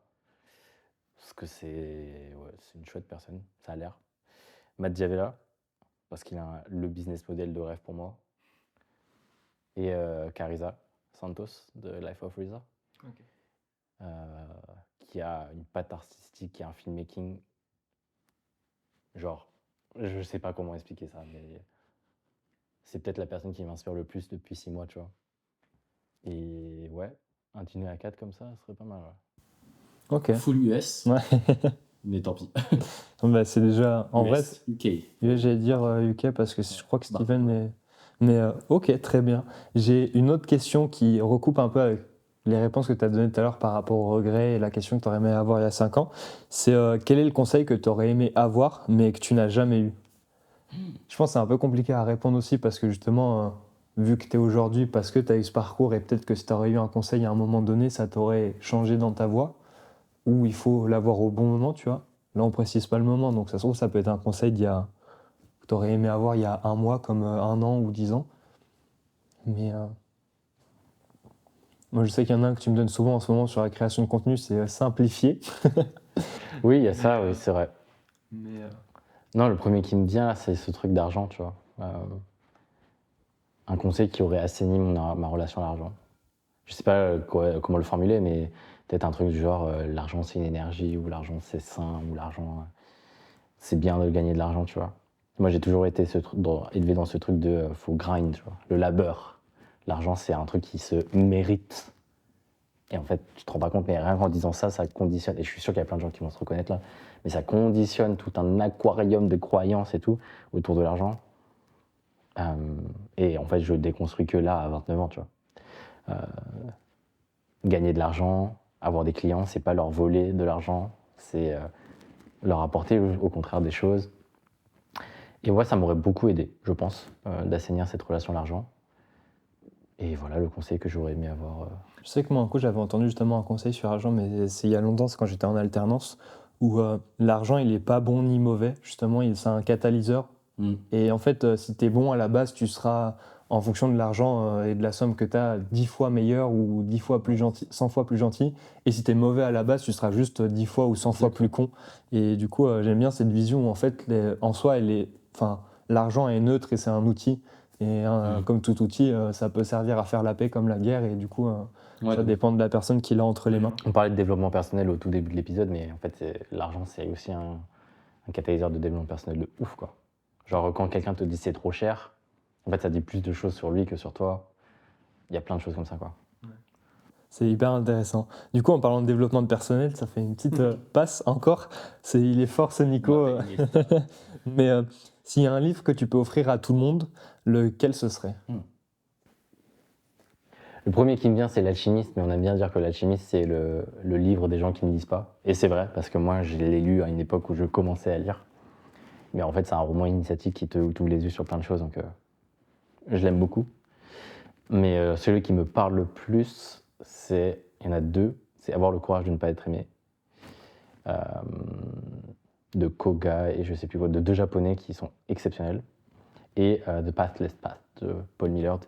Parce que c'est une chouette personne, ça a l'air. Matt Diavela, parce qu'il a le business model de rêve pour moi. Et Carissa Santos, de Life of Risa. Qui a une patte artistique, qui a un filmmaking. Genre, je sais pas comment expliquer ça, mais c'est peut-être la personne qui m'inspire le plus depuis 6 mois, tu vois. Et ouais, Un dîner à 4 comme ça serait pas mal, ouais. Ok. Full US, Ouais. mais tant pis. Bah, c'est déjà. En vrai, US, UK. j'allais dire UK parce que je crois que Bah. Steven est. Mais ok, très bien. J'ai une autre question qui recoupe un peu avec les réponses que tu as données tout à l'heure par rapport au regret et la question que tu aurais aimé avoir il y a 5 ans. C'est quel est le conseil que tu aurais aimé avoir mais que tu n'as jamais eu? Je pense que c'est un peu compliqué à répondre aussi parce que justement, vu que tu es aujourd'hui, parce que tu as eu ce parcours et peut-être que si tu aurais eu un conseil à un moment donné, ça t'aurait changé dans ta voie, ou il faut l'avoir au bon moment, tu vois. Là, on précise pas le moment, donc ça se trouve, ça peut être un conseil que tu aurais aimé avoir il y a 1 mois, comme 1 an ou 10 ans. Mais moi, je sais qu'il y en a un que tu me donnes souvent en ce moment sur la création de contenu, c'est simplifier. Oui, il y a ça, oui, c'est vrai. Mais Non, le premier qui me vient, là, c'est ce truc d'argent, tu vois. Un conseil qui aurait assaini ma relation à l'argent. Je sais pas comment le formuler, mais peut-être un truc du genre l'argent c'est une énergie, ou l'argent c'est sain, ou l'argent c'est bien de gagner de l'argent, tu vois. Moi j'ai toujours été élevé dans ce truc de faut grind, tu vois, le labeur. L'argent c'est un truc qui se mérite. Et en fait, tu te rends pas compte, mais rien qu'en disant ça, ça conditionne, et je suis sûr qu'il y a plein de gens qui vont se reconnaître là, mais ça conditionne tout un aquarium de croyances et tout autour de l'argent. Et en fait, je déconstruis que là, à 29 ans, tu vois. Gagner de l'argent, avoir des clients, c'est pas leur voler de l'argent, c'est leur apporter au contraire des choses. Et moi, ça m'aurait beaucoup aidé, je pense, d'assainir cette relation à l'argent. Et voilà le conseil que j'aurais aimé avoir. Je sais que moi, un coup, j'avais entendu justement un conseil sur l'argent, mais c'est il y a longtemps, c'est quand j'étais en alternance, où l'argent, il est pas bon ni mauvais. Justement, c'est un catalyseur. Et en fait, si tu es bon à la base, tu seras, en fonction de l'argent et de la somme que tu as, 10 fois meilleur ou 10 fois plus gentil, 100 fois plus gentil. Et si tu es mauvais à la base, tu seras juste 10 fois ou 100 fois plus con. Et du coup, j'aime bien cette vision où en fait, en soi, l'argent est neutre et c'est un outil. Et comme tout outil, ça peut servir à faire la paix comme la guerre. Et du coup, ça dépend de la personne qui l'a entre les mains. On parlait de développement personnel au tout début de l'épisode, mais en fait, l'argent, c'est aussi un catalyseur de développement personnel de ouf, quoi. Genre, quand quelqu'un te dit c'est trop cher, en fait, ça dit plus de choses sur lui que sur toi. Il y a plein de choses comme ça, quoi. C'est hyper intéressant. Du coup, en parlant de développement de personnel, ça fait une petite passe encore. Il est fort, ce Nico. Mais s'il y a un livre que tu peux offrir à tout le monde, lequel ce serait? Le premier qui me vient, c'est L'Alchimiste, mais on aime bien dire que L'Alchimiste, c'est le livre des gens qui ne lisent pas. Et c'est vrai, parce que moi, je l'ai lu à une époque où je commençais à lire. Mais en fait, c'est un roman initiatique qui te ouvre les yeux sur plein de choses, donc je l'aime beaucoup. Mais celui qui me parle le plus, il y en a 2, c'est Avoir le courage de ne pas être aimé, de Koga et je sais plus quoi, de 2 japonais qui sont exceptionnels, et The Pathless Path de Paul Millerd,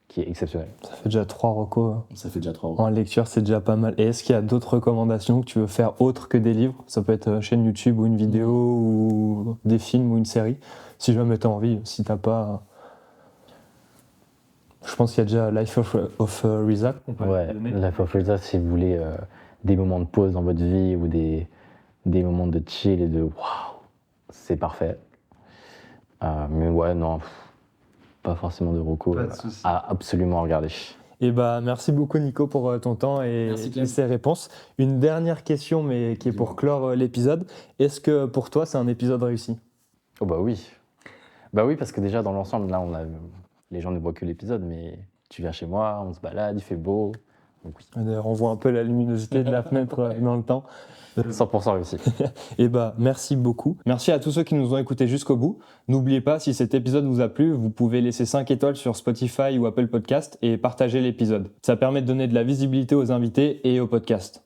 qui est exceptionnel. Ça fait déjà 3 recos. Ça fait déjà 3 En lecture, c'est déjà pas mal. Et est-ce qu'il y a d'autres recommandations que tu veux faire autres que des livres? Ça peut être chaîne YouTube ou une vidéo ou des films ou une série. Si jamais tu as envie, si t'as pas... Je pense qu'il y a déjà Life of Rizak. Ouais, Life of Rizak, si vous voulez des moments de pause dans votre vie ou des moments de chill et de waouh, c'est parfait. Mais ouais, non, pas forcément de recours à absolument regarder. Et merci beaucoup Nico pour ton temps et ces réponses. Une dernière question, mais qui est pour clore l'épisode. Est-ce que pour toi, c'est un épisode réussi? Oh bah oui. Bah oui, parce que déjà dans l'ensemble, là, les gens ne voient que l'épisode, mais tu viens chez moi, on se balade, il fait beau. Donc oui. D'ailleurs, on voit un peu la luminosité de la fenêtre dans le temps. 100% réussi. Et merci beaucoup. Merci à tous ceux qui nous ont écoutés jusqu'au bout. N'oubliez pas, si cet épisode vous a plu, vous pouvez laisser 5 étoiles sur Spotify ou Apple Podcast et partager l'épisode. Ça permet de donner de la visibilité aux invités et au podcast.